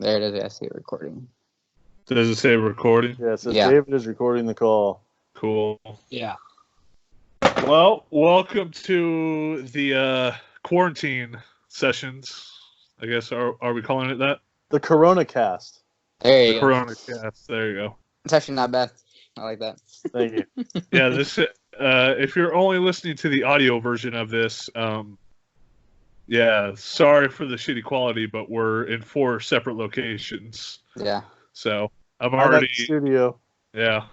There it is. I see it recording. Does it say recording? Yeah, it says David is recording the call. Cool. Yeah. Well, welcome to the quarantine sessions. I guess are we calling it that? The CoronaCast. There you The go. CoronaCast. There you go. It's actually not bad. I like that. Thank you. Yeah, this. If you're only listening to the audio version of this, yeah, sorry for the shitty quality, but we're in 4 separate locations. Yeah. So I'm at the studio. Yeah.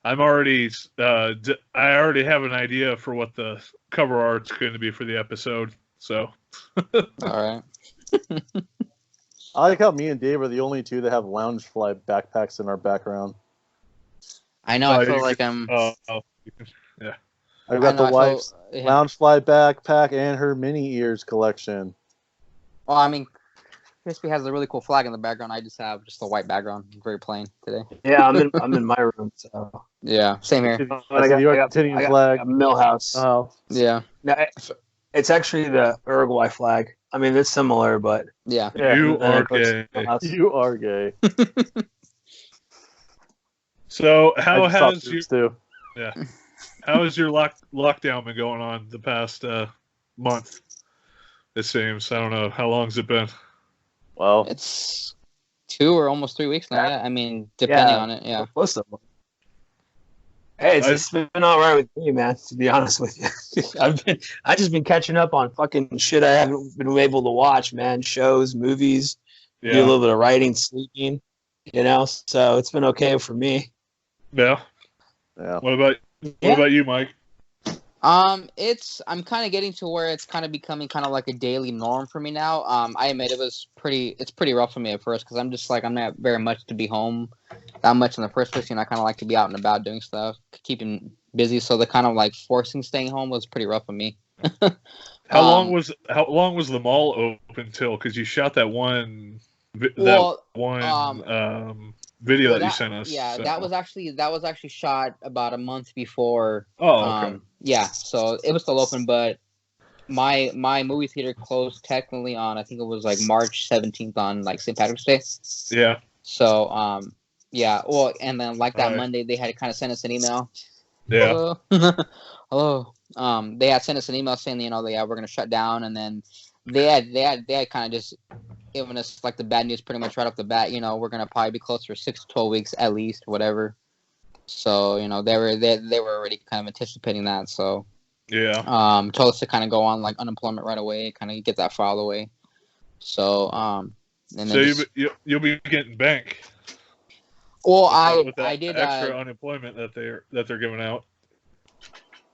I'm already. I already have an idea for what the cover art's going to be for the episode. So. All right. I like how me and Dave are the only two that have Loungefly backpacks in our background. I know. I feel like I'm. Yeah. I've got the wife's Loungefly backpack and her mini ears collection. Well, I mean, Crispy has a really cool flag in the background. I just have a white background, very plain today. Yeah, I'm in my room. So yeah, same here. I got flag. Millhouse. Oh, yeah. No, it's actually the Uruguay flag. I mean, it's similar, but yeah. You are gay. You are gay. So how has you? Too. Yeah. How has your lockdown been going on the past month? It seems. I don't know. How long's it been? Well, it's 2 or almost 3 weeks now. Yeah. I mean, depending on it. Yeah. Close to them. Hey, it's been all right with me, man. To be honest with you, I just been catching up on fucking shit I haven't been able to watch, man. Shows, movies, do a little bit of writing, sleeping. You know, so it's been okay for me. Yeah. Yeah. What about you, Mike? I'm kind of getting to where it's kind of becoming kind of like a daily norm for me now. I admit it's pretty rough for me at first because I'm just like, I'm not very much to be home that much in the first place. You know, I kind of like to be out and about doing stuff, keeping busy. So the kind of like forcing staying home was pretty rough for me. How long was the mall open till? Because you shot that one video that you sent us. Yeah, so. that was actually shot about a month before. Oh, okay. Yeah, so it was still open, but my movie theater closed technically on, I think it was like March 17th on like St. Patrick's Day. Yeah. So yeah, well, and then like that Monday they had to kind of send us an email. Yeah. Hello. They had sent us an email saying, you know, we're gonna shut down, and then they had kind of just giving us like the bad news pretty much right off the bat. You know, we're gonna probably be close for 6 to 12 weeks at least, whatever. So you know, they were already kind of anticipating that. So yeah, told us to kind of go on like unemployment right away, kind of get that file away. So and then so you'll be getting bank. Well, I did extra unemployment that they're giving out.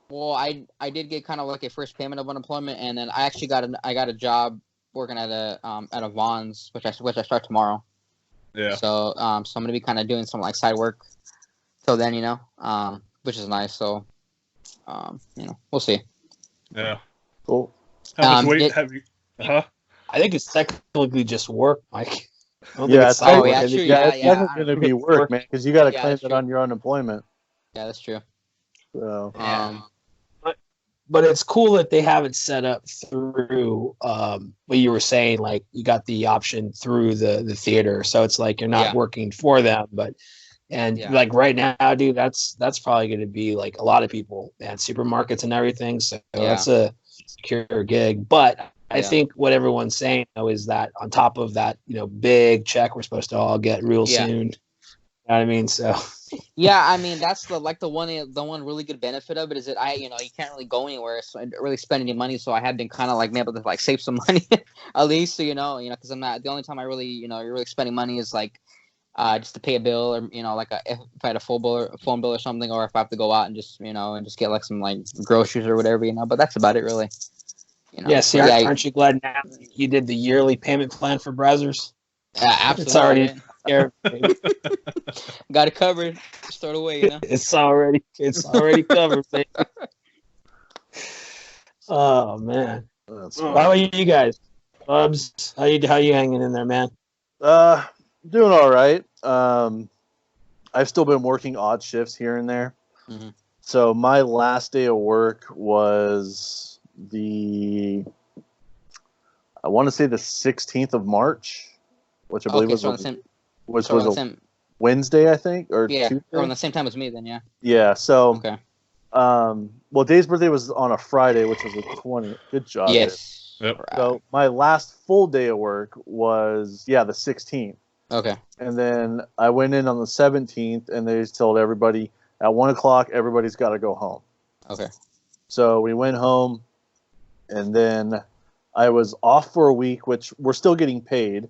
Well, I did get kind of like a first payment of unemployment, and then I actually got a job working at a Vons, which I start tomorrow. Yeah. So I'm gonna be kind of doing some like side work till then, you know, which is nice. So you know, we'll see. Yeah. Cool. How much weight have you? I think it's technically just work, Mike. Yeah, it's true. It's going to be work, man, because you got to claim it on your unemployment. Yeah, that's true. So. But it's cool that they have it set up through what you were saying, like you got the option through the theater. So it's like you're not working for them, but like right now, dude, that's probably going to be like a lot of people at supermarkets and everything. So that's a secure gig. But I think what everyone's saying though is that on top of that, you know, big check we're supposed to all get real soon. You know what I mean? So yeah, I mean that's the one really good benefit of it is that you can't really go anywhere, so I don't really spend any money. So I have been kind of like able to like save some money at least. So you know, because I'm not the only time I really you're really spending money is like just to pay a bill or like if I had a phone bill or something, or if I have to go out and just get like some like groceries or whatever, But that's about it really. Yeah, see, aren't you glad now you did the yearly payment plan for browsers? Yeah, absolutely. It's already there. Got it covered. Start away, It's already covered, baby. Oh man. How about you guys? Bubs, how you hanging in there, man? Doing all right. I've still been working odd shifts here and there. Mm-hmm. So my last day of work was I want to say the 16th of March. which I believe was so on the same, which so was on the a same, Wednesday, I think, or yeah, Tuesday. around the same time as me. Then yeah. Yeah. So, Okay. well, Dave's birthday was on a Friday, which was the 20th. Good job, Dave. Yes. Yep. Right. So my last full day of work was the 16th. Okay. And then I went in on the 17th, and they told everybody at 1:00 everybody's got to go home. Okay. So we went home, and then I was off for a week, which we're still getting paid,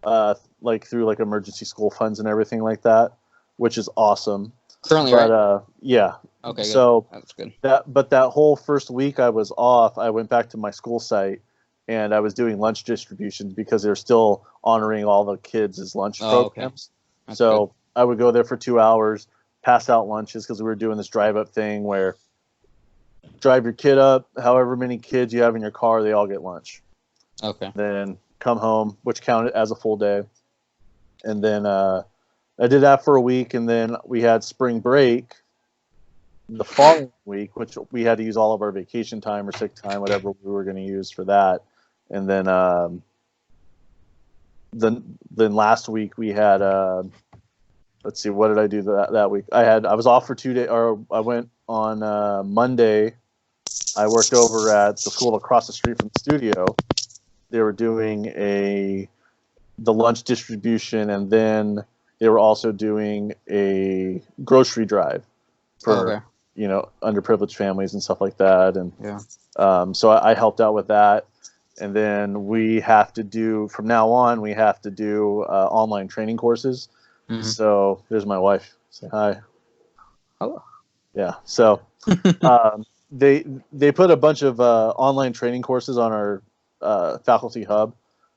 like through like emergency school funds and everything like that, which is awesome. Currently, But right? yeah. Okay. So good. That's good. that whole first week I was off, I went back to my school site, and I was doing lunch distributions because they're still honoring all the kids' lunch programs. Okay. So Good. I would go there for 2 hours, pass out lunches because we were doing this drive-up thing where drive your kid up, however many kids you have in your car, they all get lunch. Okay. Then come home, which counted as a full day. And then I did that for a week, and then we had spring break the following week, which we had to use all of our vacation time or sick time, whatever we were going to use for that. And then last week we had let's see, what did I do that week? I was off for 2 days, or I went on Monday. I worked over at the school across the street from the studio. They were doing the lunch distribution, and then they were also doing a grocery drive for underprivileged families and stuff like that. And so I helped out with that. And then we have to do, from now on, online training courses. Mm-hmm. So there's my wife. Say hi. Hello. Yeah. So they put a bunch of online training courses on our faculty hub.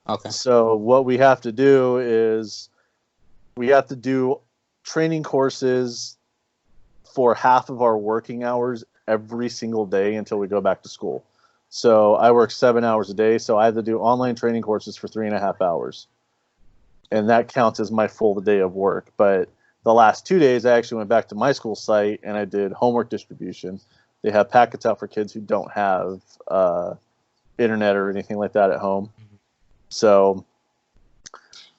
Okay. So what we have to do is we have to do training courses for half of our working hours every single day until we go back to school. So I work 7 hours a day, so I have to do online training courses for 3.5 hours. And that counts as my full day of work. But the last 2 days, I actually went back to my school site and I did homework distribution. They have packets out for kids who don't have internet or anything like that at home. So,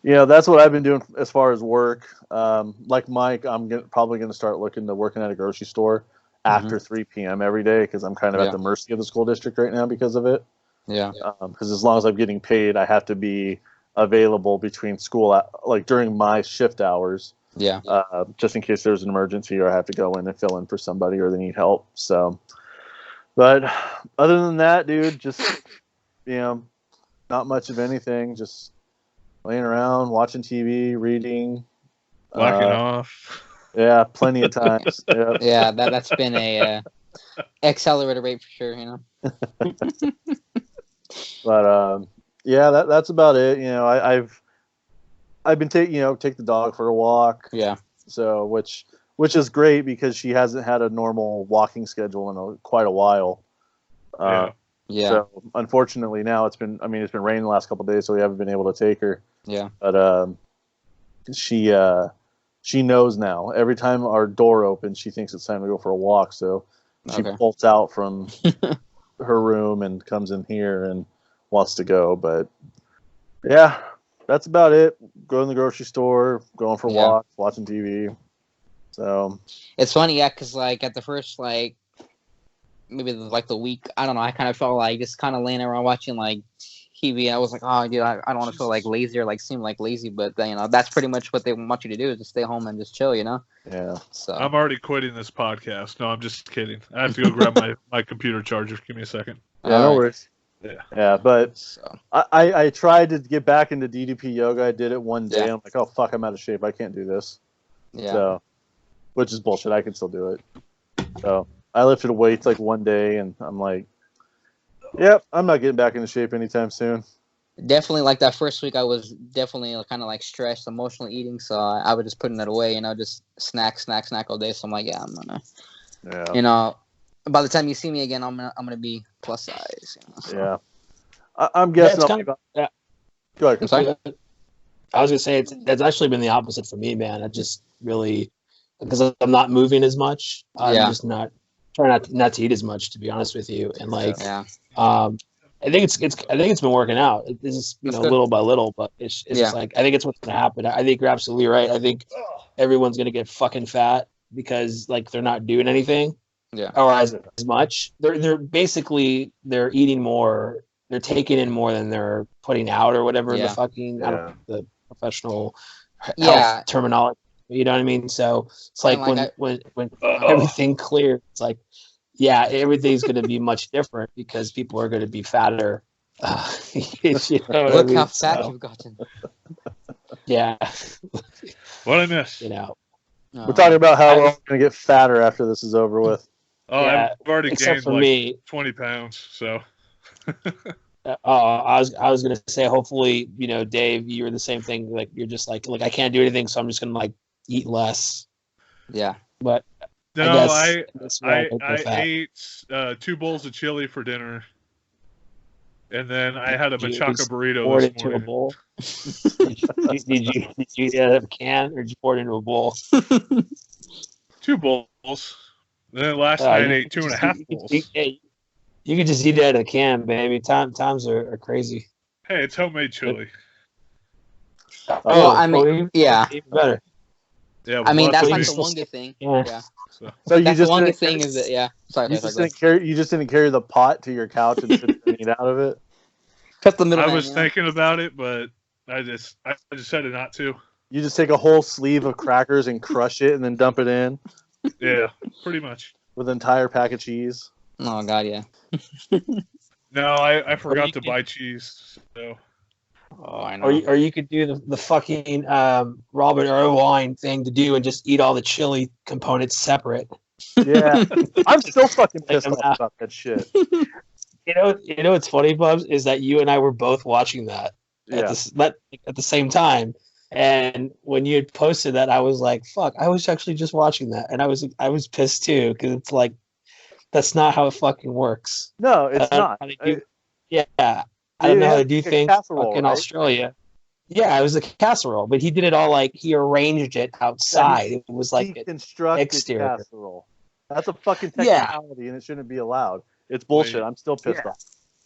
that's what I've been doing as far as work. Like Mike, I'm probably going to start looking to working at a grocery store after 3 p.m. every day because I'm kind of at the mercy of the school district right now because of it. Yeah. Because as long as I'm getting paid, I have to be available between school, like during my shift hours. Yeah. Just in case there's an emergency or I have to go in and fill in for somebody or they need help. So, but other than that, dude, just, not much of anything. Just laying around, watching TV, reading. Blacking off. Yeah, plenty of times. Yep. Yeah, that's been a accelerator rate for sure, But that's about it. I've been take the dog for a walk. Yeah. So which is great because she hasn't had a normal walking schedule in quite a while. Yeah. So unfortunately now it's been raining the last couple of days, so we haven't been able to take her. Yeah. But she knows now. Every time our door opens, she thinks it's time to go for a walk. So she bolts out from her room and comes in here and wants to go. But yeah, that's about it. Going to the grocery store, going for walks, watching TV. So it's funny, because at the first maybe the week, I don't know, I kind of felt like just kind of laying around watching TV. I was like, oh, dude, I don't want to feel lazy or seem lazy, but that's pretty much what they want you to do is just stay home and just chill, Yeah. So I'm already quitting this podcast. No, I'm just kidding. I have to go grab my computer charger. Give me a second. Yeah, no worries. Yeah, but I tried to get back into DDP yoga. I did it one day. I'm like, oh fuck, I'm out of shape. I can't do this. Yeah. So, which is bullshit. I can still do it. So I lifted weights one day, and I'm like, yep, I'm not getting back into shape anytime soon. Definitely, that first week, I was definitely kind of stressed, emotional eating. So I was just putting that away, just snack all day. So I'm like, yeah, I'm gonna, yeah. By the time you see me again, I'm gonna be plus size. So. Yeah, I'm guessing. Go ahead. I'm sorry? I was gonna say it's actually been the opposite for me, man. I just really, because I'm not moving as much. I'm just trying not to eat as much, to be honest with you. And I think it's been working out. This is little by little, but it's just like I think it's what's gonna happen. I think you're absolutely right. I think everyone's gonna get fucking fat because like they're not doing anything. Yeah. Or as much. They're basically eating more. They're taking in more than they're putting out or whatever the fucking I don't know, the professional health terminology. You know what I mean? So it's like when everything clears, it's like everything's going to be much different because people are going to be fatter. Look how fat you've gotten. Yeah. What I miss? We're talking about how we're all going to get fatter after this is over with. Oh, I've already gained for me, 20 pounds. So. I was gonna say, hopefully, Dave, you were the same thing. Like you're just like I can't do anything, so I'm just gonna like eat less. Yeah. But no, I ate 2 bowls of chili for dinner, and then I had a machaca burrito this morning. A bowl? did you eat it out of a can, or did you pour it into a bowl? 2 bowls. And then last night I ate 2.5 bowls. You can just eat it out of a can, baby. Times are crazy. Hey, it's homemade chili. I mean, even better. Yeah, I mean, that's like the one good thing. Yeah. So you just one good thing is that Sorry. You just didn't carry the pot to your couch and eat out of it. Cut the middle. I was thinking about it, but I just decided not to. You just take a whole sleeve of crackers and crush it, and then dump it in. Yeah, pretty much. With an entire pack of cheese. Oh God, yeah. No, I forgot to buy cheese. So. Oh, I know. Or you could do the fucking Robert Irvine thing to do and just eat all the chili components separate. Yeah, I'm still fucking pissed off about that shit. You know what's funny, Bubs, is that you and I were both watching that at the same time. And when you had posted that, I was like, "Fuck!" I was actually just watching that, and I was pissed too because it's like that's not how it fucking works. No, it's not. I don't know how to do things casserole, in right? Australia. Yeah, it was a casserole, but he did it all like he arranged it outside. It was like deconstructed exterior casserole. That's a fucking technicality, and it shouldn't be allowed. It's bullshit. Wait. I'm still pissed off.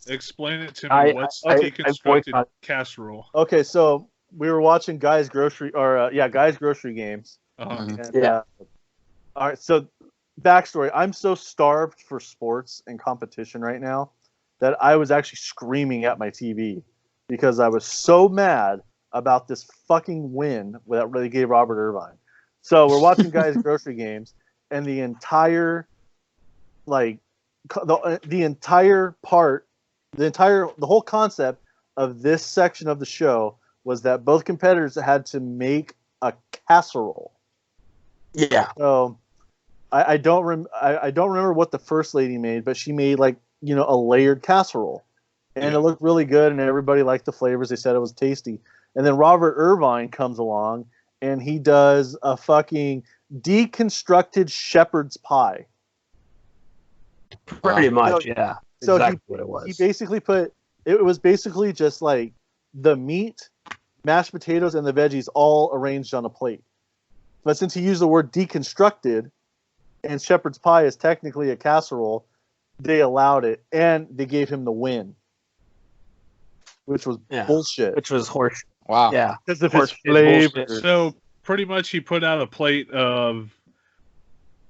Explain it to me. What's deconstructed casserole? Okay, so we were watching Guys Grocery Games. Uh-huh. And, all right, so backstory. I'm so starved for sports and competition right now that I was actually screaming at my TV because I was so mad about this fucking win that they gave Robert Irvine. So we're watching Guys Grocery Games, and the entire whole concept of this section of the show was that both competitors had to make a casserole. Yeah. So I don't remember what the first lady made, but she made a layered casserole, and it looked really good, and everybody liked the flavors. They said it was tasty. And then Robert Irvine comes along, and he does a fucking deconstructed shepherd's pie. Pretty much, yeah. So exactly what it was. He basically it was basically just like the meat, mashed potatoes, and the veggies all arranged on a plate. But since he used the word deconstructed, and shepherd's pie is technically a casserole, they allowed it, and they gave him the win, which was bullshit. Which was horseshit. Wow. Yeah. Because of his flavor. So pretty much he put out a plate of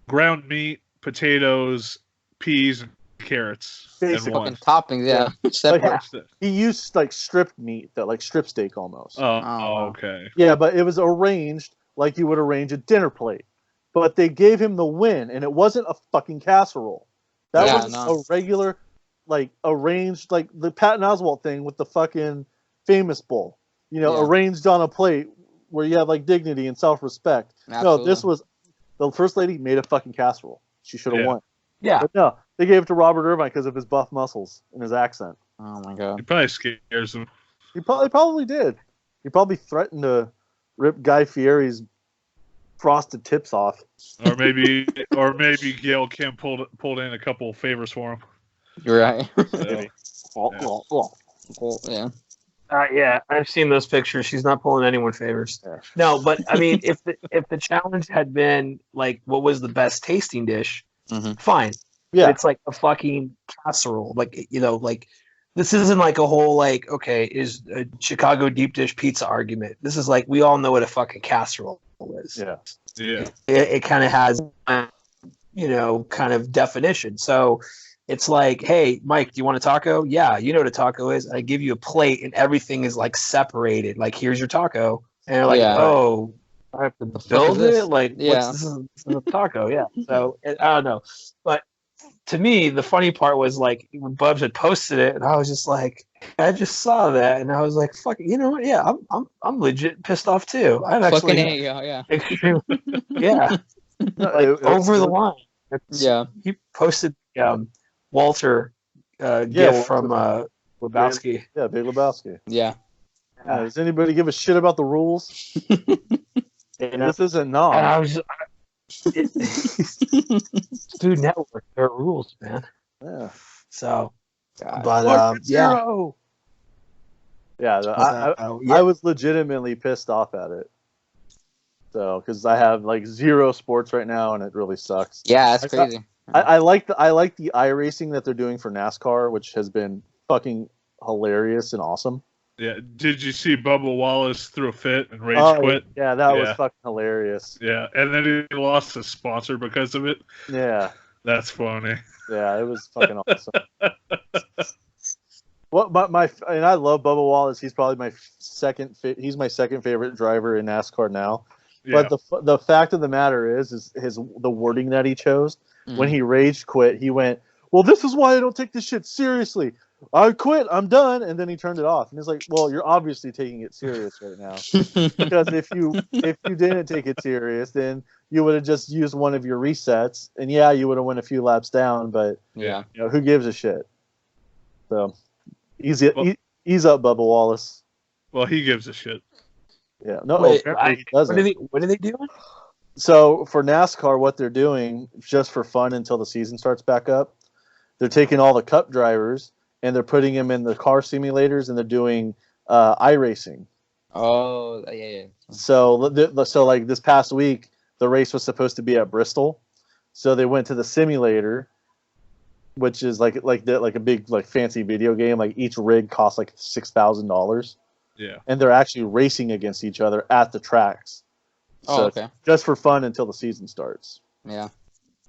ground meat, potatoes, peas, and carrots. Basically. Fucking toppings, yeah. Separate. He used stripped meat, that strip steak almost. Oh, okay. Yeah, but it was arranged like you would arrange a dinner plate. But they gave him the win, and it wasn't a fucking casserole. That was a regular, arranged, like the Patton Oswalt thing with the fucking famous bowl. Arranged on a plate where you have dignity and self-respect. Absolutely. No, this was the first lady made a fucking casserole. She should have won. Yeah. But no, they gave it to Robert Irvine because of his buff muscles and his accent. Oh my God. He probably scares him. He probably did. He probably threatened to rip Guy Fieri's frosted tips off. Or maybe Gail Kim pulled in a couple of favors for him. You're right. So. Yeah, I've seen those pictures. She's not pulling anyone favors. Yeah. No, but I mean, if the challenge had been what was the best tasting dish, fine. Yeah, But it's like a fucking casserole, this isn't like a whole like, okay, is a Chicago deep dish pizza argument. This is like, we all know what a fucking casserole is. Yeah. Yeah. It kind of has, kind of definition. So it's like, hey, Mike, do you want a taco? Yeah, you know what a taco is. I give you a plate and everything is like separated. Like, here's your taco. And you're like, Yeah. oh, I have to build this? it? Like, Yeah. this is a taco. Yeah. So I don't know. But to me, the funny part was like when Bubs had posted it, and I was just like, I just saw that, and I was like, "Fuck, you know what? Yeah, I'm legit pissed off too. I'm Fucking actually yeah. extremely, yeah, No, like over the line." Yeah. He posted Walter Yeah, gift from Lebowski. Yeah, Big Lebowski. Yeah. Does anybody give a shit about the rules? And This isn't and Nom. I was Food Network, there are rules, man. Yeah. So, God. but yeah. Zero. Yeah, Yeah. I was legitimately pissed off at it. So, because I have like zero sports right now, and it really sucks. Yeah, that's crazy. I like the iRacing that they're doing for NASCAR, which has been fucking hilarious and awesome. Yeah. Did you see Bubba Wallace threw a fit and rage quit? Yeah, that was fucking hilarious. Yeah, and then he lost his sponsor because of it. Yeah, That's funny. yeah, it was fucking awesome. And I love Bubba Wallace. He's probably my he's my second favorite driver in NASCAR now. Yeah. But the fact of the matter is the wording that he chose. When he rage quit, he went, "Well, this is why I don't take this shit seriously. I quit. I'm done." And then he turned it off. And he's like, "Well, you're obviously taking it serious right now, because if you didn't take it serious, then you would have just used one of your resets, and yeah, you would have went a few laps down. But Yeah. who gives a shit?" So ease up, Bubba Wallace. Well, he gives a shit. Yeah, no, Wait, apparently he doesn't. what are they doing? So for NASCAR, what they're doing, just for fun until the season starts back up, they're taking all the Cup drivers and they're putting them in the car simulators, and they're doing iRacing. Oh, yeah. So like this past week, the race was supposed to be at Bristol, so they went to the simulator, which is like a big like fancy video game. Like each rig costs like $6,000. Yeah. And they're actually racing against each other at the tracks. Oh, okay. Just for fun until the season starts. Yeah.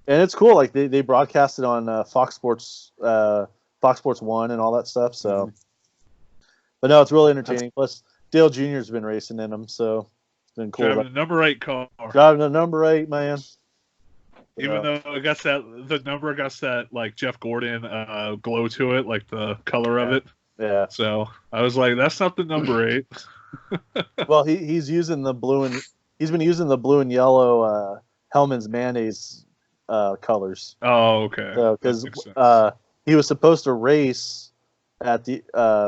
And it's cool. Like they broadcast it on Fox Sports 1 and all that stuff. So, but no, it's really entertaining. Plus, Dale Jr.'s been racing in them, so it's been cool. Driving the number 8 car. Driving the number 8, man. Even though it got the number got that like Jeff Gordon glow to it, like the color of it. Yeah. So I was like, that's not the number 8. Well, he's using the blue and he's been using the blue and yellow Hellman's mayonnaise colors. Oh, okay. Because he was supposed to race at the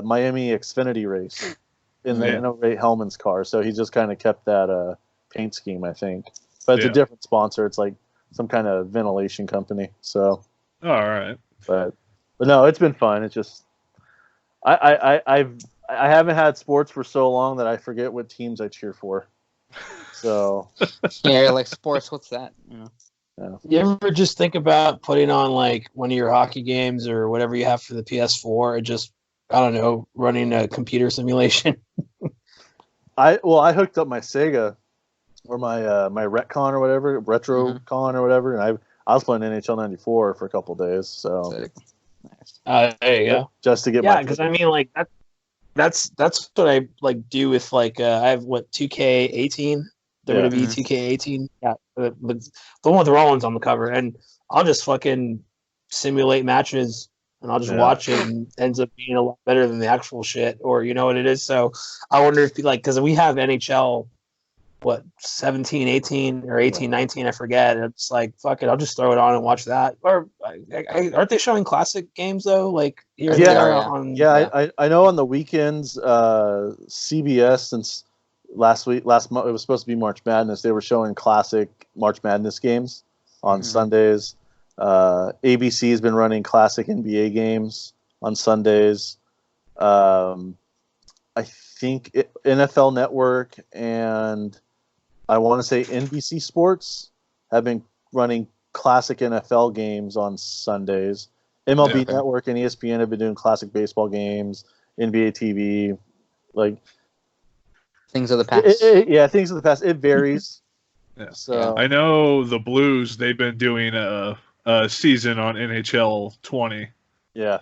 Miami Xfinity race in the N08 Hellman's car, so he just kind of kept that paint scheme, I think. But it's a different sponsor. It's like some kind of ventilation company. So. All right. But no, it's been fun. It's just I haven't had sports for so long that I forget what teams I cheer for. So Yeah, you're like, sports, what's that? You ever just think about putting on like one of your hockey games or whatever you have for the PS4 and just, I don't know, running a computer simulation? I hooked up my Sega or my Retcon or whatever, RetroCon or whatever, and I was playing NHL 94 for a couple of days. So Nice. There you go. Just to get because I mean, like that's what I like do with like I have 2K18, WWE 2K18, the one with the Rollins on the cover, and I'll just fucking simulate matches and I'll just watch it, and it ends up being a lot better than the actual shit, or you know what it is. So I wonder if because we have NHL 17, 18 or 18, 19, I forget. It's like, fuck it, I'll just throw it on and watch that. Or aren't they showing classic games though? Like here and there I know on the weekends, CBS, since last month it was supposed to be March Madness, they were showing classic March Madness games on Sundays. ABC has been running classic NBA games on Sundays. I think NFL Network and I want to say NBC Sports have been running classic NFL games on Sundays, MLB Yeah. Network and ESPN have been doing classic baseball games, NBA TV, like Things of the past. things of the past. It varies. Yeah. So I know the Blues, they've been doing a season on NHL 20. yeah.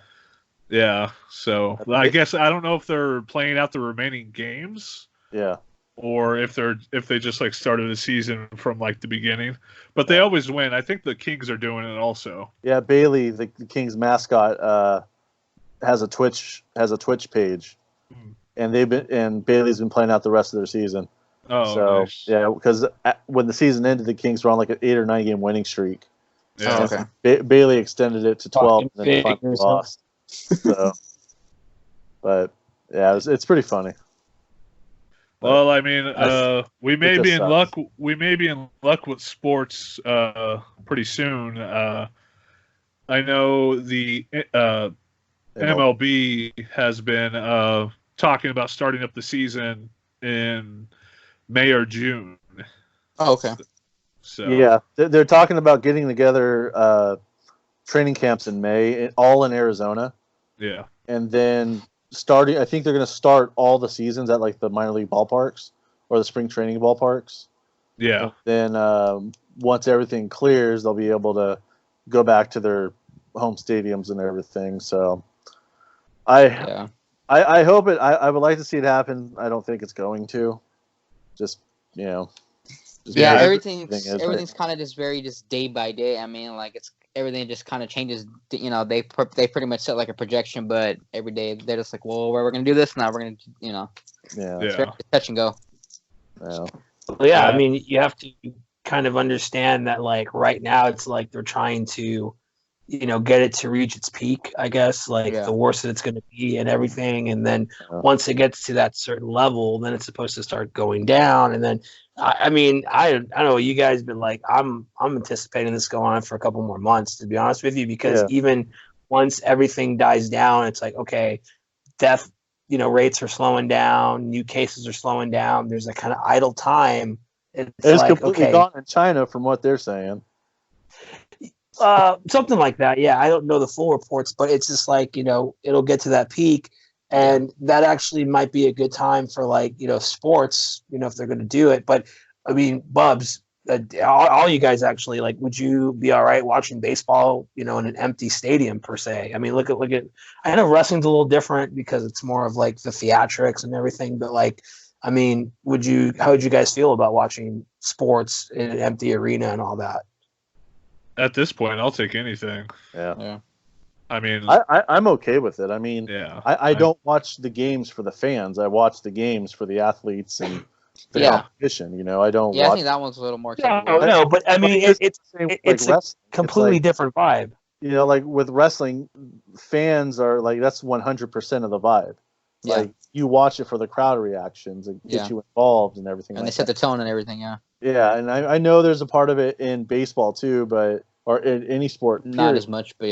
Yeah, so I guess I don't know if they're playing out the remaining games. Yeah. Or if they just like started the season from like the beginning, but they always win. I think the Kings are doing it also. Yeah, Bailey, the Kings mascot, has a Twitch page, and Bailey's been playing out the rest of their season. Oh, so nice. yeah, because when the season ended, the Kings were on like an 8 or 9 game winning streak. Yeah. Oh, okay. Bailey extended it to 12, and then finally figures, lost. So, but yeah, it's pretty funny. Well, I mean, we may be in sucks. luck. We may be in luck with sports pretty soon. I know the MLB has been talking about starting up the season in May or June. Oh, okay. So Yeah, they're talking about getting together training camps in May, all in Arizona. Yeah. And then starting, I think they're going to start all the seasons at like the minor league ballparks or the spring training ballparks. Yeah. And then once everything clears, they'll be able to go back to their home stadiums and everything. So I hope it. I would like to see it happen. I don't think it's going to. Just everything's kind of just very just day by day. I mean, like everything just kind of changes. They pretty much set like a projection, but every day they're just like, well, we're gonna do this now. We're gonna, it's very touch and go. Yeah, I mean, you have to kind of understand that, like, right now it's like they're trying to, get it to reach its peak, I guess, like the worse that it's going to be and everything. And then once it gets to that certain level, then it's supposed to start going down. And then, I mean, I don't know, you guys, but like, I'm anticipating this going on for a couple more months, to be honest with you, because even once everything dies down, it's like, okay, death, rates are slowing down, new cases are slowing down. There's a kind of idle time. It's like, completely gone in China from what they're saying. Something like that. Yeah, I don't know the full reports, but it's just like, it'll get to that peak, and that actually might be a good time for, like, sports, if they're going to do it. But I mean, Bubs, all you guys actually, like, would you be all right watching baseball, in an empty stadium per se? I mean, look at. I know wrestling's a little different because it's more of like the theatrics and everything, but like, I mean, how would you guys feel about watching sports in an empty arena and all that? At this point, I'll take anything. Yeah. I mean, I'm okay with it. I mean, I don't watch the games for the fans. I watch the games for the athletes and the competition. I don't. Yeah, I think that one's a little more acceptable. No, but I mean, it's a completely different vibe. Like with wrestling, fans are like, that's 100% of the vibe. Like, you watch it for the crowd reactions and get you involved and everything. And they set the tone and everything. Yeah, and I know there's a part of it in baseball too, or in any sport. Period. Not as much, but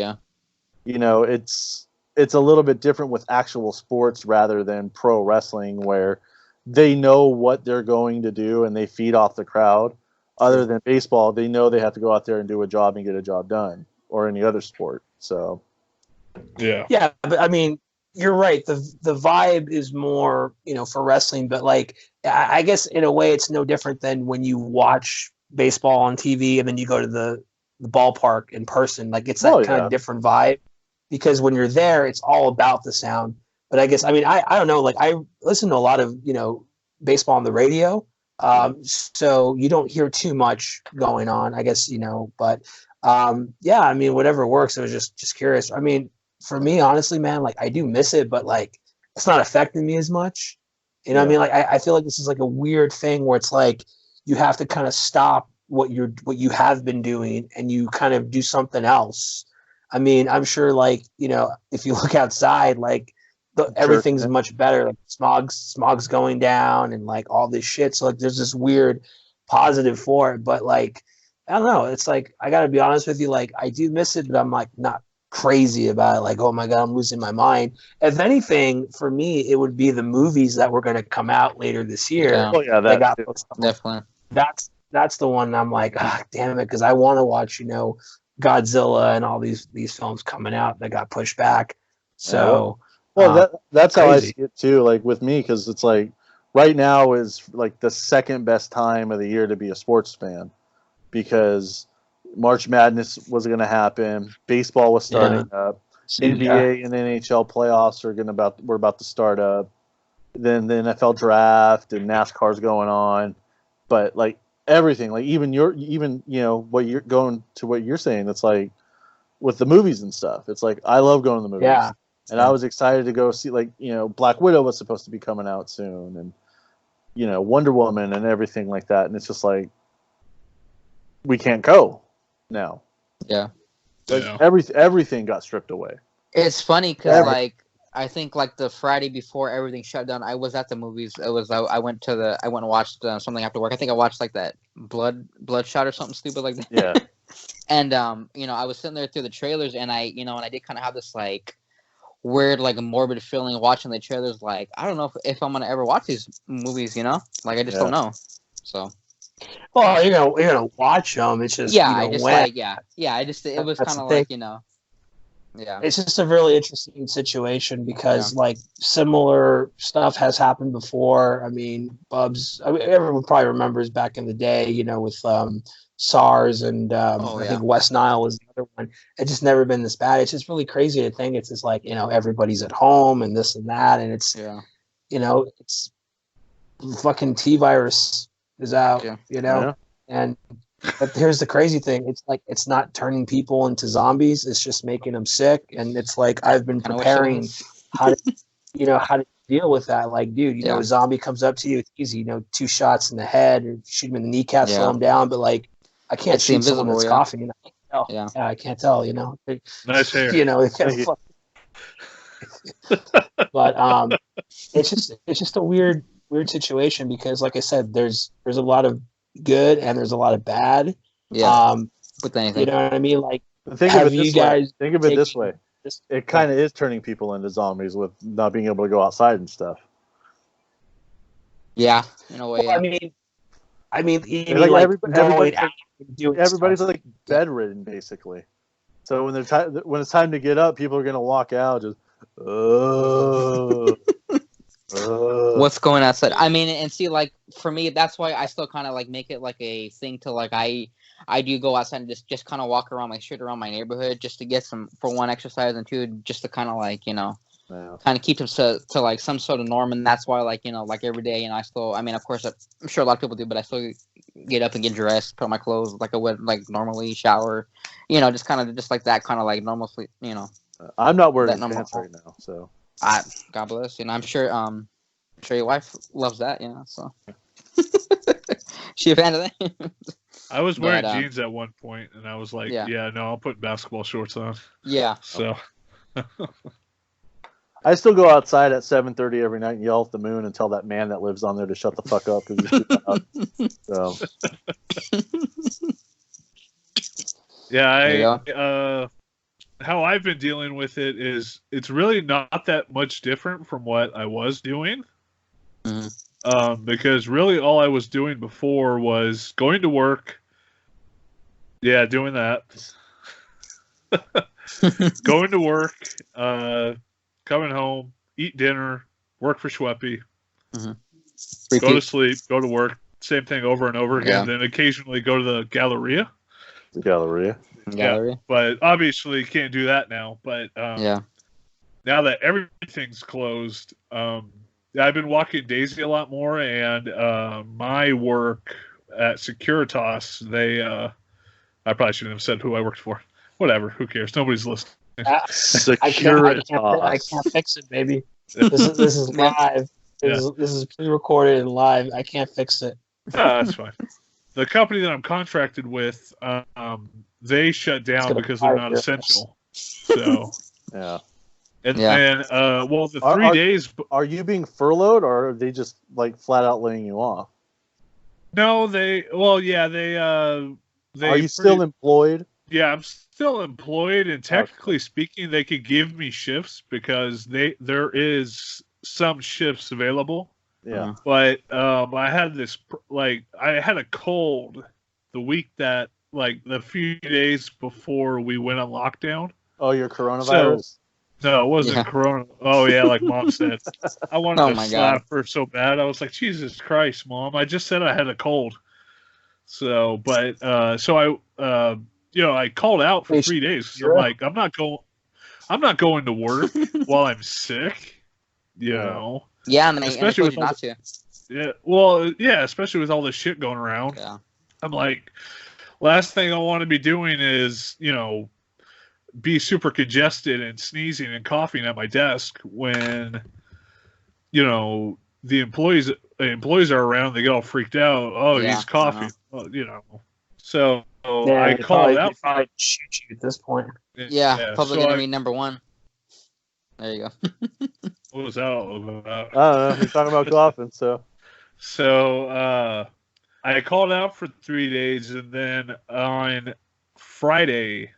it's a little bit different with actual sports rather than pro wrestling, where they know what they're going to do and they feed off the crowd. Other than baseball, they know they have to go out there and do a job and get a job done, or any other sport. So yeah, but I mean, you're right. The vibe is more, for wrestling, but like, I guess in a way it's no different than when you watch baseball on TV and then you go to the ballpark in person. Like, it's that kind of different vibe, because when you're there, it's all about the sound. But I guess, I mean, I don't know, like, I listen to a lot of, baseball on the radio. So you don't hear too much going on, I guess, but I mean, whatever works. I was just curious. I mean, for me, honestly, man, like, I do miss it, but like, it's not affecting me as much. What I mean? Like, I feel like this is like a weird thing where it's like you have to kind of stop what you have been doing and you kind of do something else. I mean, I'm sure, like, if you look outside, like, everything's much better. Like, smog's going down and like all this shit. So like, there's this weird positive for it, but like, I don't know. It's like, I gotta be honest with you. Like, I do miss it, but I'm like not crazy about it. Like, oh my God, I'm losing my mind. If anything, for me, it would be the movies that were going to come out later this year. Yeah. Oh yeah, Definitely. That's the one I'm like, damn it, because I want to watch, Godzilla and all these films coming out that got pushed back. So, that's how I crazy. see it too. Like with me, because it's like right now is like the second best time of the year to be a sports fan, because March Madness was going to happen, baseball was starting up, NBA and NHL playoffs were about to start up, then the NFL draft and NASCAR's going on, but like everything, like even what you're going to what you're saying, it's like with the movies and stuff, it's like I love going to the movies. Yeah. And I was excited to go see, like, Black Widow was supposed to be coming out soon, and Wonder Woman and everything like that, and it's just like we can't go now. Yeah. Like everything got stripped away. It's funny because like I think like the Friday before everything shut down, I was at the movies. It was I went and watched something after work. I think I watched like that Bloodshot or something stupid like that. Yeah. And I was sitting there through the trailers, and I did kind of have this like weird, like, morbid feeling watching the trailers. Like, I don't know if I'm gonna ever watch these movies. Like, I just don't know. So. Well, you're gonna watch them. It's just I just like it was kind of like Yeah. It's just a really interesting situation because like similar stuff has happened before. I mean, everyone probably remembers back in the day, with SARS and I think West Nile was the other one. It's just never been this bad. It's just really crazy to think it's just like, everybody's at home and this and that. And it's, it's fucking T virus is out, and but here's the crazy thing. It's like, it's not turning people into zombies. It's just making them sick. And it's like, I've been preparing how to deal with that. Like, dude, a zombie comes up to you, it's easy, 2 shots in the head or shoot him in the kneecap, slow him down. But like, I can't shoot someone that's coughing. I can't tell. Yeah, I can't tell, Nice hair. But it's just a weird situation because, like I said, there's a lot of good and there's a lot of bad. Yeah. With anything. You know what I mean? Like, think of it this way. It kind of is turning people into zombies with not being able to go outside and stuff. Yeah, in a way. Well, I mean, even like everybody's like bedridden basically. So when it's time to get up, people are gonna walk out just. What's going outside? I mean, and see, like, for me, that's why I still kind of like make it like a thing to like I do go outside and just kind of walk around, like, straight around my neighborhood, just to get some, for one, exercise, and two, just to kind of like kind of keep them to like some sort of norm. And that's why, like, like every day, I still, I mean, of course, I'm sure a lot of people do, but I still get up and get dressed, put on my clothes like I would like normally, shower, just kind of just like that kind of like normal sleep, I'm not wearing pants right now, so. God bless. I'm sure your wife loves that, so. She a fan of that? I was wearing jeans at one point, and I was like, no, I'll put basketball shorts on. Yeah. So. I still go outside at 7:30 every night and yell at the moon and tell that man that lives on there to shut the fuck up because he's too loud. So. How I've been dealing with it is it's really not that much different from what I was doing. Mm-hmm. Because really all I was doing before was going to work. Yeah, doing that. Going to work, coming home, eat dinner, work for Schweppy, go to sleep, go to work, same thing over and over again, then occasionally go to the Galleria. The Galleria. Yeah, but obviously you can't do that now. But now that everything's closed, I've been walking Daisy a lot more, and my work at Securitas, I probably shouldn't have said who I worked for. Whatever, who cares? Nobody's listening. Securitas. I can't fix it, baby. This is live. This is pre-recorded and live. I can't fix it. That's fine. The company that I'm contracted with, they shut down because they're not essential. So yeah. And then, the 3 days. Are you being furloughed, or are they just like flat out laying you off? No, they. Are you still employed? Yeah, I'm still employed, and technically speaking, they could give me shifts because there is some shifts available. Yeah. But I had this I had a cold the week that like the few days before we went on lockdown. Oh, your coronavirus? No, it wasn't Corona. Oh yeah, like Mom said. I wanted to slap her so bad. I was like, Jesus Christ, Mom! I just said I had a cold. So, but so I I called out for 3 days. I'm like, I'm not going to work while I'm sick. You know. Yeah, and especially with not to. Yeah, well, yeah, especially with all this shit going around. Yeah. I'm like, last thing I want to be doing is, be super congested and sneezing and coughing at my desk when, the employees are around. They get all freaked out. Oh, he's coughing. Well, So I called out. Probably shoot you at this point. Yeah, public enemy number one. There you go. What was that all about? I don't know. You're talking about coughing, so. So I called out for 3 days, and then on Friday,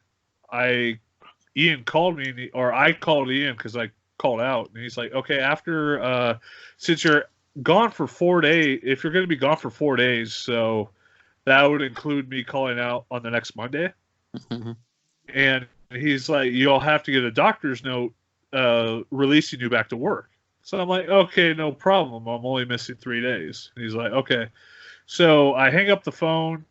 Ian called me, or I called Ian because I called out, and he's like, "Okay, after since you're gone for 4 days, if you're going to be gone for 4 days, so that would include me calling out on the next Monday." And he's like, "You'll have to get a doctor's note releasing you back to work." So I'm like, "Okay, no problem. I'm only missing 3 days." And he's like, "Okay." So I hang up the phone,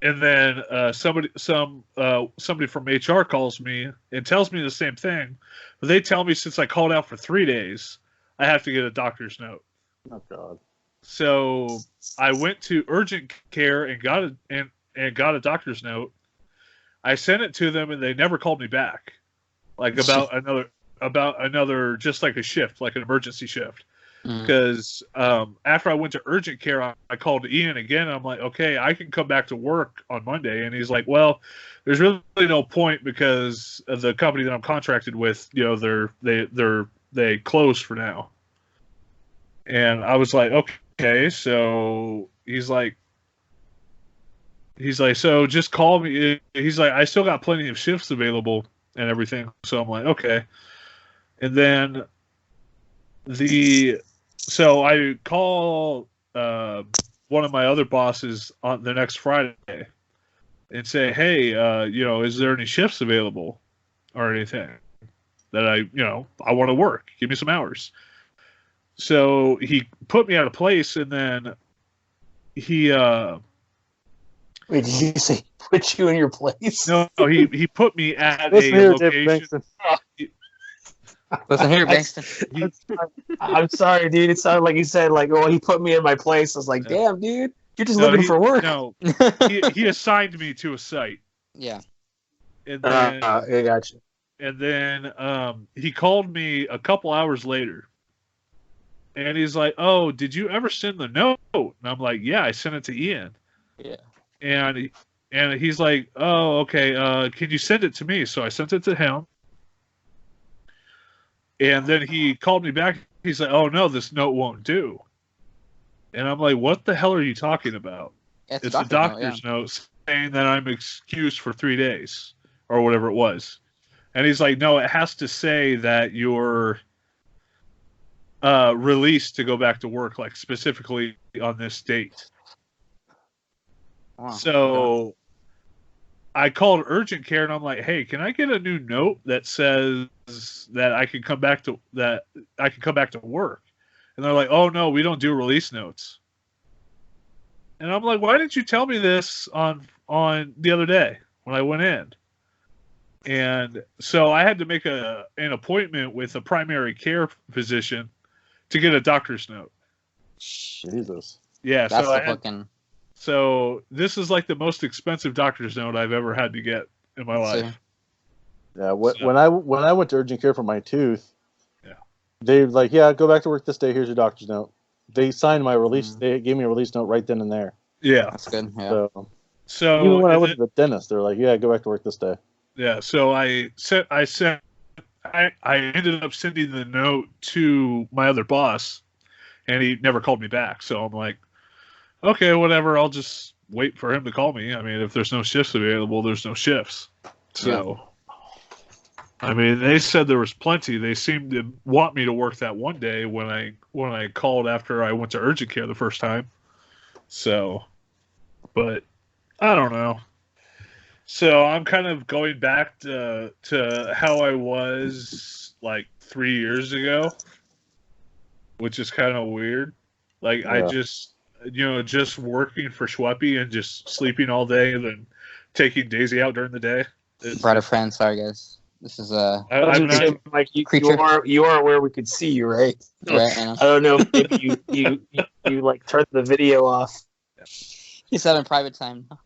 and then somebody from HR calls me and tells me the same thing. But they tell me since I called out for 3 days, I have to get a doctor's note. Oh God! So I went to urgent care and got a doctor's note. I sent it to them, and they never called me back. Like about another just like a shift, like an emergency shift. Because after I went to urgent care, I called Ian again. And I'm like, "Okay, I can come back to work on Monday." And he's like, "Well, there's really no point because of the company that I'm contracted with. They closed for now." And I was like, "Okay." So he's like, "So just call me." He's like, "I still got plenty of shifts available and everything." So I'm like, "Okay." And then so I call one of my other bosses on the next Friday and say, "Hey, is there any shifts available or anything that I want to work? Give me some hours." So he put me at a place, and then he Wait, did you say put you in your place? No, he put me at a location. Listen here, Bankston. I'm sorry, dude. It sounded like he said, like, "Oh, he put me in my place." I was like, "Damn, dude, you're just looking for work." No, he assigned me to a site. Yeah. And then, I got you. And then he called me a couple hours later, and he's like, "Oh, did you ever send the note?" And I'm like, "Yeah, I sent it to Ian." Yeah. And he's like, "Oh, okay. Can you send it to me?" So I sent it to him. And then he called me back. He's like, "Oh, no, this note won't do." And I'm like, "What the hell are you talking about?" It's a doctor's note saying that I'm excused for 3 days or whatever it was. And he's like, "No, it has to say that you're released to go back to work, like specifically on this date." Wow. So I called urgent care and I'm like, "Hey, can I get a new note that says that I can come back to work?" And they're like, "Oh no, we don't do release notes." And I'm like, "Why didn't you tell me this on the other day when I went in?" And so I had to make an appointment with a primary care physician to get a doctor's note. Jesus. Yeah, that's so this is like the most expensive doctor's note I've ever had to get in my life. Yeah, when I went to urgent care for my tooth, yeah, they were like, "Yeah, go back to work this day. Here's your doctor's note." They signed my release. They gave me a release note right then and there. Yeah, that's good. Yeah. So even when I went to the dentist, they're like, "Yeah, go back to work this day." Yeah. So I ended up sending the note to my other boss, and he never called me back. So I'm like, "Okay, whatever. I'll just wait for him to call me." I mean, if there's no shifts available, there's no shifts. So, I mean, they said there was plenty. They seemed to want me to work that one day when I called after I went to urgent care the first time. So, but I don't know. So I'm kind of going back to how I was like 3 years ago, which is kind of weird. Like I just just working for Schweppy and just sleeping all day and then taking Daisy out during the day. Brought a friend. Sorry, guys. This is I'm not, like creature. You are where we could see you, right? Right. I don't know if you like turned the video off. He's having private time now.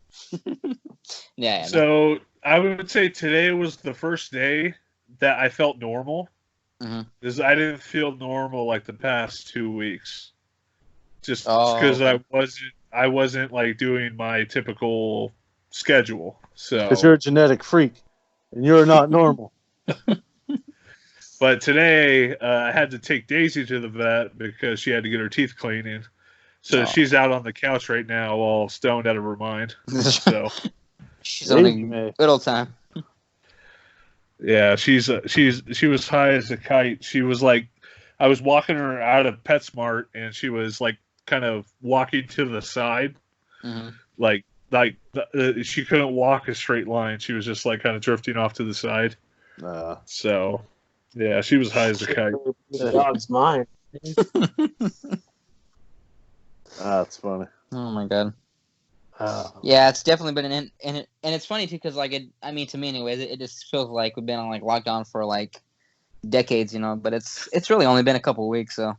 Yeah. So I would say today was the first day that I felt normal. Because I didn't feel normal like the past 2 weeks. Just because I wasn't like doing my typical schedule. So because you're a genetic freak and you're not normal. But today I had to take Daisy to the vet because she had to get her teeth cleaned. So she's out on the couch right now, all stoned out of her mind. So she's having a good old time. Yeah, she was high as a kite. She was like, I was walking her out of PetSmart, and she was like kind of walking to the side, like she couldn't walk a straight line. She was just like kind of drifting off to the side. So, yeah, she was high as a kite. The dog's mine. That's funny. Oh my god. Yeah, it's definitely been and it's funny too because like to me anyways, it just feels like we've been on like lockdown for like decades, but it's really only been a couple of weeks, so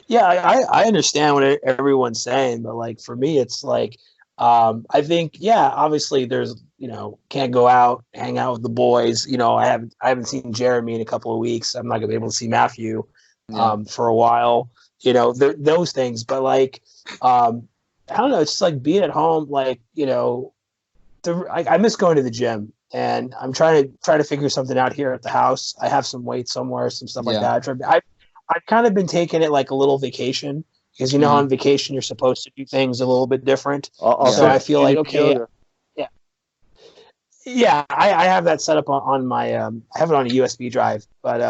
Yeah, I understand what everyone's saying, but like for me, it's like I think obviously there's can't go out, hang out with the boys. I haven't seen Jeremy in a couple of weeks. I'm not gonna be able to see Matthew for a while. Those things, but like I don't know, it's just like being at home, like I miss going to the gym, and I'm trying to figure something out here at the house. I have some weights somewhere, some stuff like that. I've kind of been taking it like a little vacation because on vacation you're supposed to do things a little bit different. So I feel like I have that set up on my I have it on a USB drive, but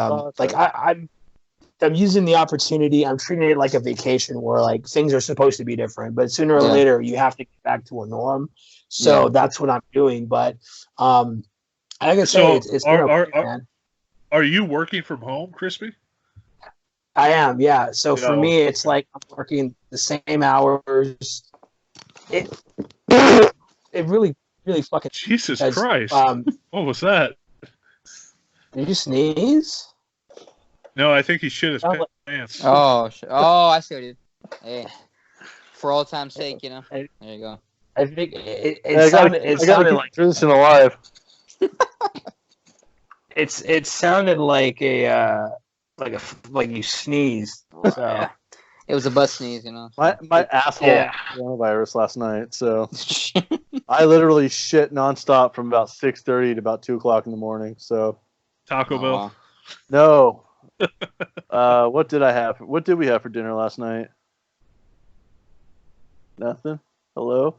I'm using the opportunity. I'm treating it like a vacation where like things are supposed to be different, but sooner or later you have to get back to a norm. So that's what I'm doing. But I gotta say, it's are you working from home, Crispy? I am, yeah. So for me, it's like I'm working the same hours. It really fucking Jesus Christ! What was that? Did you sneeze? No, I think he shit his pants. Oh, I see what he did. Hey, for old time's sake, there you go. I think it sounded like tradition alive. It sounded like like you sneezed. So. Yeah. It was a butt sneeze, My asshole coronavirus last night, so I literally shit nonstop from about 6:30 to about 2:00 in the morning. So Taco Bell. No. What did I have? What did we have for dinner last night? Nothing. Hello?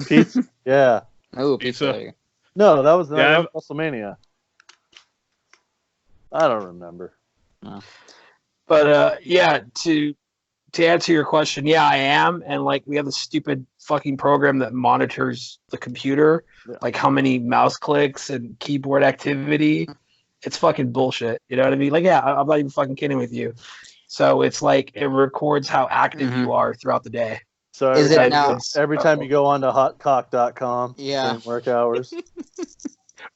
Pizza? Yeah. Oh, pizza. No, that was Wrestlemania. I don't remember. No. But to answer your question, I am, and like we have a stupid fucking program that monitors the computer, like how many mouse clicks and keyboard activity. It's fucking bullshit. You know what I mean? Like, I'm not even fucking kidding with you. So it's like it records how active you are throughout the day. So every time you go on to hotcock.com during work hours.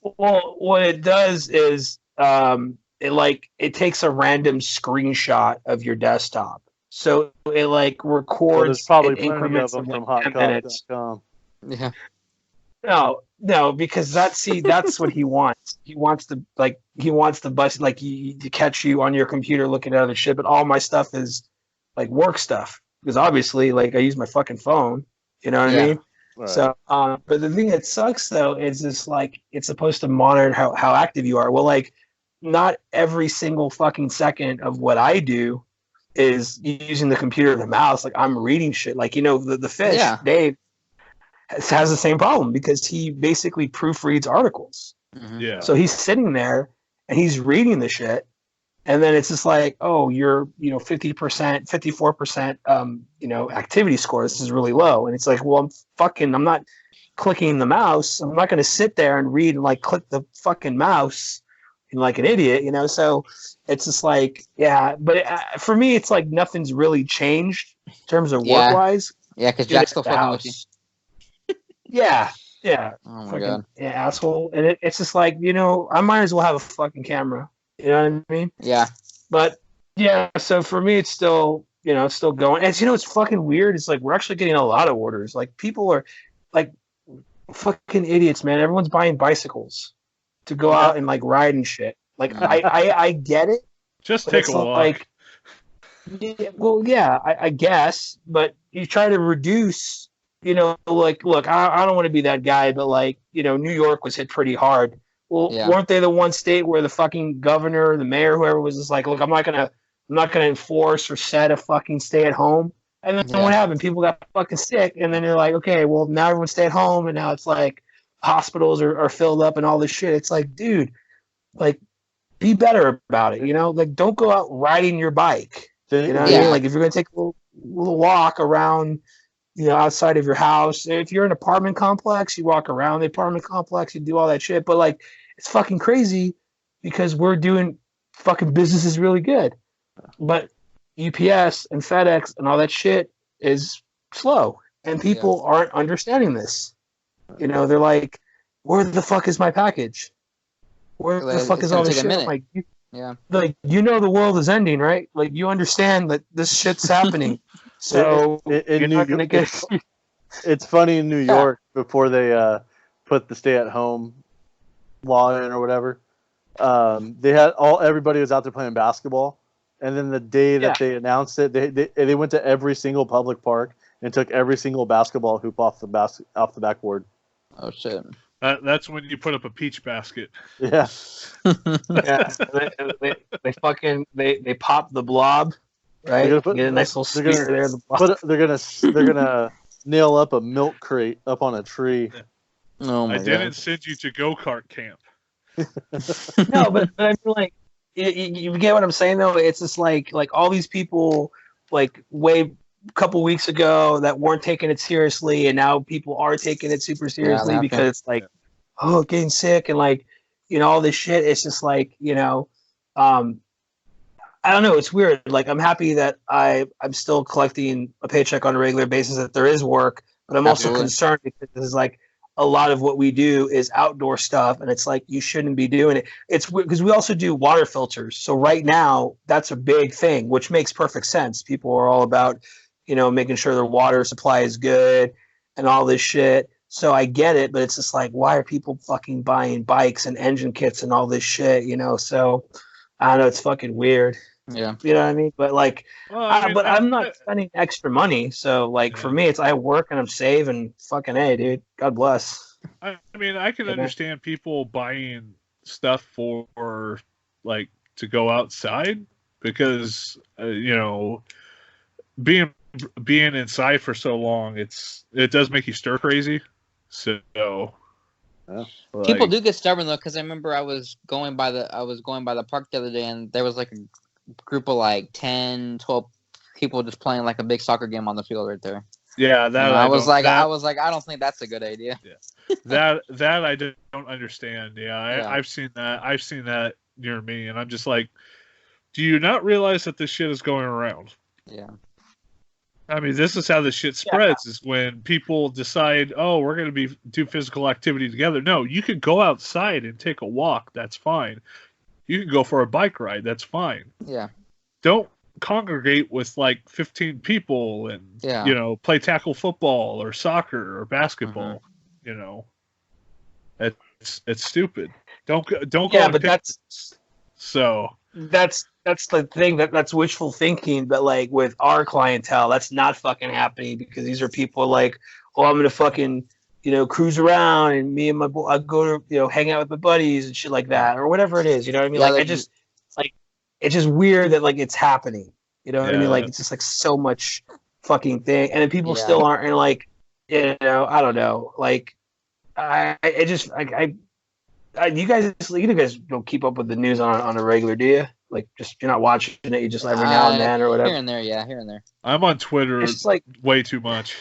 Well, what it does is it takes a random screenshot of your desktop. So it like records probably increments of them from like 10 minutes. hotcock.com. Yeah. No, because that's what he wants. He wants the bus like to catch you on your computer looking at other shit. But all my stuff is like work stuff because obviously like I use my fucking phone. You know what I mean? Right. So, but the thing that sucks though is this like it's supposed to monitor how active you are. Well, like not every single fucking second of what I do is using the computer and the mouse. Like I'm reading shit. Like the fish Dave has the same problem because he basically proofreads articles. Yeah. So he's sitting there and he's reading the shit And then it's just like, oh, you're, 50%, 54%, activity score. This is really low. And it's like, well, I'm not clicking the mouse. I'm not going to sit there and read and like click the fucking mouse like an idiot, So it's just like, yeah. But for me, it's like nothing's really changed in terms of work wise. Yeah, because Jack's still fucking with you. Yeah. Yeah. Oh my god. Yeah, asshole. And it's just like, I might as well have a fucking camera. You know what I mean? Yeah. But yeah, so for me, it's still, it's still going. And it's fucking weird. It's like we're actually getting a lot of orders. Like people are like fucking idiots, man. Everyone's buying bicycles to go out and like ride and shit. Like I get it. Just take a walk. Like, yeah, I guess. But you try to reduce. Like, look, I don't want to be that guy, but like, New York was hit pretty hard. Well, weren't they the one state where the fucking governor, the mayor, whoever was just like, look, I'm not gonna enforce or set a fucking stay at home. And then what happened? People got fucking sick, and then they're like, okay, well now everyone stay at home, and now it's like hospitals are filled up and all this shit. It's like, dude, like, be better about it. Like, don't go out riding your bike. You know what I mean? Like, if you're gonna take a little walk around, outside of your house. If you're in an apartment complex, you walk around the apartment complex, you do all that shit. But like, it's fucking crazy because we're doing fucking business is really good. But UPS and FedEx and all that shit is slow. And people aren't understanding this. They're like, where the fuck is my package? Where the fuck is all this shit? Like, like, the world is ending, right? Like, you understand that this shit's happening. So in New York, it's funny in New York before they put the stay-at-home law in or whatever. They had everybody was out there playing basketball, and then the day that they announced it, they went to every single public park and took every single basketball hoop off the backboard. Oh shit! That's when you put up a peach basket. Yeah. They pop the blob. Right, get a nice little spear there. They're gonna nail up a milk crate up on a tree. Oh my I didn't send you to go-kart camp. No, but I mean, like, you get what I'm saying though. It's just like all these people, like, a couple weeks ago that weren't taking it seriously, and now people are taking it super seriously because it's like, getting sick and like, all this shit. It's just like, I don't know. It's weird. Like, I'm happy that I'm still collecting a paycheck on a regular basis, that there is work, but I'm also concerned because this is like a lot of what we do is outdoor stuff. And it's like, you shouldn't be doing it. It's weird because we also do water filters. So right now that's a big thing, which makes perfect sense. People are all about, making sure their water supply is good and all this shit. So I get it, but it's just like, why are people fucking buying bikes and engine kits and all this shit, So I don't know. It's fucking weird. Yeah. You know what I mean? But like, I'm not spending extra money. So like, for me, it's I work and I'm saving. Fucking A, dude. God bless. I mean, I can understand people buying stuff for like to go outside because being inside for so long, it does make you stir crazy. So. People do get stubborn though, because I remember I was going by the park the other day, and there was like a group of like 10, 12 people just playing like a big soccer game on the field right there. Yeah, that I was like, I don't think that's a good idea. Yeah. that I don't understand. Yeah, I've seen that near me, and I'm just like, do you not realize that this shit is going around? Yeah. I mean, this is how this shit spreads, is when people decide, oh, we're going to do physical activity together. No, you could go outside and take a walk. That's fine. You can go for a bike ride. That's fine. Yeah. Don't congregate with like 15 people and, play tackle football or soccer or basketball. Mm-hmm. It's stupid. Don't go. Yeah, but that's the thing that's wishful thinking. But like with our clientele, that's not fucking happening because these are people like, oh, I'm gonna fucking cruise around and me and I go to hang out with my buddies and shit like that or whatever it is. You know what I mean? Yeah, like it's just weird that like it's happening. You know what I mean? Like it's just like so much fucking thing, and then people still aren't. And like I don't know. Like you guys don't keep up with the news on a regular, do you? like just you're not watching it. You just every now and then or whatever. Here and there, yeah, here and there. I'm on Twitter. It's just like way too much.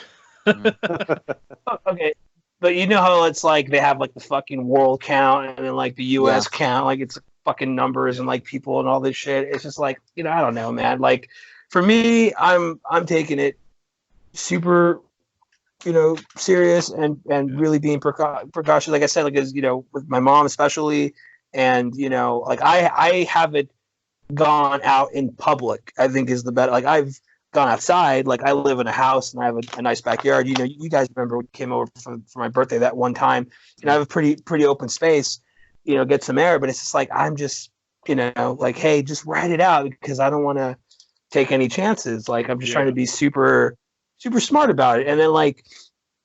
Okay, but you know how it's like they have like the fucking world count and then like the U.S. count, like it's fucking numbers and like people and all this shit. It's just like I don't know, man. Like for me, I'm taking it super, serious and really being precautious. Like I said, like as with my mom especially, and like I haven't gone out in public. I think is the better. Like I've gone outside. Like I live in a house and I have a nice backyard. You guys remember we came over for my birthday that one time. I have a pretty open space. Get some air. But it's just like I'm just like, hey, just ride it out because I don't want to take any chances. Like I'm just trying to be super super smart about it. And then like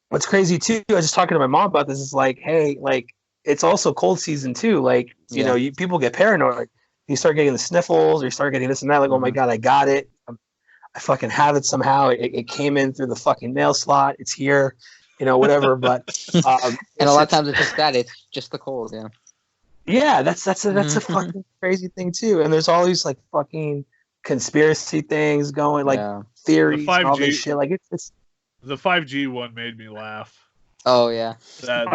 what's crazy too, I was just talking to my mom about this, is like, hey, like it's also cold season too. Like people get paranoid. You start getting the sniffles or you start getting this and that. Like, oh my God, I got it. I fucking have it somehow. It came in through the fucking mail slot. It's here, whatever. But and a lot of times it's just that. It's just the cold. Yeah. Yeah, that's a fucking crazy thing too. And there's all these like fucking conspiracy things going, like theories, and all this shit. Like it's the 5G one made me laugh. Oh yeah, that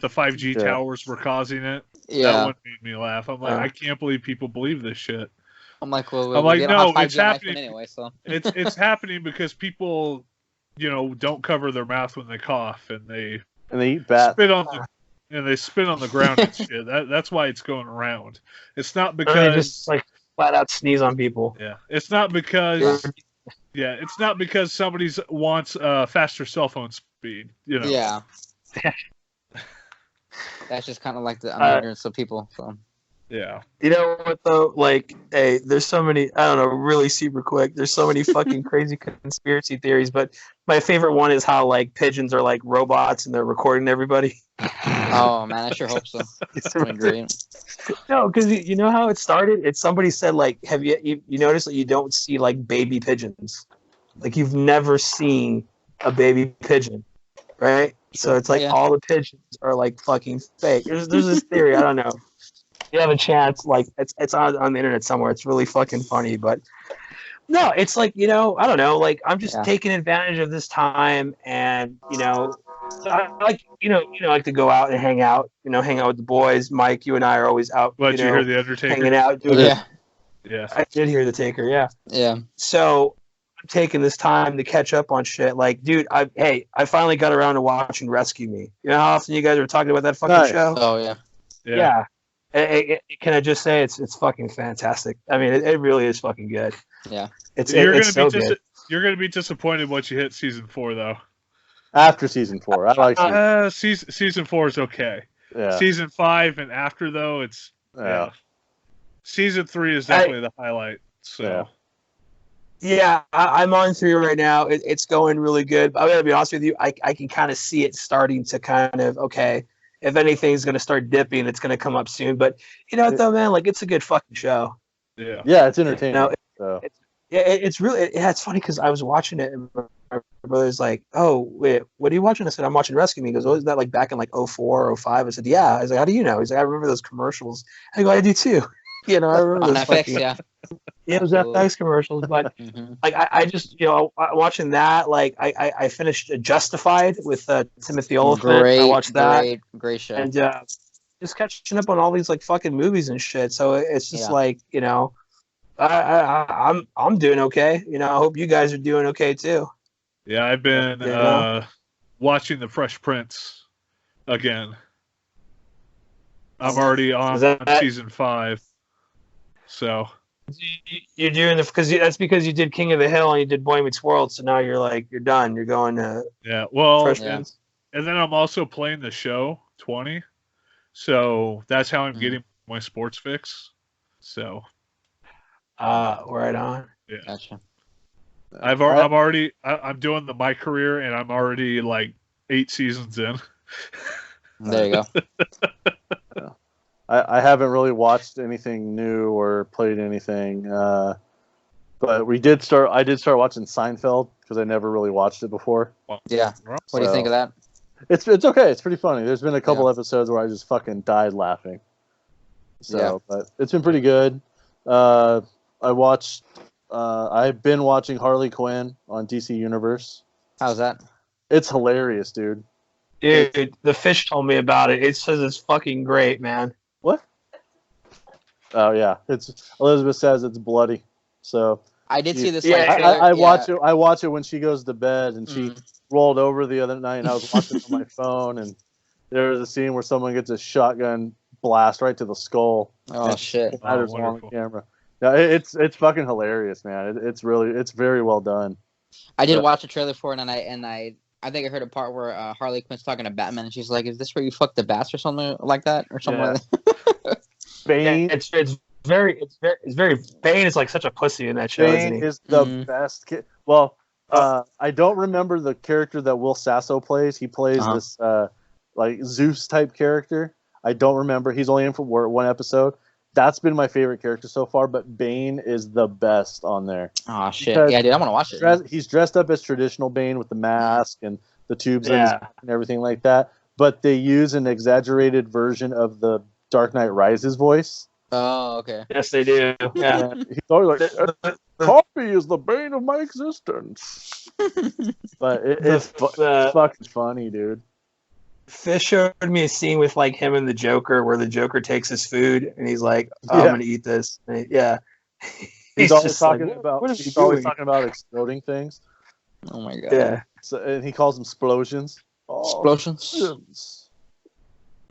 the 5G towers were causing it. Yeah, that one made me laugh. I'm like, I can't believe people believe this shit. I'm like, well, no, it's happening anyway. So it's happening because people, don't cover their mouth when they cough and they eat bat. They spit on the ground and shit. That's why it's going around. It's not because they just like flat out sneeze on people. Yeah, it's not because it's not because somebody wants faster cell phone speed. Yeah. That's just kind of like the ignorance of people. So. Yeah. You know what though? Like, hey, there's so many. I don't know. Really, super quick. There's so many fucking crazy conspiracy theories. But my favorite one is how like pigeons are like robots and they're recording everybody. Oh man, I sure hope so. It's great. No, because you know how it started. It's somebody said like, have you noticed that you don't see like baby pigeons? Like you've never seen a baby pigeon, right? So it's like all the pigeons are like fucking fake. There's this theory. I don't know. You have a chance, like it's on the internet somewhere. It's really fucking funny, but no, it's like I don't know. Like I'm just taking advantage of this time, and I like like to go out and hang out. Hang out with the boys. Mike, you and I are always out. What, you hear the Undertaker? Hanging out. Yeah. I did hear the Taker. Yeah. Yeah. So I'm taking this time to catch up on shit. Like, dude, I finally got around to watching Rescue Me. You know how often you guys were talking about that fucking show? Oh yeah. Yeah. Can I just say it's fucking fantastic? I mean, it really is fucking good. Yeah. It's so good. You're gonna be disappointed once you hit season 4, though. After season 4, I like season 4 is okay. Yeah. Season 5 and after though, it's Season 3 is definitely the highlight. So. Yeah, I'm on 3 right now. It's going really good. But I'm gonna be honest with you. I can kind of see it starting to kind of if anything's going to start dipping, it's going to come up soon. But you know what, though, man? Like, it's a good fucking show. Yeah. Yeah, it's entertaining. It's really... it's funny because I was watching it, and my brother's like, oh, wait, what are you watching? I said, I'm watching Rescue Me. He goes, oh, isn't that like back in like 04 or 05? I said, yeah. I was like, how do you know? He's like, I remember those commercials. I go, I do too. I remember on those FX, fucking... Yeah, it was FX commercials, but like I just watching that, like I finished Justified with Timothy Olyphant. I watched that. Great show. And just catching up on all these like fucking movies and shit. So it's just like I'm doing okay. I hope you guys are doing okay too. Yeah, I've been watching The Fresh Prince again. I'm already on season 5. So. You're doing it that's because you did King of the Hill and you did Boy Meets World, so now you're done. You're going to and then I'm also playing the show 20, so that's how I'm getting my sports fix. So, right on. Yeah, gotcha. I'm doing my career, and I'm already like 8 seasons in. There you go. I haven't really watched anything new or played anything, but I did start watching Seinfeld because I never really watched it before. Yeah. What do you think of that? It's okay. It's pretty funny. There's been a couple episodes where I just fucking died laughing. So, but it's been pretty good. I watched. I've been watching Harley Quinn on DC Universe. How's that? It's hilarious, dude. Dude, the fish told me about it. It says it's fucking great, man. What? Oh yeah, it's Elizabeth says it's bloody. So I did see this. Yeah, I watch it. I watch it when she goes to bed, and she rolled over the other night, and I was watching it on my phone, and there was a scene where someone gets a shotgun blast right to the skull. Oh shit! On the camera. No, it's fucking hilarious, man. It's very well done. I did watch a trailer for it, and I think I heard a part where Harley Quinn's talking to Batman, and she's like, "Is this where you fuck the bats or something like that, or something?" Yeah. Like that? Bane. It's very Bane is like such a pussy in that show. Bane is the best kid. Well, I don't remember the character that Will Sasso plays. He plays this like Zeus type character. I don't remember. He's only in for one episode. That's been my favorite character so far, but Bane is the best on there. Oh shit! Because yeah, dude, I want to watch it. He's dressed up as traditional Bane with the mask and the tubes and everything like that. But they use an exaggerated version of the Dark Knight Rises voice. Oh, okay. Yes, they do. Yeah. He's always like, "Coffee is the bane of my existence." But it's fucking funny, dude. Fish showed me a scene with like him and the Joker where the Joker takes his food and he's like, I'm gonna eat this. And he's always talking about talking about exploding things. Oh my god. Yeah. So, and he calls them explosions. Explosions.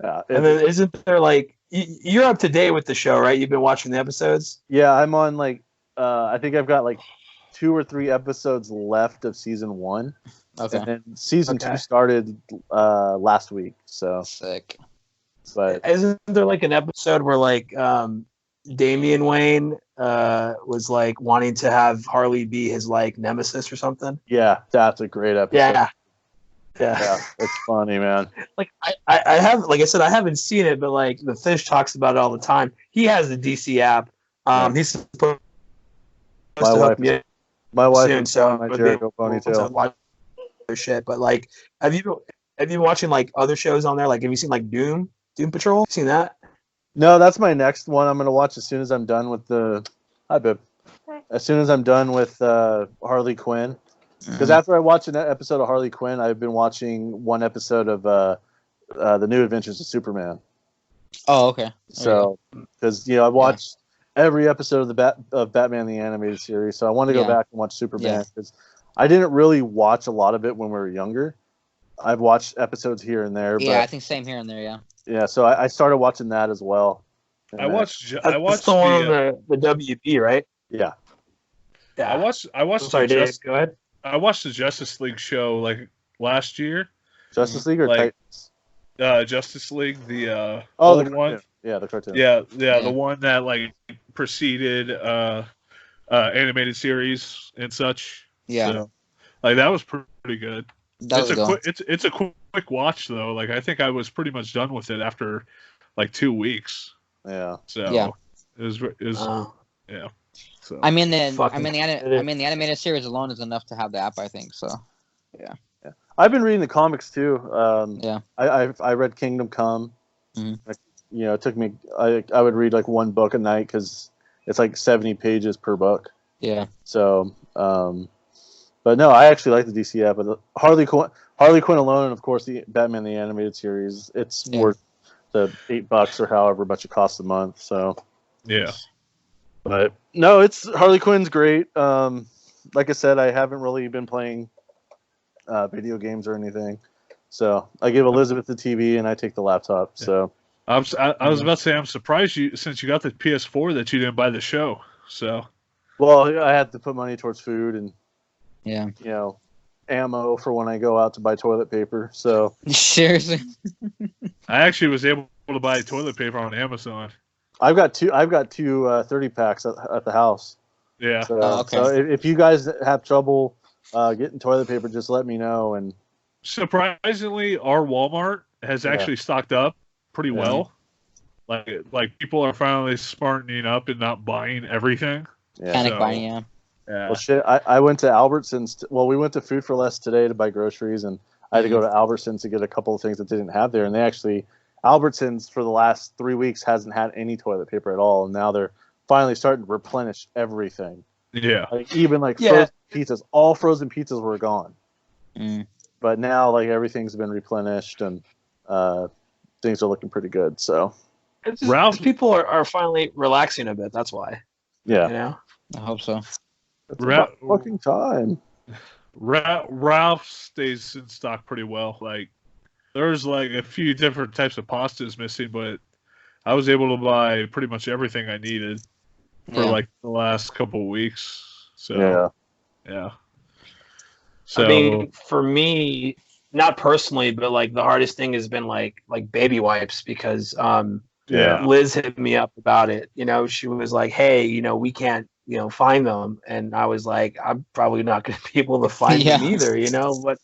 Yeah. And then isn't there like you're up to date with the show, right? You've been watching the episodes? Yeah, I'm on like I think I've got like 2 or 3 episodes left of season 1. Okay. And then season 2 started last week. So sick. But isn't there like an episode where like Damian Wayne was like wanting to have Harley be his like nemesis or something? Yeah, that's a great episode. Yeah, it's funny, man. Like I have, like I said, I haven't seen it, but like the Fish talks about it all the time. He has the DC app. He's supposed to help me. My wife soon, so my Jericho ponytail. Shit, but like, have you been watching like other shows on there? Like, have you seen like Doom Patrol? Seen that? No, that's my next one. I'm gonna watch as soon as I'm done with the. Hi, babe. As soon as I'm done with Harley Quinn, because after I watch an episode of Harley Quinn, I've been watching one episode of the New Adventures of Superman. Oh, okay. So, because I watched every episode of Batman the Animated Series, so I want to go back and watch Superman because I didn't really watch a lot of it when we were younger. I've watched episodes here and there. Yeah, I think same here and there. Yeah. Yeah, so I started watching that as well. I watched the one on the WB, right? Yeah. I watched. Sorry, Dave. Go ahead. I watched the Justice League show like last year. Justice League or Titans? Justice League, the old the one. Yeah, the cartoon. Yeah, the one that like preceded animated series and such. Yeah, so, like that was pretty good. It's a quick watch though. Like I think I was pretty much done with it after like 2 weeks. Yeah. So it was yeah. So I mean the animated series alone is enough to have the app, I think. So yeah. I've been reading the comics too. I read Kingdom Come. Mm-hmm. It took me. I would read like one book a night because it's like 70 pages per book. Yeah. So, but no, I actually like the DC app. But Harley Quinn alone, and of course the Batman the Animated Series, it's worth the $8 or however much it costs a month. So yeah. But no, Harley Quinn's great. Like I said, I haven't really been playing video games or anything. So I give Elizabeth the TV and I take the laptop. Yeah. So I was about to say I'm surprised since you got the PS4 that you didn't buy the show. So well, I had to put money towards food and ammo for when I go out to buy toilet paper. So seriously, I actually was able to buy toilet paper on Amazon. I've got two 30 packs at the house. Yeah. So, so if you guys have trouble getting toilet paper, just let me know. And surprisingly, our Walmart has actually stocked up pretty well. Like people are finally smartening up and not buying everything. Yeah. Panic buying, yeah. Well, shit, I went to Albertsons. We went to Food for Less today to buy groceries, and I had to go to Albertsons to get a couple of things that they didn't have there. And they actually, Albertsons for the last 3 weeks hasn't had any toilet paper at all, and now they're finally starting to replenish everything. Yeah. Like even frozen pizzas, all frozen pizzas were gone. Mm. But now like everything's been replenished and things are looking pretty good. So Ralph, people are finally relaxing a bit. That's why. Yeah. You know? I hope so. It's about fucking time. Ralph stays in stock pretty well. Like, there's like a few different types of pastas missing, but I was able to buy pretty much everything I needed for like the last couple of weeks. So yeah. So I mean, for me, not personally, but like the hardest thing has been like baby wipes because Liz hit me up about it. You know, she was like, "Hey, you know, we can't, you know, find them," and I was like, "I'm probably not going to be able to find them either," you know. But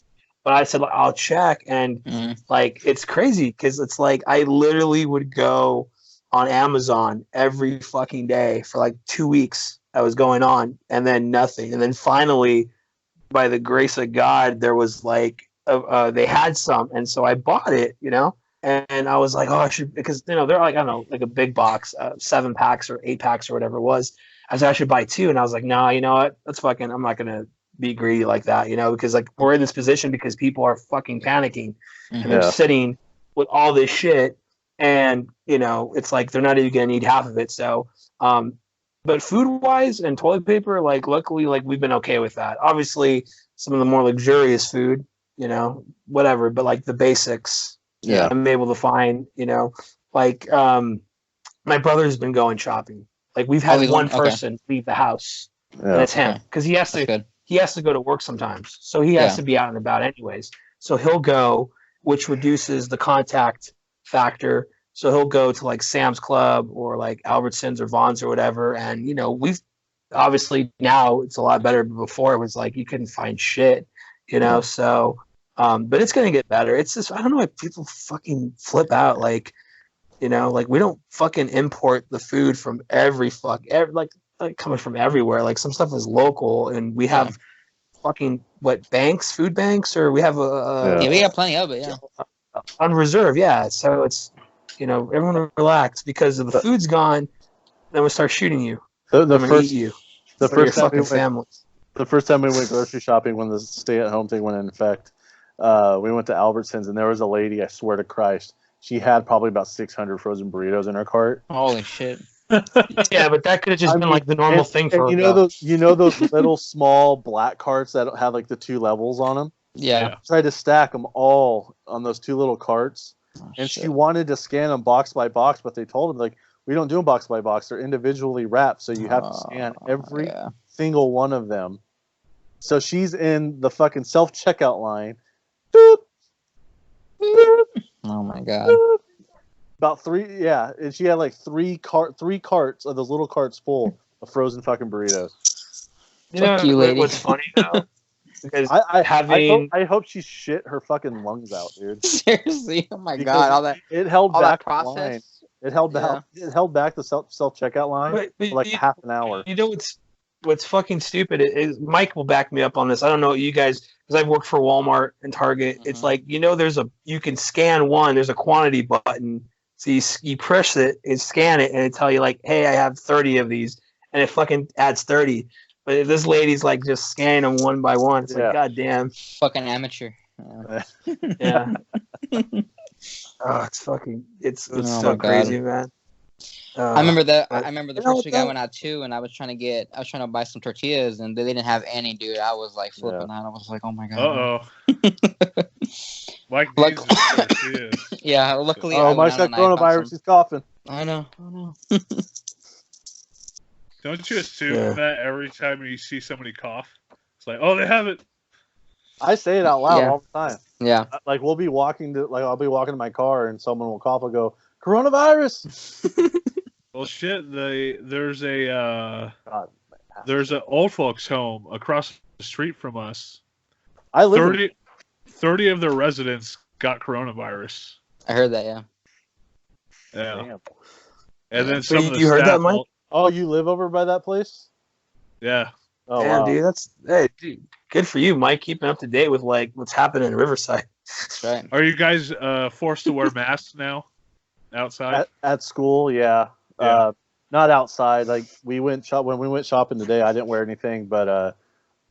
I said, like, "I'll check," and like it's crazy because it's like I literally would go on Amazon every fucking day for like 2 weeks. I was going on, and then nothing, and then finally, by the grace of God, there was like they had some, and so I bought it, you know. And I was like, oh, I should, because, you know, they're like, I don't know, like a big box, 7 packs or 8 packs or whatever it was. I said, I should buy 2. And I was like, no, you know what? That's fucking, I'm not going to be greedy like that, you know, because like we're in this position because people are fucking panicking and they're sitting with all this shit. And, you know, it's like they're not even going to need half of it. So, but food wise and toilet paper, like, luckily, like, we've been okay with that. Obviously, some of the more luxurious food, you know, whatever, but like the basics. Yeah, I'm able to find, you know, like my brother's been going shopping. Like we've had one person leave the house, and it's him because he has to go to work sometimes, so he has to be out and about anyways. So he'll go, which reduces the contact factor. So he'll go to like Sam's Club or like Albertsons or Vons or whatever, and you know we've obviously now it's a lot better. But before it was like you couldn't find shit, you know. So. But it's gonna get better. It's just I don't know why people fucking flip out. Like, you know, like we don't fucking import the food from every like coming from everywhere. Like some stuff is local, and we have fucking food banks, or we have we got plenty of it. On reserve. Yeah, so it's you know everyone relax because if the food's gone, then we start shooting you. The first eat you. The first time the first time we went grocery shopping when the stay-at-home thing went in effect. We went to Albertsons and there was a lady, I swear to Christ, she had probably about 600 frozen burritos in her cart. Holy shit. Yeah, but that could have just been like the normal thing for her. You know those little small black carts that have like the 2 levels on them? Yeah. Tried to stack them all on those 2 little carts. She wanted to scan them box by box, but they told her, like, we don't do them box by box. They're individually wrapped, so you have to scan every single one of them. So she's in the fucking self-checkout line. Boop, boop. Oh my god! Boop. About 3, and she had like 3 carts of those little carts full of frozen fucking burritos. You know what's funny though? Because I hope she shit her fucking lungs out, dude. Seriously, oh my god! All that it held all back that process. The line. It held back. It held back the self checkout line for like half an hour. You know what's fucking stupid is Mike will back me up on this. I don't know you guys because I've worked for Walmart and Target. It's like you can scan one. There's a quantity button, so you press it and scan it, and it tell you like, hey, I have 30 of these, and it fucking adds 30. But if this lady's like just scanning them one by one, it's like, god damn, fucking amateur. Yeah. Oh, it's so crazy, man. I remember that. I remember the first week I went out too, and I was trying to buy some tortillas, and they didn't have any, dude. I was like flipping out. I was like, oh my god. Mike needs tortillas. Yeah, luckily. Oh, Mike's got coronavirus. He's coughing. I know. Don't you assume that every time you see somebody cough, it's like, oh, they have it. I say it out loud all the time. Yeah. Like I'll be walking to my car and someone will cough and go, coronavirus. Well, shit. There's an old folks home across the street from us. 30 of their residents got coronavirus. I heard that. Yeah. Damn. And then some of the you heard that, Mike? Oh, you live over by that place? Yeah. Oh, damn, wow. Dude, good for you, Mike, keeping up to date with like what's happening in Riverside. That's right. Are you guys forced to wear masks now outside? At school, yeah. not outside. Like when we went shopping today, I didn't wear anything, but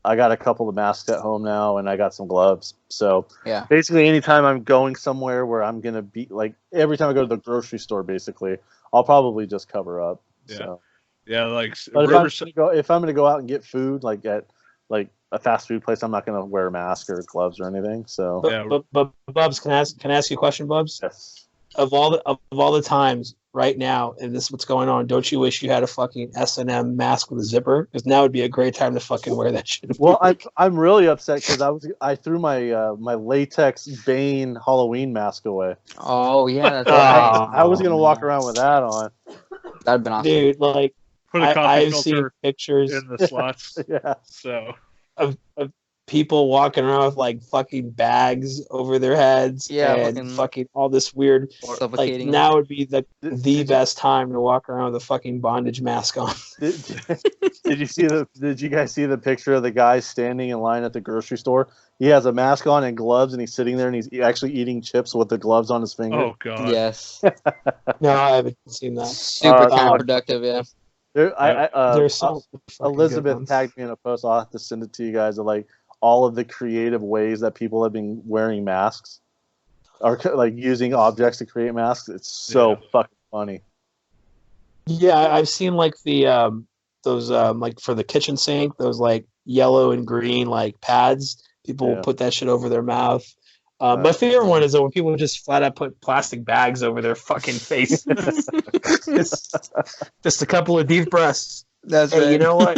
I got a couple of masks at home now, and I got some gloves. So Yeah. basically, anytime I'm going somewhere where I'm gonna be like every time I go to the grocery store, basically, I'll probably just cover up. Yeah. So. Yeah, like But Riverside. if I'm gonna go out and get food, like at like a fast food place, I'm not gonna wear a mask or gloves or anything. So but Bubs, can I ask you a question, Bubs? yes. Of all the times right now, and this is what's going on, don't you wish you had a fucking S&M mask with a zipper? Because now would be a great time to fucking wear that shit. Well, I'm really upset because I threw my my latex Bane Halloween mask away. Oh yeah, that's right. I was gonna walk around with that on. That'd been awesome, dude. Like, Put a coffee I've filter seen pictures in the slots. Yeah. So of people walking around with like fucking bags over their heads, and fucking all this weird. Like now would be the best time to walk around with a fucking bondage mask on. Did you guys see the picture of the guy standing in line at the grocery store? He has a mask on and gloves, and he's sitting there and he's actually eating chips with the gloves on his finger. Oh god. Yes. No, I haven't seen that. Super counterproductive, yeah. There's some Elizabeth tagged me in a post. I'll have to send it to you guys. Of like all of the creative ways that people have been wearing masks, or like using objects to create masks. It's so fucking funny. Yeah, I've seen like the those like for the kitchen sink, those like yellow and green like pads. People will put that shit over their mouth. My favorite one is when people just flat out put plastic bags over their fucking face. just a couple of deep breaths. That's right. You know what?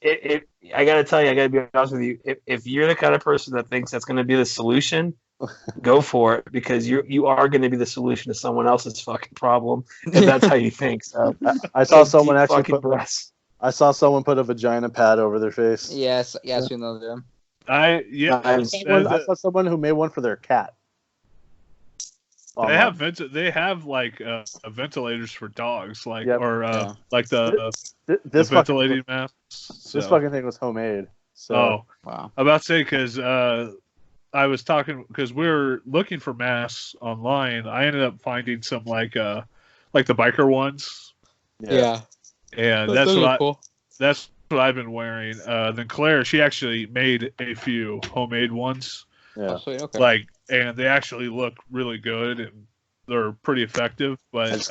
I gotta tell you, I gotta be honest with you. If you're the kind of person that thinks that's going to be the solution, go for it, because you are going to be the solution to someone else's fucking problem if that's how you think. So I saw someone actually I saw someone put a vagina pad over their face. Yes, we know them. I saw someone who made one for their cat. They have like ventilators for dogs, like like the ventilating masks. So. This fucking thing was homemade. So wow! I'm about to say because I was talking because we were looking for masks online. I ended up finding some like the biker ones. Yeah. And that's what I've been wearing. Then Claire, she actually made a few homemade ones. Yeah. Oh, okay. Like, and they actually look really good and they're pretty effective. But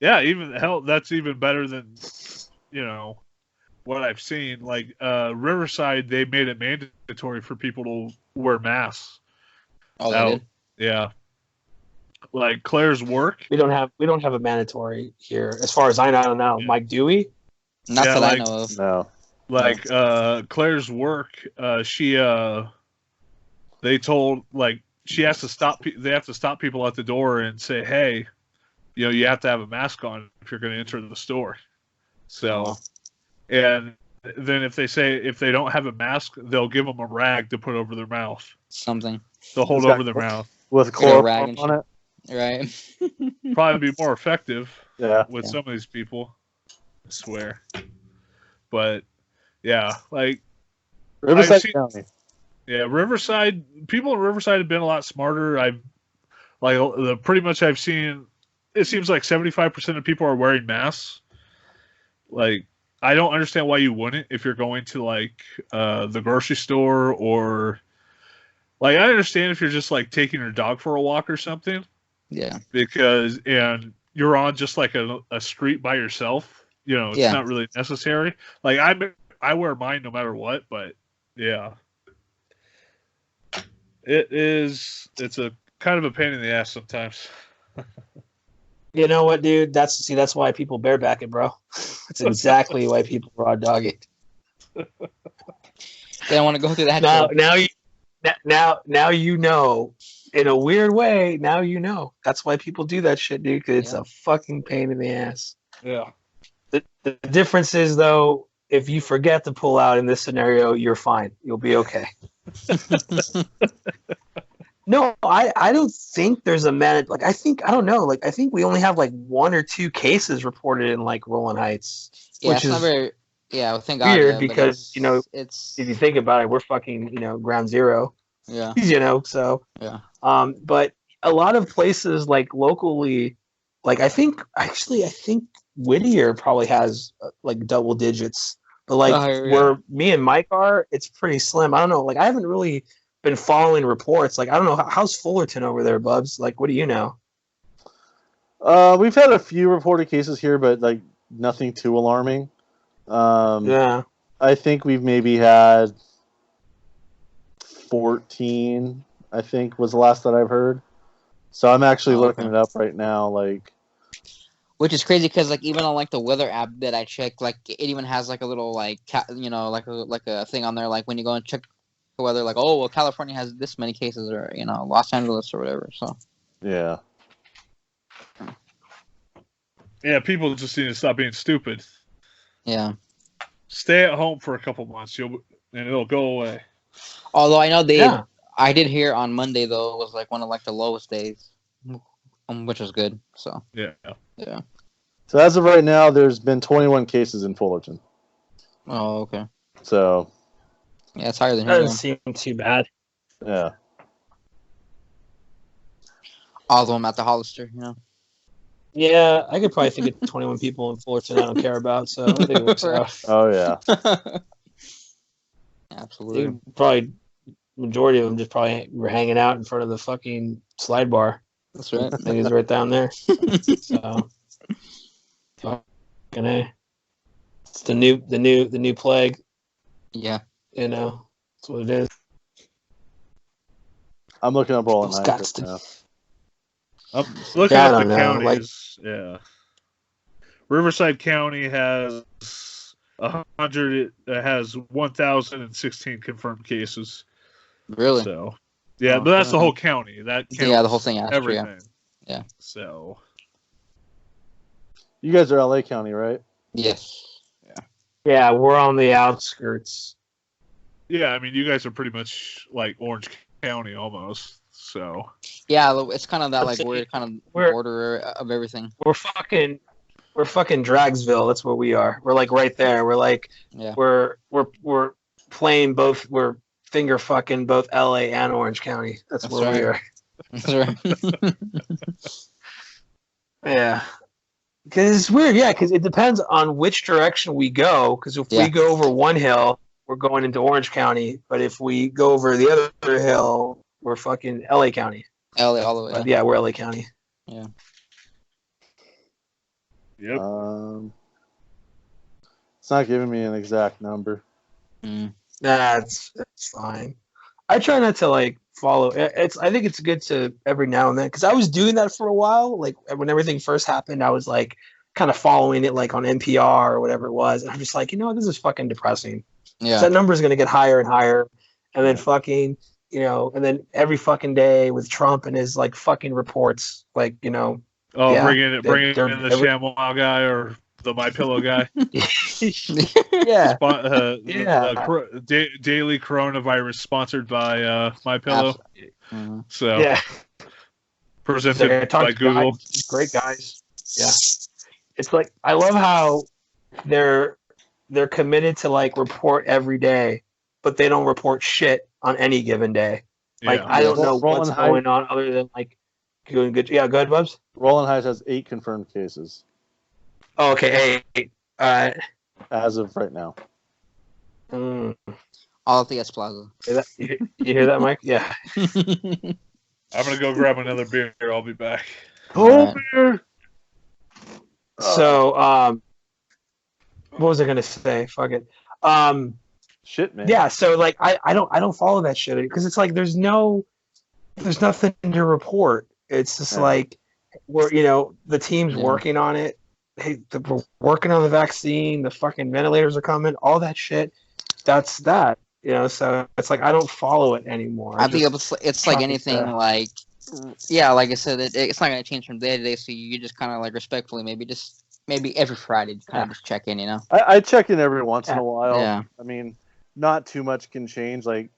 yeah, that's even better than what I've seen. Like Riverside, they made it mandatory for people to wear masks. Oh, they did? Yeah. Like Claire's work. We don't have a mandatory here, as far as I know now. Yeah. Mike Dewey? Not that I know of. No. Like Claire's work, they told she has to stop. They have to stop people at the door and say, "Hey, you have to have a mask on if you're going to enter the store." So, and then if they don't have a mask, they'll give them a rag to put over their mouth. Something. They'll hold over their mouth with chloroform on it. Right. Probably be more effective. Yeah. With some of these people, I swear. But yeah, like Riverside County. Yeah, Riverside. People in Riverside have been a lot smarter. Pretty much I've seen. It seems like 75% of people are wearing masks. Like, I don't understand why you wouldn't if you're going to the grocery store, or I understand if you're just taking your dog for a walk or something. Yeah. Because you're on just a street by yourself. It's not really necessary. I wear mine no matter what, but yeah. It's a kind of a pain in the ass sometimes. You know what, dude? That's why people bareback it, bro. That's exactly why people raw dog it. They don't want to go through that. Now you know. In a weird way, now you know. That's why people do that shit, dude, because it's a fucking pain in the ass. Yeah. The difference is, though, if you forget to pull out in this scenario, you're fine. You'll be okay. No, I don't think there's a mandate. I think we only have 1 or 2 cases reported in Rolling Heights. Yeah, which it's not very. Yeah, thank God. Weird because it's if you think about it, we're fucking ground zero. Yeah. So yeah. But a lot of places locally, Like I think Whittier probably has like double digits, but like where me and Mike are, it's pretty slim. I don't know. Like I haven't really been following reports. Like I don't know how's Fullerton over there, Bubs. Like what do you know? We've had a few reported cases here, but like nothing too alarming. Yeah, I think we've maybe had 14. I think was the last that I've heard. So I'm actually looking it up right now. Like, which is crazy because like even on like the weather app that I checked, like it even has like a little like like a thing on there like when you go and check the weather, like oh well California has this many cases or Los Angeles or whatever. So yeah. Yeah, people just need to stop being stupid. Yeah. Stay at home for a couple months, and it'll go away. Although I know I did hear on Monday though it was like one of like the lowest days, which was good. So yeah. So as of right now, there's been 21 cases in Fullerton. Oh, okay. So yeah, it's higher than here. Doesn't seem too bad. Yeah. All of them at the Hollister, Yeah, I could probably think of 21 people in Fullerton I don't care about, so I think it works out. Oh, yeah. Absolutely. Probably majority of them just probably were hanging out in front of the fucking slide bar. That's right. I think it's right down there. So, fucking A. It's the new plague. Yeah. That's what it is. I'm looking up all the nights now. I'm looking at the counties. Yeah. Riverside County has 100. It has 1,016 confirmed cases. Really? So, yeah, but that's the whole county. That counts the whole thing. Everything. Yeah. So. You guys are LA County, right? Yes. Yeah, we're on the outskirts. Yeah, I mean, you guys are pretty much like Orange County almost. So. Yeah, it's kind of that like weird kind of border of everything. We're fucking Dragsville. That's where we are. We're like right there. We're like we're playing both. We're finger fucking both LA and Orange County. That's where we are. That's right. Yeah. Because it's weird, because it depends on which direction we go. Because if we go over one hill, we're going into Orange County. But if we go over the other hill, we're fucking LA County. LA all the way. But yeah, we're LA County. Yeah. Yep. It's not giving me an exact number. Nah, it's fine. I try not to like follow. I think it's good to every now and then because I was doing that for a while. Like when everything first happened, I was like kind of following it like on NPR or whatever it was, and I'm just like, this is fucking depressing. Yeah. That number is gonna get higher and higher, and then fucking and then every fucking day with Trump and his like fucking reports, like bringing in the ShamWow guy or the MyPillow guy. Daily coronavirus sponsored by MyPillow. So presented by Google. Great guys. Yeah, it's like I love how they're committed to like report every day, but they don't report shit on any given day. Like I don't know what's going on other than like doing good. Yeah, go ahead, Bubs. Roland Heights has 8 confirmed cases. Oh, okay, 8. As of right now. All at the S Plaza. You hear that, Mike? Yeah. I'm gonna go grab another beer. I'll be back. Cold beer. So, what was I gonna say? Fuck it. Shit, man. Yeah. So, like, I don't follow that shit because it's like there's nothing to report. It's just like we're the team's working on it. Hey, we're working on the vaccine. The fucking ventilators are coming. All that shit. That's that. So it's like I don't follow it anymore. I think it's like anything. Like, like I said, it's not gonna change from day to day. So you just kind of like respectfully, maybe every Friday, kind of just check in. I check in every once in a while. Yeah. I mean, not too much can change. Like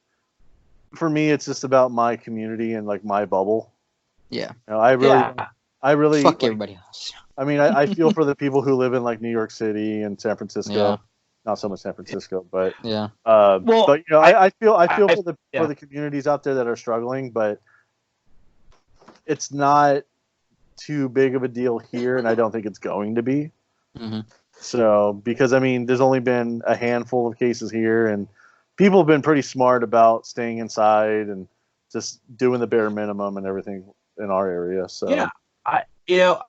for me, it's just about my community and like my bubble. Yeah. I really fuck everybody else. I mean, I feel for the people who live in like New York City and San Francisco. Yeah. Not so much San Francisco, but yeah. But I feel for the communities out there that are struggling, but it's not too big of a deal here, and I don't think it's going to be. Mm-hmm. So, because I mean, there's only been a handful of cases here, and people have been pretty smart about staying inside and just doing the bare minimum and everything in our area. So yeah,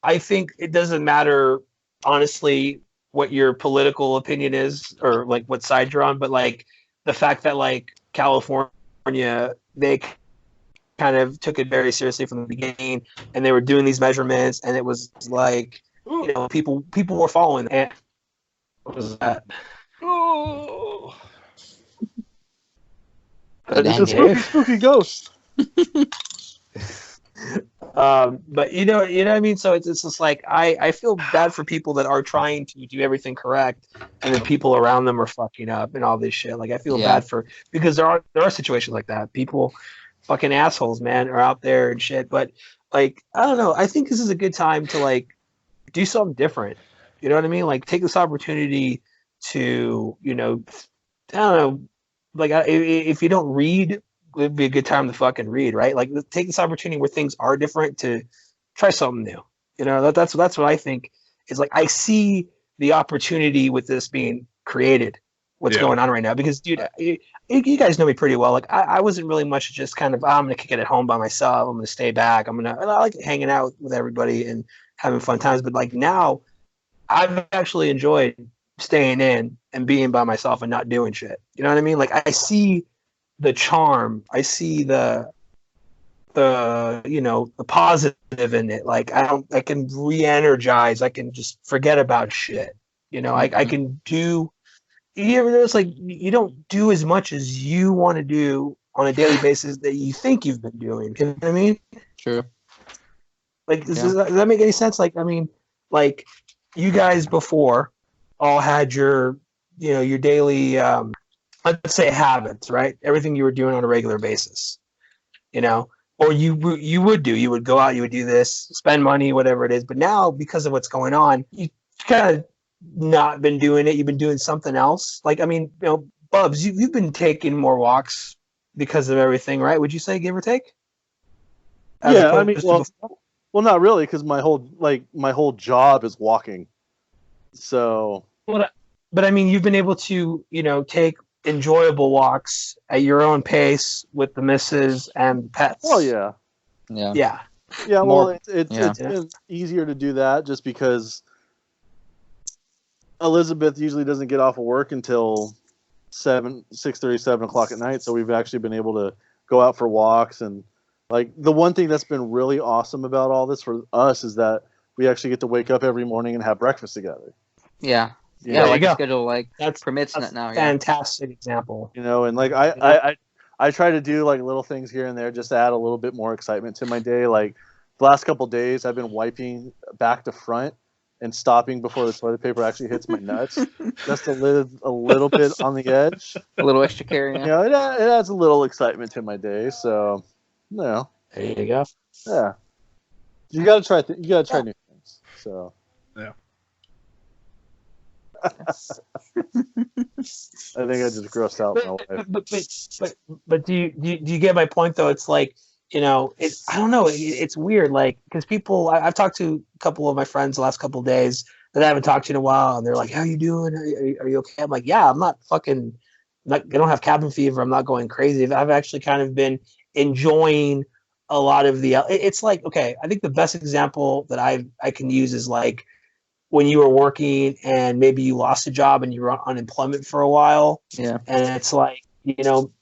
I think it doesn't matter, honestly, what your political opinion is or like what side you're on, but like the fact that like California, they kind of took it very seriously from the beginning, and they were doing these measurements, and it was like, people were following. And what was that? Oh, it's a spooky ghost. But you know what I mean. So it's just like I feel bad for people that are trying to do everything correct, and then people around them are fucking up and all this shit. Like I feel bad because there are situations like that. People, fucking assholes, man, are out there and shit. But like I don't know. I think this is a good time to like do something different. You know what I mean? Like take this opportunity to I don't know. Like if you don't read, it'd be a good time to fucking read, right? Like take this opportunity where things are different to try something new. That's what I think is like. I see the opportunity with this being created, what's going on right now, because dude, you guys know me pretty well. Like I wasn't really much just kind of, I'm going to kick it at home by myself. I'm going to stay back. I like hanging out with everybody and having fun times. But like now I've actually enjoyed staying in and being by myself and not doing shit. You know what I mean? Like I see the charm. I see the positive in it. Like I can re-energize. I can just forget about shit. I can do. You ever notice like you don't do as much as you want to do on a daily basis that you think you've been doing. You know what I mean? True. Like does that make any sense? Like I mean, like you guys before all had your your daily let's say habits, right? Everything you were doing on a regular basis, or you would go out, you would do this, spend money, whatever it is. But now because of what's going on, you kind of not been doing it. You've been doing something else. Like, I mean, Bubs, you've been taking more walks because of everything, right? Would you say, give or take? Yeah, I mean, well, not really, because my whole job is walking. So, but I mean, you've been able to, take enjoyable walks at your own pace with the missus and pets. Oh yeah. Well, it's easier to do that just because Elizabeth usually doesn't get off of work until 6:30, 7 o'clock at night. So we've actually been able to go out for walks. And like the one thing that's been really awesome about all this for us is that we actually get to wake up every morning and have breakfast together. Yeah. Like the schedule permits that's it now. Fantastic example. And like I try to do like little things here and there just to add a little bit more excitement to my day. Like the last couple of days, I've been wiping back to front and stopping before the toilet paper actually hits my nuts, just to live a little bit on the edge. A little extra care. Yeah. It adds a little excitement to my day. So, there you go. Yeah, you gotta try. You gotta try new things. So, yeah. I think I just grossed out my wife. But do you get my point though? It's like I don't know. It's weird, like because people. I've talked to a couple of my friends the last couple of days that I haven't talked to in a while, and they're like, "How you doing? Are you okay?" I'm like, "Yeah, I'm not fucking. I don't have cabin fever. I'm not going crazy. I've actually kind of been enjoying a lot of the. It's like okay. I think the best example that I can use is like when you were working and maybe you lost a job and you were on unemployment for a while. Yeah. And it's like,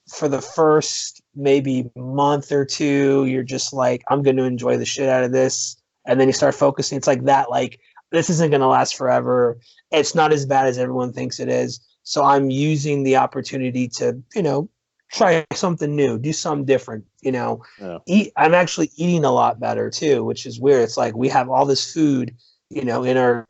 for the first maybe month or two, you're just like, I'm going to enjoy the shit out of this. And then you start focusing. It's like that, like, this isn't going to last forever. It's not as bad as everyone thinks it is. So I'm using the opportunity to, try something new, do something different, I'm actually eating a lot better too, which is weird. It's like we have all this food, in our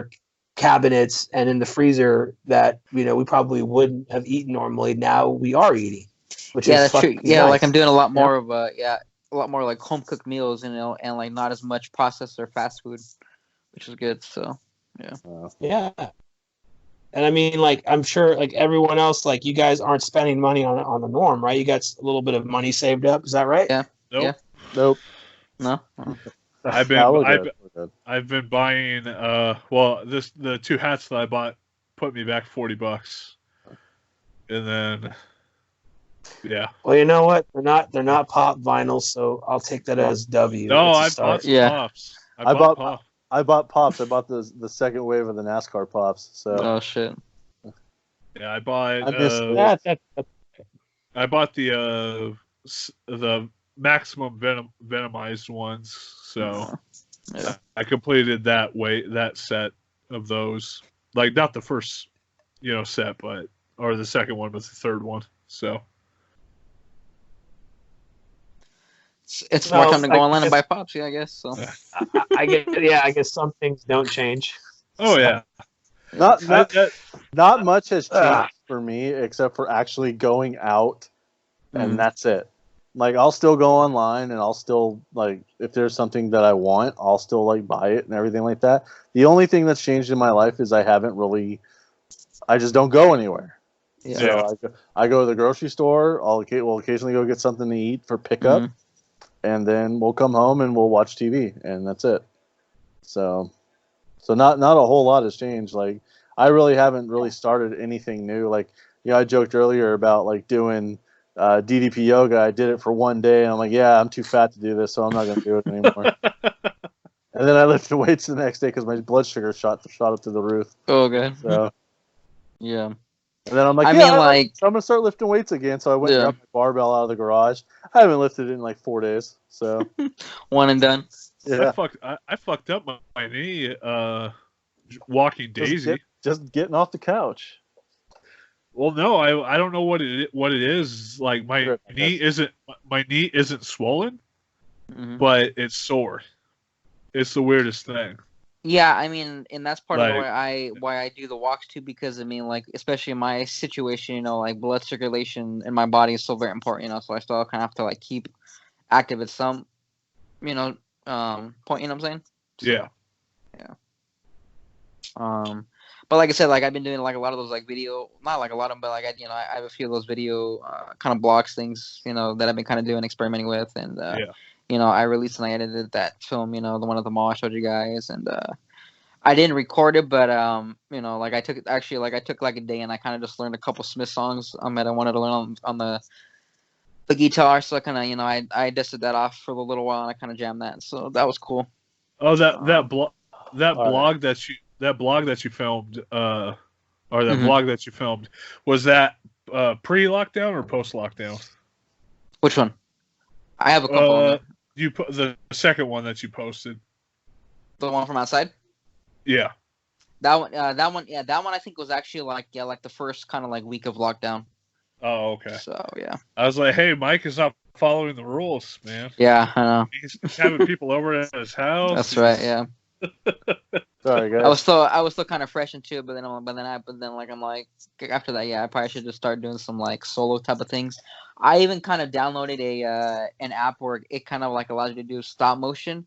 cabinets and in the freezer that we probably wouldn't have eaten normally. Now we are eating, which is that's true. Yeah, nice. like I'm doing a lot more of a lot more like home cooked meals, and like not as much processed or fast food, which is good. So yeah. And I mean, like I'm sure, like everyone else, like you guys aren't spending money on the norm, right? You got a little bit of money saved up, is that right? Yeah. Nope. Nope. No. I've been buying the 2 hats that I bought put me back $40, and then yeah. Well, you know what? They're not pop vinyls, so I'll take that as W. No, I It's a bought start. some pops. I bought pops. I bought pops. I bought the second wave of the NASCAR pops. So Oh shit. Yeah, I bought. I bought the maximum venomized ones. So Yeah. I completed that set of those. Like not the first, set, or the second one, but the third one. So it's more time to go online and buy pops. Yeah, I guess so. I guess some things don't change. Oh yeah. Not much has changed for me except for actually going out, and that's it. Like I'll still go online and I'll still like if there's something that I want, I'll still like buy it and everything like that. The only thing that's changed in my life is I just don't go anywhere. Yeah. So I go to the grocery store. We'll occasionally go get something to eat for pickup, and then we'll come home and we'll watch TV, and that's it. So not a whole lot has changed. Like I really haven't really started anything new. Like I joked earlier about like doing DDP yoga. I did it for one day, and I'm like, yeah, I'm too fat to do this, so I'm not going to do it anymore. And then I lifted weights the next day because my blood sugar shot up to the roof. Oh, okay. So yeah. And then I'm like, I'm going to start lifting weights again. So I went and grabbed my barbell out of the garage. I haven't lifted it in like 4 days. So one and done. Yeah. I fucked up my knee walking Daisy. Just getting off the couch. Well, no, I don't know what it is. Like my knee isn't swollen, but it's sore. It's the weirdest thing. Yeah, I mean, and that's part of why I do the walks too, because I mean, like especially in my situation, like blood circulation in my body is so very important, so I still kind of have to like keep active at some, point. You know what I'm saying? So, yeah. But like I said, like I've been doing like a lot of those like video, not like a lot of them, but like I have a few of those video kind of blogs things, that I've been kind of doing, experimenting with, and I released and I edited that film, the one at the mall I showed you guys, and I didn't record it, but like I took like a day and I kind of just learned a couple Smith songs that I wanted to learn on the guitar, so I kind of I dusted that off for a little while and I kind of jammed that, so that was cool. Oh, that blog that you filmed, or that blog that you filmed, was that pre-lockdown or post-lockdown? Which one? I have a couple. You put the second one that you posted. The one from outside? Yeah. That one I think was actually like the first kind of like week of lockdown. Oh, okay. So yeah. I was like, hey, Mike is not following the rules, man. Yeah, I know. He's having people over at his house. That's right, yeah. Sorry, guys. I was still kind of fresh into it, but then I'm like after that, I probably should just start doing some like solo type of things. I even kind of downloaded an app where it kind of like allows you to do stop motion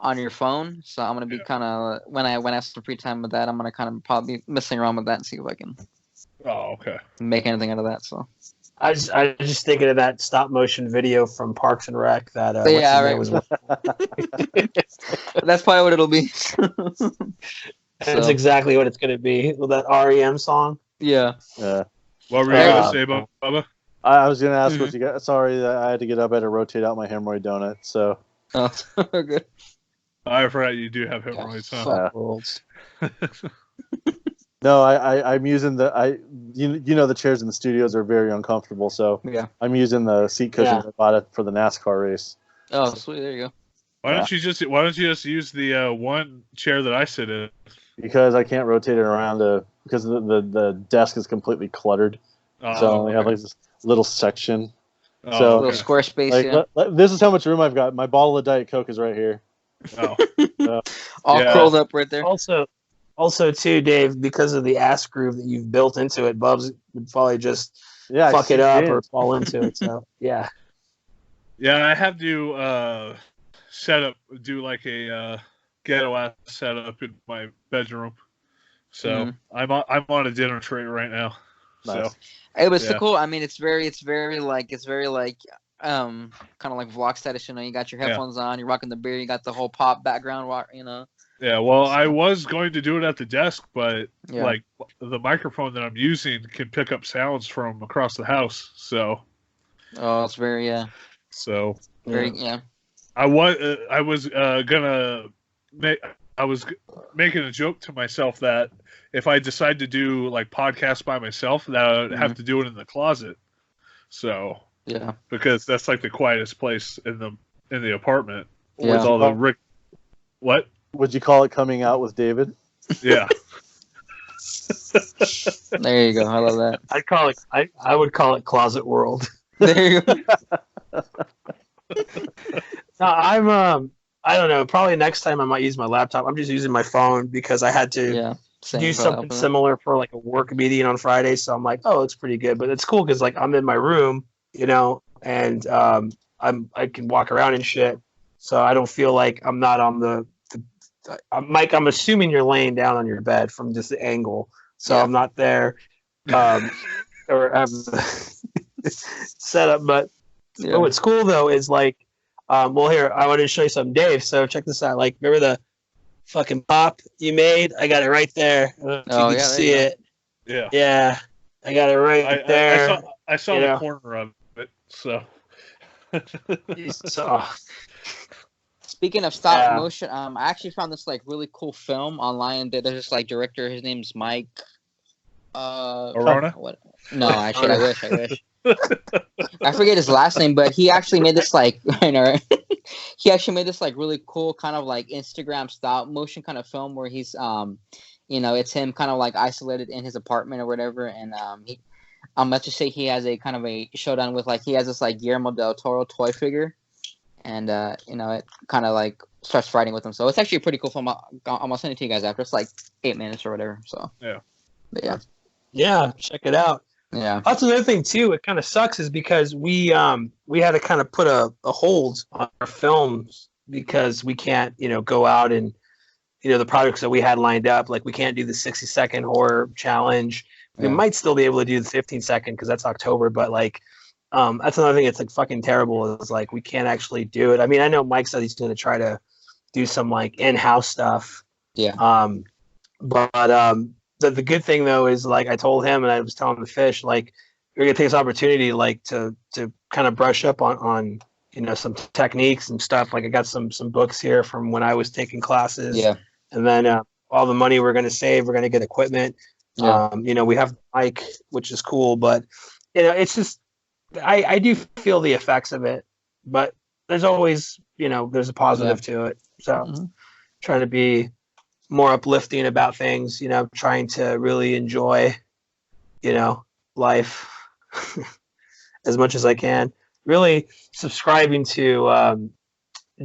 on your phone. So I'm gonna be kind of when I have some free time with that, I'm gonna kind of probably be messing around with that and see if I can. Oh, okay. Make anything out of that. So. I was just thinking of that stop motion video from Parks and Rec that was. That's probably what it'll be. That's exactly what it's going to be. Well, that REM song. Yeah. Yeah. What were you going to say, Bubba? I was going to ask what you got. Sorry, I had to get up. I had to rotate out my hemorrhoid donut. So. Oh, good. I forgot you do have hemorrhoids. Huh? No, I'm using the the chairs in the studios are very uncomfortable, so yeah, I'm using the seat cushions I bought it for the NASCAR race. Oh, sweet! There you go. Why don't you just use the one chair that I sit in? Because I can't rotate it around because the desk is completely cluttered. So I only have like this little section. Oh, so little square space. This is how much room I've got. My bottle of Diet Coke is right here. Oh, all curled up right there. Also, too, Dave, because of the ass groove that you've built into it, Bubs would probably just fuck it up or fall into it. So, yeah. Yeah, I have to do like a ghetto ass setup in my bedroom. So I'm on a dinner tray right now. Nice. So, It was so cool. I mean, it's very like kind of like vlog status. You know, you got your headphones on, you're rocking the beer, you got the whole pop background. You know. Yeah, well, I was going to do it at the desk, but like the microphone that I'm using can pick up sounds from across the house. So. Oh, it's very So. Very I was gonna make. I was making a joke to myself that if I decide to do like podcasts by myself, that I would have to do it in the closet. So because that's like the quietest place in the apartment with all the What? Would you call it coming out with David? Yeah. There you go. I love that. I would call it Closet World. There you go. No, I don't know. Probably next time I might use my laptop. I'm just using my phone because I had to do something similar for like a work meeting on Friday. So I'm like, oh, it's pretty good. But it's cool because like I'm in my room, you know, and I can walk around and shit. So I don't feel like I'm not on Mike, I'm assuming you're laying down on your bed from just the angle. So I'm not there or have set up. But what's cool though is like, well, here, I wanted to show you something, Dave. So check this out. Like, remember the fucking pop you made? I got it right there. I don't know if you can see it. Yeah. Yeah. I got it right there. I saw the corner of it. So. Speaking of stop motion, I actually found this like really cool film online. There's this like director. His name's Mike. Arona? What? No, actually, I wish. I forget his last name, but he actually made this like, he actually made this like really cool kind of like Instagram stop motion kind of film where he's it's him kind of like isolated in his apartment or whatever, and let's just say he has a kind of a showdown with like he has this like Guillermo del Toro toy figure, and it kind of like starts fighting with him. So it's actually a pretty cool film. I'm gonna send it to you guys after. It's like 8 minutes or whatever. So yeah, check it out. Yeah, that's another thing too. It kind of sucks is because we had to kind of put a hold on our films because we can't go out and the projects that we had lined up, like we can't do the 60-second horror challenge. We might still be able to do the 15-second because that's October, but like that's another thing that's like fucking terrible is like we can't actually do it. I mean, I know Mike said he's going to try to do some like in-house stuff. The good thing though is like I told him and I was telling the fish like we're gonna take this opportunity like to kind of brush up on some techniques and stuff. Like I got some books here from when I was taking classes. And then all the money we're gonna save, we're gonna get equipment. We have the mic, which is cool, but it's just I do feel the effects of it, but there's always there's a positive to it. So trying to be more uplifting about things, trying to really enjoy, life as much as I can. Really subscribing to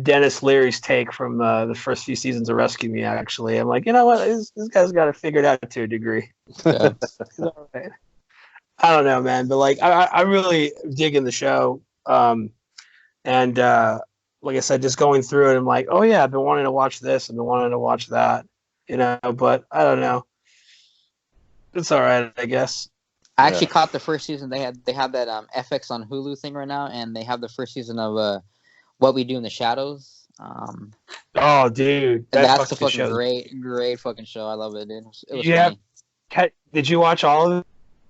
Dennis Leary's take from the first few seasons of Rescue Me, actually. I'm like, you know what? This guy's got it figured out to a degree. All right. I don't know, man. But, like, I really dig in the show. And like I said, just going through it, I'm like, oh, yeah, I've been wanting to watch this. I've been wanting to watch that. But I don't know. It's all right, I guess. I actually caught the first season. They have that FX on Hulu thing right now, and they have the first season of What We Do in the Shadows. Oh, dude, that's a fucking great fucking show. I love it, dude. It was funny. Did you watch all of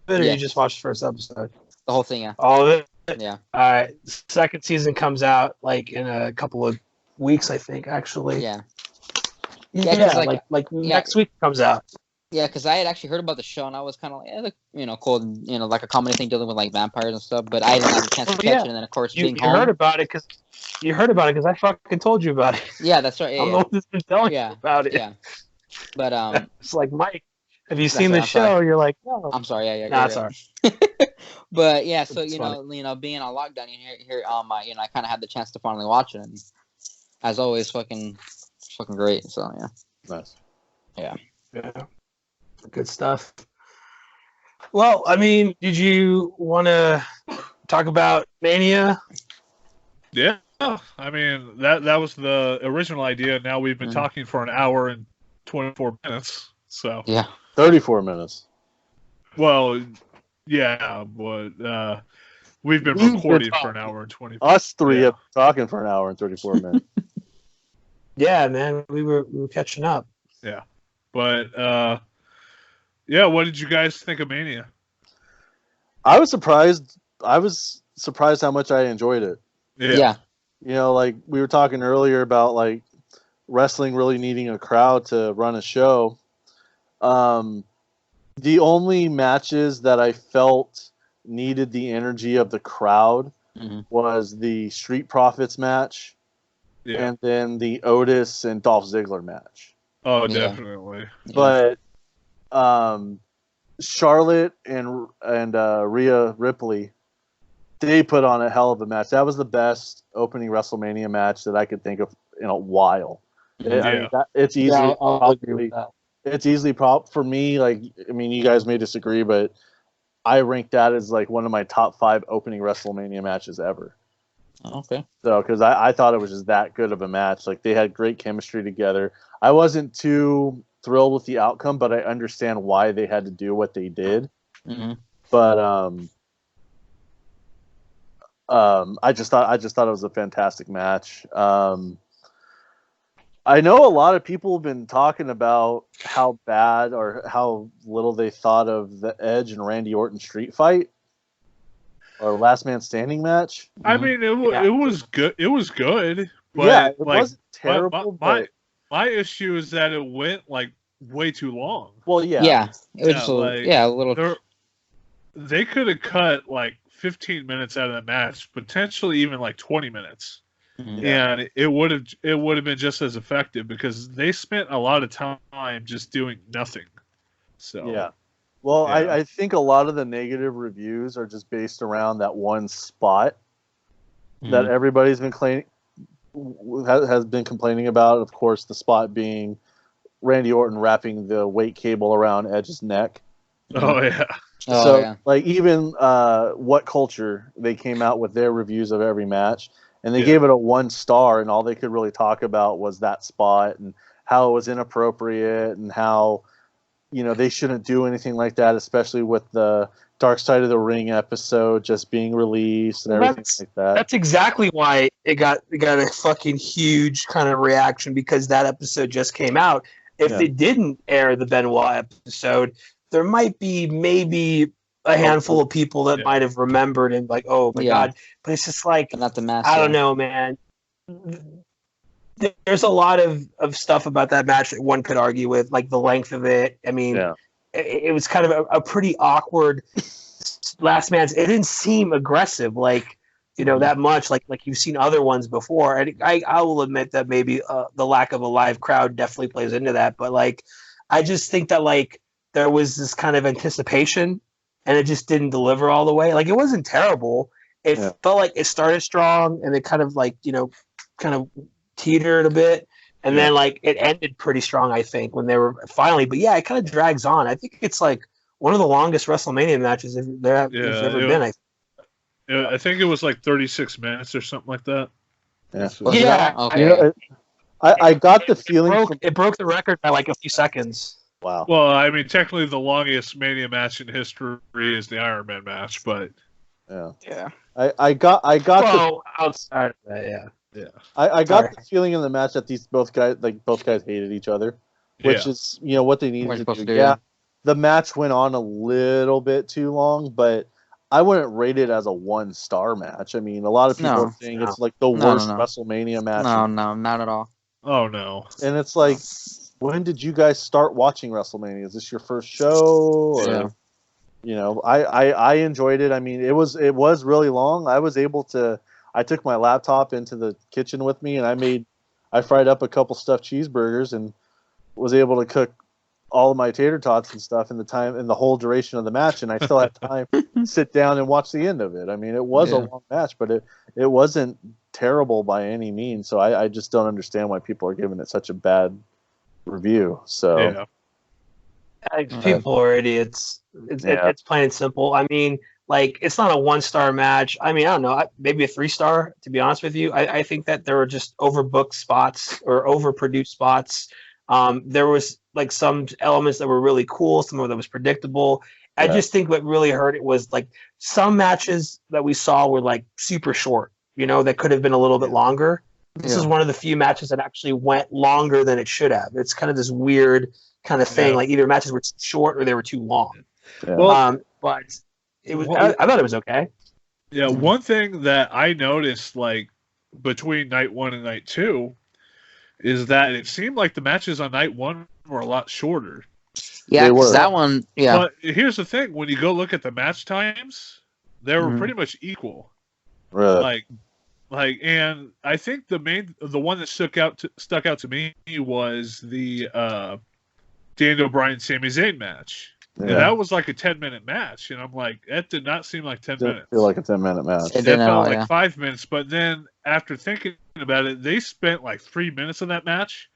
it, or you just watched the first episode? The whole thing, yeah. All of it? Yeah. All right. Second season comes out like in a couple of weeks, I think. Actually. Yeah. Like next week comes out. Yeah, because I had actually heard about the show and I was kind of like, cool, like a comedy thing dealing with like vampires and stuff. But I didn't have a chance to catch it, and then of course you heard about it because I fucking told you about it. Yeah, that's right. Yeah, I'm the one that's been telling you about it. Yeah, but it's like, Mike, have you seen the show? You're like, no. I'm sorry. Yeah. Nah, it's all right. But yeah, so being on lockdown here, I kind of had the chance to finally watch it, and as always, fucking great. So yeah, nice. Yeah. Good stuff. Well, I mean, did you want to talk about Mania? Yeah, I mean that was the original idea. Now we've been talking for an hour and 24 minutes. So 34 minutes. Well, yeah, but we've been recording for an hour and 20. Us three have been talking for an hour and 34 minutes. Yeah, man, we were catching up. Yeah, but what did you guys think of Mania? I was surprised. How much I enjoyed it. Yeah. You know, like we were talking earlier about like wrestling really needing a crowd to run a show. The only matches that I felt needed the energy of the crowd was the Street Profits match and then the Otis and Dolph Ziggler match. Oh, definitely. But Charlotte and Rhea Ripley, they put on a hell of a match. That was the best opening WrestleMania match that I could think of in a while. It's easily I'll agree with that. It's easily for me. Like, I mean, you guys may disagree, but I rank that as like one of my top 5 opening WrestleMania matches ever. Okay. So, because I thought it was just that good of a match. Like, they had great chemistry together. I wasn't too thrilled with the outcome, but I understand why they had to do what they did. But I just thought it was a fantastic match. I know a lot of people have been talking about how bad or how little they thought of the Edge and Randy Orton street fight or last man standing match. I mean, it was good. It was good. But it wasn't terrible. My issue is that it went like way too long. Well, it was just a little. They could have cut like 15 minutes out of the match, potentially even like 20 minutes. And it would have been just as effective because they spent a lot of time just doing nothing. So I think a lot of the negative reviews are just based around that one spot that everybody's been has been complaining about. Of course, the spot being Randy Orton wrapping the weight cable around Edge's neck. Oh yeah. Like even What Culture, they came out with their reviews of every match. And they gave it a 1 star, and all they could really talk about was that spot and how it was inappropriate and how, you know, they shouldn't do anything like that, especially with the Dark Side of the Ring episode just being released and everything like that. That's exactly why it got a fucking huge kind of reaction, because that episode just came out. If they didn't air the Benoit episode, there might be maybe a handful of people that might have remembered and like, oh my god, but it's just like, but not the mass. I don't know, man. There's a lot of stuff about that match that one could argue with, like the length of it. I mean, it was kind of a pretty awkward last man. It didn't seem aggressive, like, you know, that much, like you've seen other ones before. And I will admit that maybe the lack of a live crowd definitely plays into that. But like, I just think that like there was this kind of anticipation, and it just didn't deliver all the way. Like, it wasn't terrible. It felt like it started strong, and it kind of like, you know, kind of teetered a bit. And then like it ended pretty strong, I think, when they were finally. But yeah, it kind of drags on. I think it's like one of the longest WrestleMania matches there's ever been. I think it was like 36 minutes or something like that. Yeah. Okay. You know, I got the feeling it broke the record by like a few seconds. Wow. Well, I mean, technically, the longest Mania match in history is the Iron Man match, but I got outside of that, I got the feeling in the match that both guys hated each other, which is, you know, what they needed to do. Yeah, the match went on a little bit too long, but I wouldn't rate it as a 1 star match. I mean, a lot of people are saying it's like the worst WrestleMania match. No, not at all. Oh no! And it's like, when did you guys start watching WrestleMania? Is this your first show? Or, you know, I enjoyed it. I mean, it was really long. I took my laptop into the kitchen with me, and I fried up a couple stuffed cheeseburgers and was able to cook all of my tater tots and stuff in the whole duration of the match, and I still had time to sit down and watch the end of it. I mean, it was a long match, but it wasn't terrible by any means. So I just don't understand why people are giving it such a bad review. So people are idiots. It's plain and simple. I mean, like, it's not a 1 star match. I mean, I don't know, maybe a 3 star, to be honest with you. I think that there were just overbooked spots or overproduced spots. There was like some elements that were really cool, some of that was predictable. I just think what really hurt it was like some matches that we saw were like super short, that could have been a little bit longer. This is one of the few matches that actually went longer than it should have. It's kind of this weird kind of thing. Like either matches were too short or they were too long. Yeah. Well, but it was. I thought it was okay. Yeah, one thing that I noticed, like between night 1 and night 2, is that it seemed like the matches on night 1 were a lot shorter. Yeah, because that one. Yeah. But here's the thing: when you go look at the match times, they were pretty much equal. Really? And I think the one that stuck out to me was the Daniel Bryan Sami Zayn match. Yeah. And that was like a 10-minute match, and I'm like, that did not seem like 10 minutes. Feel like a 10-minute match. It felt like 5 minutes, but then after thinking about it, they spent like 3 minutes of that match,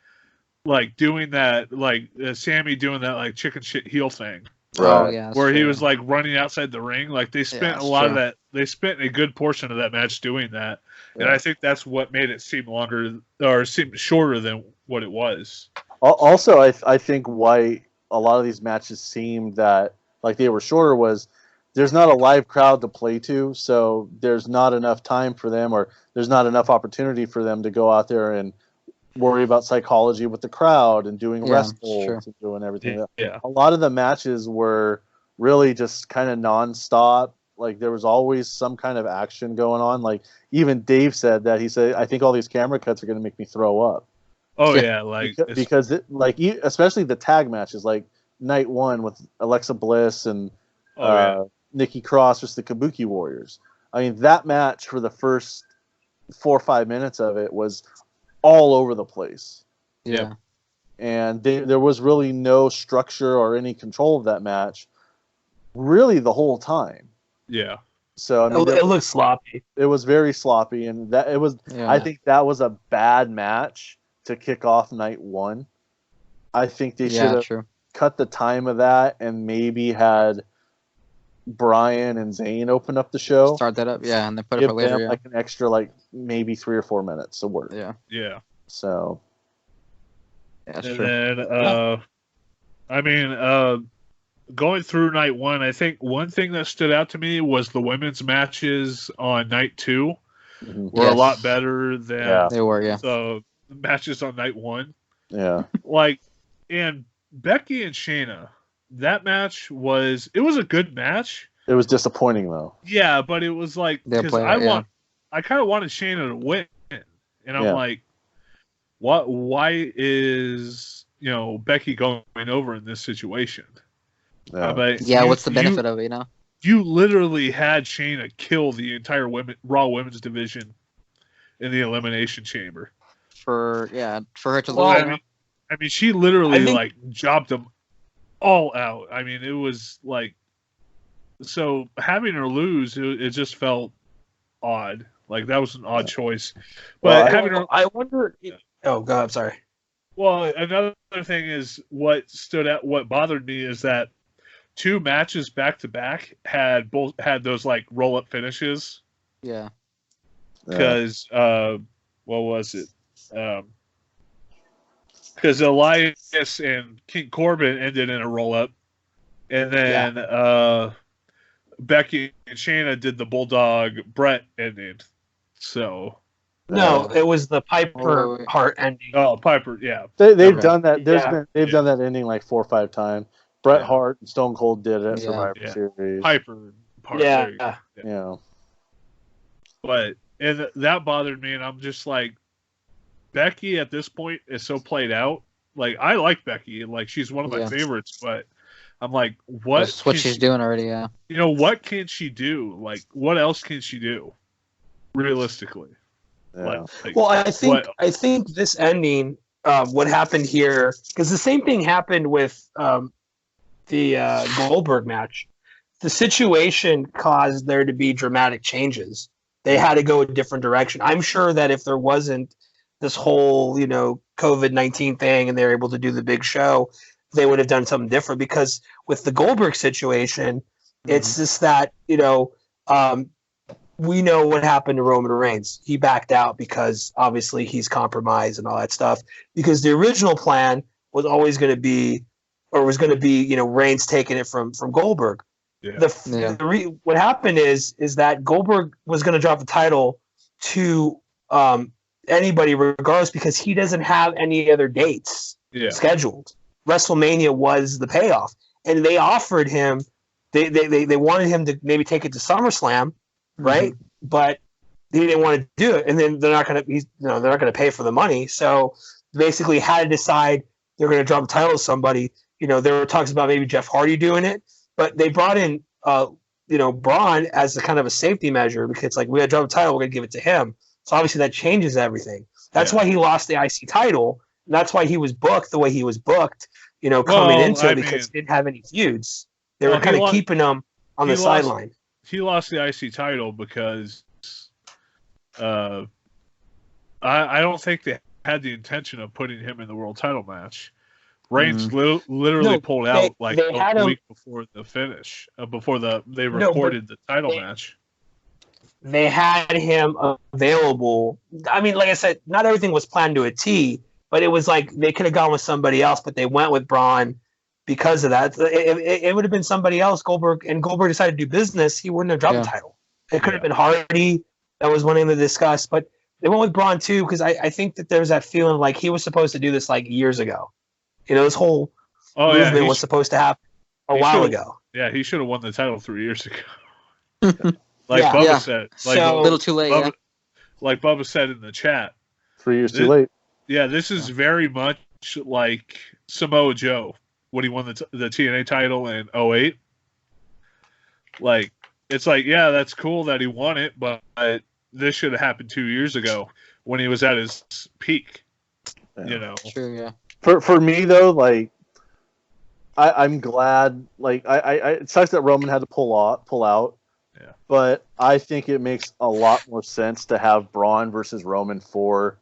like doing that, like Sammy doing that like chicken shit heel thing. Right. Oh, yeah, where he was like running outside the ring. Like they spent a lot of that. They spent a good portion of that match doing that, and I think that's what made it seem longer or seem shorter than what it was. Also, I think why a lot of these matches seemed that like they were shorter was there's not a live crowd to play to, so there's not enough time for them, or there's not enough opportunity for them to go out there and worry about psychology with the crowd and doing rest holds and doing everything. Yeah. A lot of the matches were really just kind of nonstop. Like there was always some kind of action going on. Like even Dave said that he said, I think all these camera cuts are going to make me throw up. Oh yeah. Like, because especially the tag matches, like night 1 with Alexa Bliss and Nikki Cross versus the Kabuki Warriors. I mean, that match for the first 4 or 5 minutes of it was all over the place. Yeah. And there was really no structure or any control of that match really the whole time. Yeah. So I mean, it looked sloppy. It was very sloppy, and that it was. I think that was a bad match to kick off night 1. I think they should have cut the time of that and maybe had Brian and Zayn open up the show. Start that up, and then put it for later. Them, like an extra, like maybe 3 or 4 minutes of work. Yeah. Yeah. So. That's and true. Then, going through night 1, I think one thing that stood out to me was the women's matches on night 2 were a lot better than they were. Yeah. the matches on night 1. Yeah. And Becky and Shayna, that match was a good match. It was disappointing though. Yeah, but it was like because I kind of wanted Shayna to win, and I'm like, why is Becky going over in this situation? What's the benefit of it? You literally had Shayna kill the entire Raw Women's division in the Elimination Chamber. For her to lose. I mean, she literally jobbed them all out. I mean, it was like, so having her lose, it just felt odd. Like that was an odd choice. But I wonder. Oh God, I'm sorry. Well, another thing is what bothered me is that 2 matches back to back had those like roll up finishes. Yeah. Because what was it? Because Elias and King Corbin ended in a roll up, and then Becky and Shayna did the Bulldog Brett ending. So. No, it was the Piper Hart ending. Oh, Piper, yeah. They've done that. They've done that ending like 4 or 5 times. Bret Hart and Stone Cold did it at Survivor Series. Piper Hart. Yeah. But and that bothered me, and I'm just like, Becky at this point is so played out. Like I like Becky, like she's one of my favorites, but I'm like, that's what she's doing already. Yeah. What can she do? Like, what else can she do? Realistically. Yeah. Well, I think this ending, what happened here, because the same thing happened with the Goldberg match. The situation caused there to be dramatic changes. They had to go a different direction. I'm sure that if there wasn't this whole, COVID-19 thing and they were able to do the big show, they would have done something different. Because with the Goldberg situation, it's just that, we know what happened to Roman Reigns. He backed out because obviously he's compromised and all that stuff. Because the original plan was always going to be, Reigns taking it from Goldberg. What happened is that Goldberg was going to drop the title to anybody regardless because he doesn't have any other dates scheduled. WrestleMania was the payoff, and they offered him. They wanted him to maybe take it to SummerSlam, right? But he didn't want to do it, and then they're not going to pay for the money. So basically, had to decide they're going to drop the title to somebody. There were talks about maybe Jeff Hardy doing it, but they brought in Braun as a kind of a safety measure because it's like we got to drop the title, we're going to give it to him. So obviously that changes everything. That's why he lost the IC title. And that's why he was booked the way he was booked. Coming into it because he didn't have any feuds. They were kind of keeping him on the sideline. He lost the IC title because I don't think they had the intention of putting him in the world title match. Reigns literally pulled out a week before the finish, before they recorded the title match. They had him available. I mean, like I said, not everything was planned to a T, but it was like they could have gone with somebody else, but they went with Braun because of that. It would have been somebody else, Goldberg, and Goldberg decided to do business. He wouldn't have dropped the title. It could have been Hardy. That was one thing to discuss, but they went with Braun too because I think that there's that feeling like he was supposed to do this like years ago. This whole movement was supposed to happen a while ago. Yeah, he should have won the title 3 years ago. Bubba said. A little too late. Like Bubba said in the chat. 3 years too late. Yeah, this is very much like Samoa Joe when he won the TNA title in 2008. It's like, yeah, that's cool that he won it, but this should have happened 2 years ago when he was at his peak. True, yeah. For me though, I'm glad. It sucks that Roman had to pull out. Yeah. But I think it makes a lot more sense to have Braun versus Roman for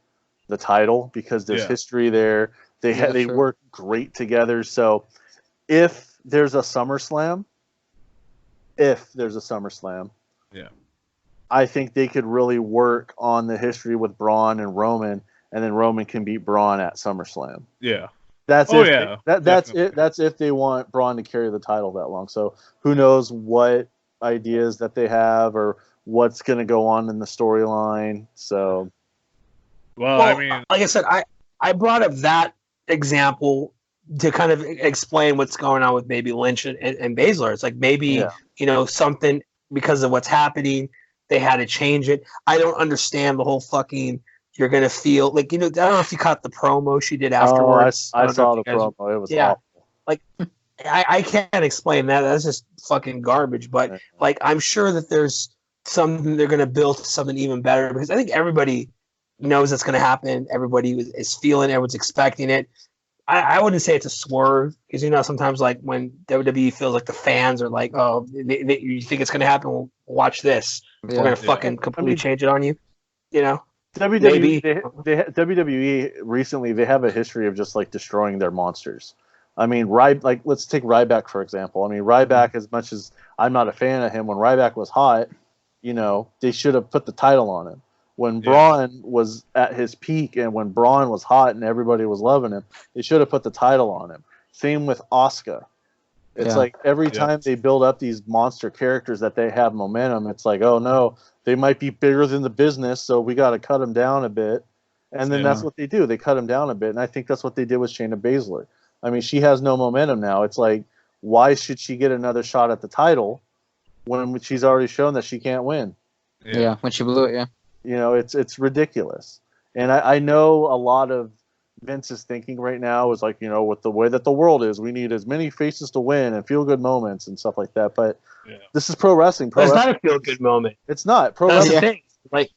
the title because there's history there. They work great together. So if there's a SummerSlam, I think they could really work on the history with Braun and Roman. And then Roman can beat Braun at SummerSlam. Yeah. That's if they want Braun to carry the title that long. So who knows what ideas that they have or what's going to go on in the storyline. So, I mean, like I said, I brought up that example to kind of explain what's going on with maybe Lynch and Baszler. It's like maybe something because of what's happening, they had to change it. I don't understand the whole fucking. You're going to feel like, I don't know if you caught the promo she did afterwards. I saw the promo. It was awful. Like, I can't explain that. That's just fucking garbage. But, I'm sure that there's something they're going to build to something even better because I think everybody knows that's going to happen. Everybody is feeling it. Everyone's expecting it. I wouldn't say it's a swerve because, sometimes when WWE feels like the fans are like, oh, you think it's going to happen? Well, watch this. We're going to fucking completely change it on you, WWE recently they have a history of just destroying their monsters. I mean, let's take Ryback for example. I mean, Ryback, as much as I'm not a fan of him, when Ryback was hot, they should have put the title on him. When Braun was at his peak and when Braun was hot and everybody was loving him, they should have put the title on him. Same with Asuka. It's every time they build up these monster characters that they have momentum, it's like, oh no, they might be bigger than the business, so we got to cut them down a bit. And then that's what they do. They cut them down a bit. And I think that's what they did with Shayna Baszler. I mean, she has no momentum now. It's like, why should she get another shot at the title when she's already shown that she can't win? Yeah, when she blew it, it's ridiculous. And I know a lot of Vince's thinking right now is with the way that the world is, we need as many faces to win and feel good moments and stuff like that. But this is pro wrestling. It's not a feel good moment. It's not. Pro wrestling.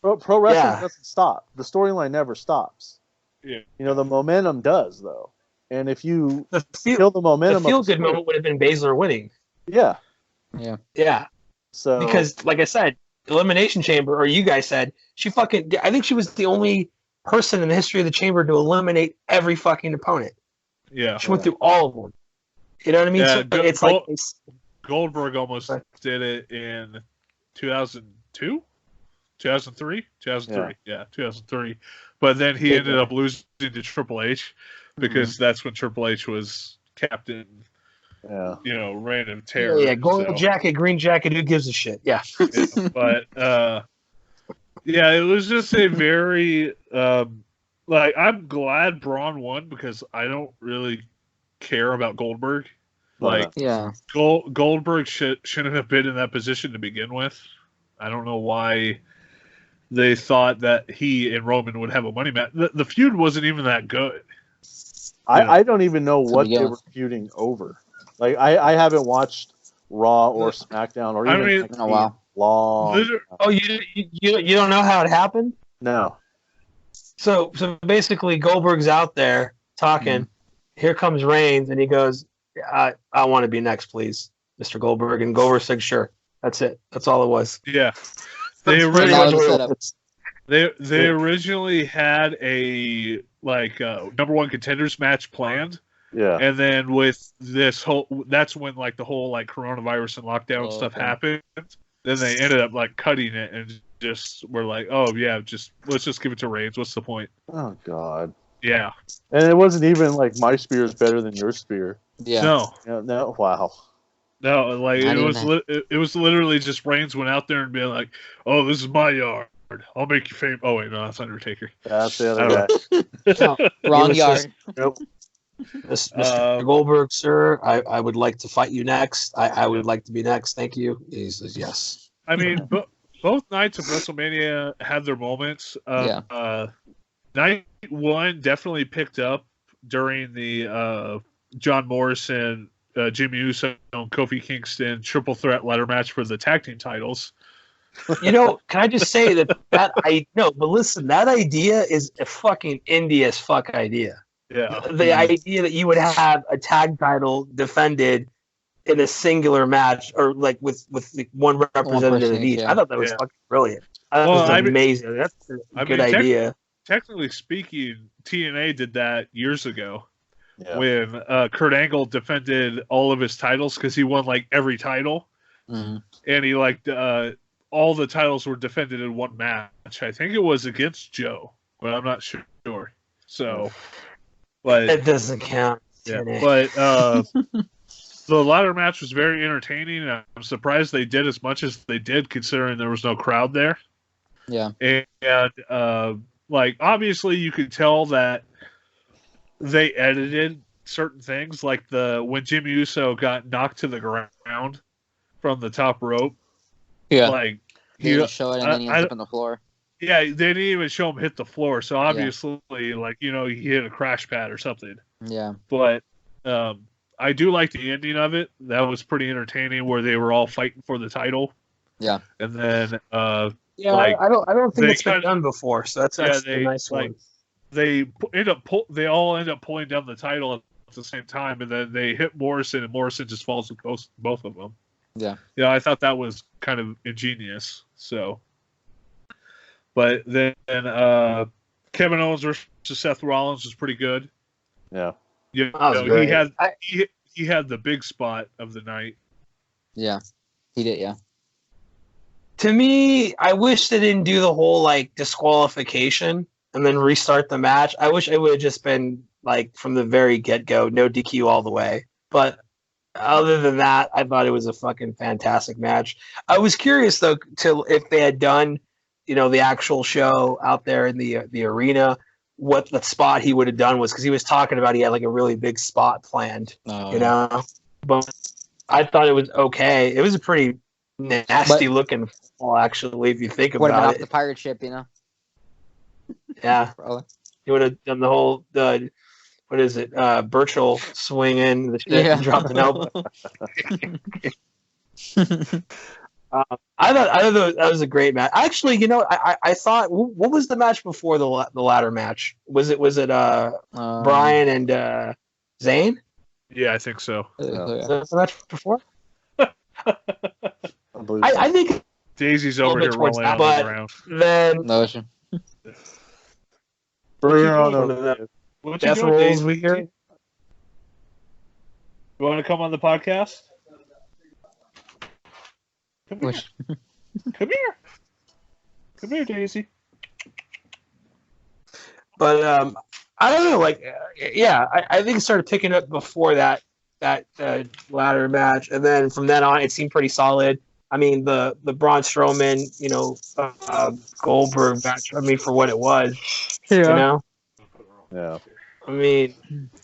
Pro wrestling doesn't stop. The storyline never stops. Yeah. The momentum does though. And if you kill the momentum, the feel good moment would have been Baszler winning. Yeah. Yeah. Yeah. So because, like I said, Elimination Chamber, or you guys said, I think she was the only person in the history of the Chamber to eliminate every fucking opponent. Yeah. She went through all of them. You know what I mean? Yeah, So Goldberg almost did it in 2002? 2003? 2003. Yeah, 2003. But then he ended up losing to Triple H because that's when Triple H was Captain random terror. Yeah, gold jacket, green jacket, who gives a shit? Yeah. But it was just a very I'm glad Braun won because I don't really care about Goldberg. Goldberg shouldn't have been in that position to begin with. I don't know why they thought that he and Roman would have a money match. The feud wasn't even that good. I don't even know what they were feuding over. Like I haven't watched Raw or SmackDown or even in a while. Long. Oh, you don't know how it happened? No. So basically, Goldberg's out there talking. Here comes Reigns, and he goes, "I want to be next, please, Mr. Goldberg." And Goldberg said, "Sure." That's it. That's all it was. Yeah. They originally had a number one contenders match planned. Yeah. And then with this that's when the whole coronavirus and lockdown stuff happened. Then they ended up cutting it and just were like, oh yeah, let's just give it to Reigns. What's the point? Oh God. Yeah. And it wasn't even my spear is better than your spear. Yeah. No. No. Wow. No, it was literally just Reigns went out there and being like, oh, this is my yard. I'll make you famous. Oh wait, no, that's Undertaker. That's the other guy. No, wrong yard. Nope. Mr. Goldberg, sir, I would like to fight you next. I would like to be next. Thank you. He says yes. I mean, both nights of WrestleMania had their moments. Night one definitely picked up during the John Morrison, Jimmy Uso, and Kofi Kingston triple threat ladder match for the tag team titles. Can I just say that but listen, that idea is a fucking indie as fuck idea. Yeah. The idea that you would have a tag title defended in a singular match or with one representative of each. Yeah. I thought that was fucking brilliant. That was amazing. That's a good idea. Technically speaking, TNA did that years ago when Kurt Angle defended all of his titles because he won every title. Mm-hmm. And he all the titles were defended in one match. I think it was against Joe, but I'm not sure. So, but it doesn't count. Yeah, but the ladder match was very entertaining. I'm surprised they did as much as they did, considering there was no crowd there. Yeah, and obviously you could tell that they edited certain things, like when Jimmy Uso got knocked to the ground from the top rope. Yeah, he didn't show it, and then he ends up on the floor. Yeah, they didn't even show him hit the floor, so obviously, he hit a crash pad or something. Yeah. But I do like the ending of it. That was pretty entertaining, where they were all fighting for the title. Yeah. And then, I don't think it's been done before, so that's a nice one. They all end up pulling down the title at the same time, and then they hit Morrison, and Morrison just falls with both of them. Yeah. Yeah, I thought that was kind of ingenious. So, but then Kevin Owens versus Seth Rollins was pretty good. Yeah. He had the big spot of the night. Yeah, he did. Yeah. To me, I wish they didn't do the whole disqualification and then restart the match. I wish it would have just been from the very get-go, no DQ all the way. But other than that, I thought it was a fucking fantastic match. I was curious though if they had done, the actual show out there in the arena, what the spot he would have done was, because he was talking about he had a really big spot planned, But I thought it was okay. It was a pretty nasty looking fall, actually, if you think about it. Off the pirate ship, Yeah, he would have done the whole what is it? Burchill swinging the shit and dropped an elbow. I thought that was a great match. Actually, I thought, what was the match before the ladder match? Was it Brian and Zayn? Yeah, I think so. Was that the match before? I think Daisy's over here rolling on the ground. Then no issue. Bring her on over. What you doing, Daisy? You want to come on the podcast? Come here. Come here, Daisy. But I don't know. I think it started picking up before that. that ladder match, and then from then on, it seemed pretty solid. I mean, the Braun Strowman, Goldberg match. I mean, for what it was, Yeah. I mean,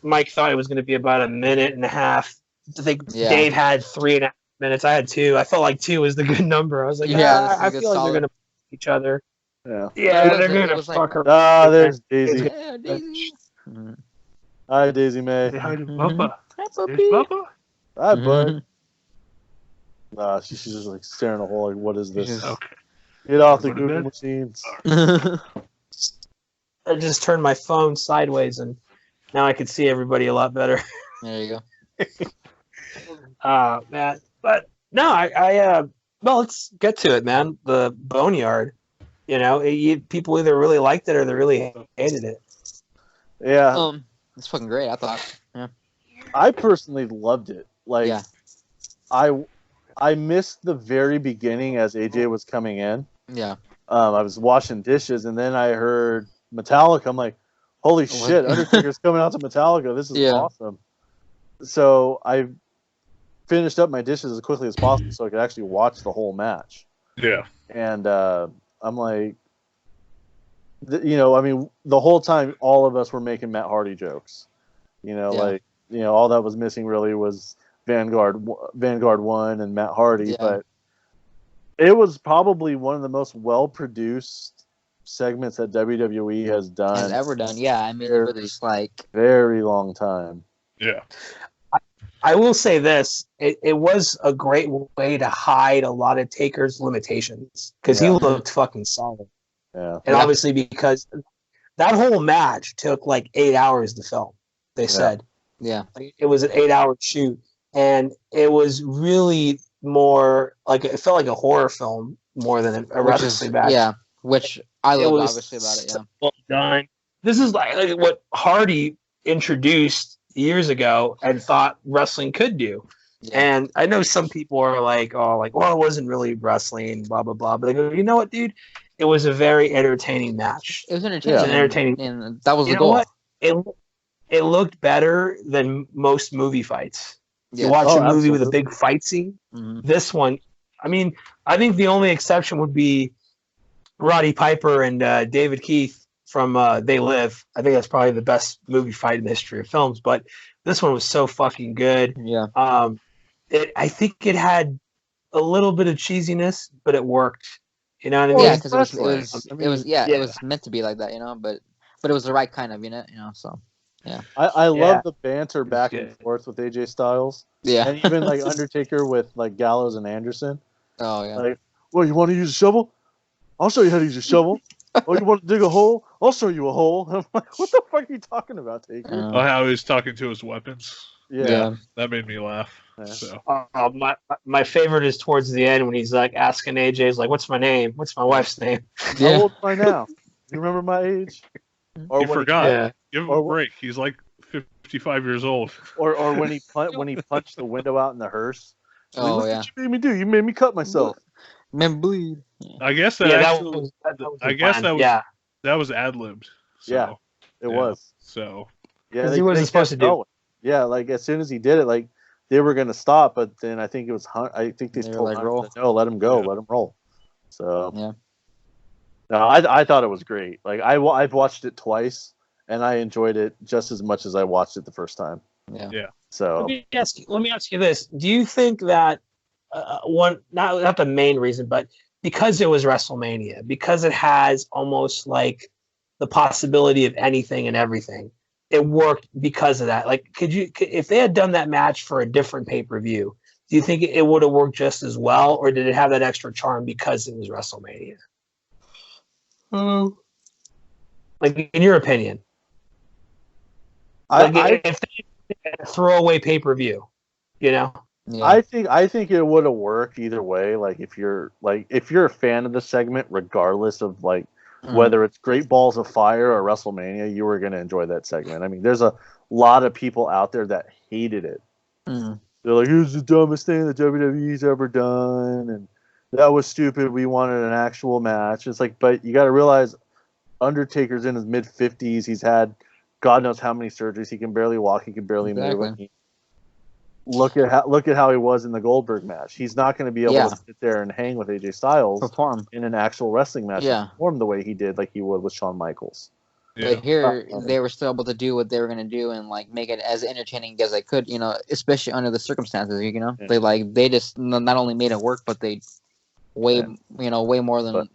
Mike thought it was going to be about a minute and a half. I think Dave had 3.5 minutes. I had 2. I felt like 2 was the good number. I was like, I feel like they're going to each other. Yeah, they're going to fuck her. Ah, there's Daisy. Yeah, Daisy. Hi, Daisy May. Hi, Papa. Papa. Hi, bud. She's just like staring at the hole. Like, what is this? Okay. Get off the Google machines. I just turned my phone sideways, and now I can see everybody a lot better. There you go. Man, but no, well, let's get to it, man. The Boneyard. People either really liked it or they really hated it. Yeah. It's fucking great. I thought. Yeah. I personally loved it. Like, I missed the very beginning as AJ was coming in. Yeah. I was washing dishes, and then I heard Metallica. I'm like, holy shit, Undertaker's coming out to Metallica. This is awesome. So I finished up my dishes as quickly as possible so I could actually watch the whole match. Yeah. And I'm like, I mean, the whole time, all of us were making Matt Hardy jokes. All that was missing really was Vanguard 1 and Matt Hardy. But it was probably one of the most well-produced segments that WWE has ever done. Yeah, I mean, it was like very long time. Yeah. I will say this: it was a great way to hide a lot of Taker's limitations because he looked fucking solid. Yeah, and obviously because that whole match took like 8 hours to film. They said, it was an 8-hour shoot, and it was really more like it felt like a horror film more than a wrestling match. Yeah, which I love obviously about it. Yeah, well done. This is like what Hardy introduced years ago and thought wrestling could do. Yeah. And I know some people are like, well, it wasn't really wrestling, blah blah blah. But they go, you know what, dude? It was a very entertaining match. It was entertaining. It was entertaining, and that was the goal. It looked better than most movie fights. Yeah. You watch a movie with a big fight scene. Mm-hmm. This one, I mean, I think the only exception would be Roddy Piper and David Keith from They Live. I think that's probably the best movie fight in the history of films. But this one was so fucking good. Yeah. I think it had a little bit of cheesiness, but it worked. You know what I mean? Yeah, because it was meant to be like that, but it was the right kind of, so. Yeah, I love the banter back and forth with AJ Styles. Yeah, and even like Undertaker with like Gallows and Anderson. Oh yeah. Like, well, you want to use a shovel? I'll show you how to use a shovel. Oh, you want to dig a hole? I'll show you a hole. I'm like, what the fuck are you talking about, Taker? Oh, how he was talking to his weapons. Yeah. That made me laugh. Yeah. So. My favorite is towards the end when he's like asking AJ's like, "What's my name? What's my wife's name?" Yeah. How old am I now? You remember my age? Or he forgot. Give him a break. He's like 55 years old. Or when he punched the window out in the hearse. Oh, what you made me do? You made me cut myself. Man, bleed. I guess that was ad-libbed. So, yeah, it was. So yeah, he wasn't supposed to do it. Yeah, like as soon as he did it, like they were gonna stop, but then I think it was I think they told him no, let him go, let him roll. So yeah. No, I thought it was great. Like I've watched it twice, and I enjoyed it just as much as I watched it the first time. Yeah. So let me ask you this: do you think that one not the main reason, but because it was WrestleMania, because it has almost like the possibility of anything and everything, it worked because of that? Like, if they had done that match for a different pay-per-view, do you think it would have worked just as well, or did it have that extra charm because it was WrestleMania? Like, in your opinion, if they throw away pay-per-view, Yeah. I think it would have worked either way. Like if you're a fan of the segment, regardless of like whether it's Great Balls of Fire or WrestleMania, you were gonna enjoy that segment. I mean, there's a lot of people out there that hated it. They're like, "Here's the dumbest thing that WWE's ever done," and that was stupid. We wanted an actual match. It's like, but you got to realize, Undertaker's in his mid-50s. He's had God knows how many surgeries. He can barely walk. He can barely move. look at how he was in the Goldberg match. He's not going to be able to sit there and hang with AJ Styles in an actual wrestling match. Perform the way he did, like he would with Shawn Michaels. Yeah. But here they were still able to do what they were going to do and like make it as entertaining as they could, you know, especially under the circumstances. You know, they just not only made it work, but they way more than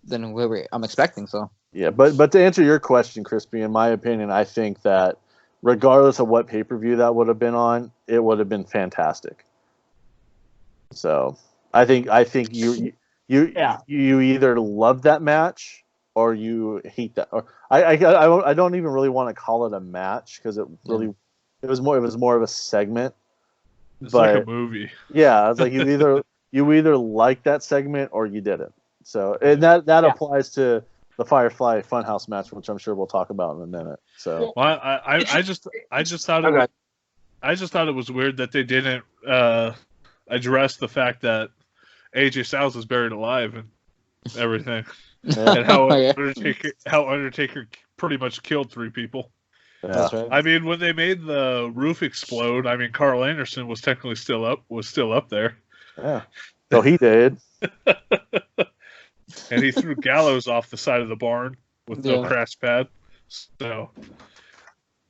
than I'm expecting. So yeah, but to answer your question, Crispy, in my opinion, I think that regardless of what pay-per-view that would have been on, it would have been fantastic. So I think you either love that match or you hate that. Or I don't even really want to call it a match because it was more of a segment. It's like a movie. Yeah, it's like you either like that segment or you didn't. So and that applies to the Firefly Funhouse match, which I'm sure we'll talk about in a minute. So I just thought it was weird that they didn't address the fact that AJ Styles was buried alive and everything, and how Undertaker pretty much killed 3 people. Yeah. That's right. I mean, when they made the roof explode, I mean, Carl Anderson was technically still up there. Yeah. So he did. And he threw Gallows off the side of the barn with no crash pad. So,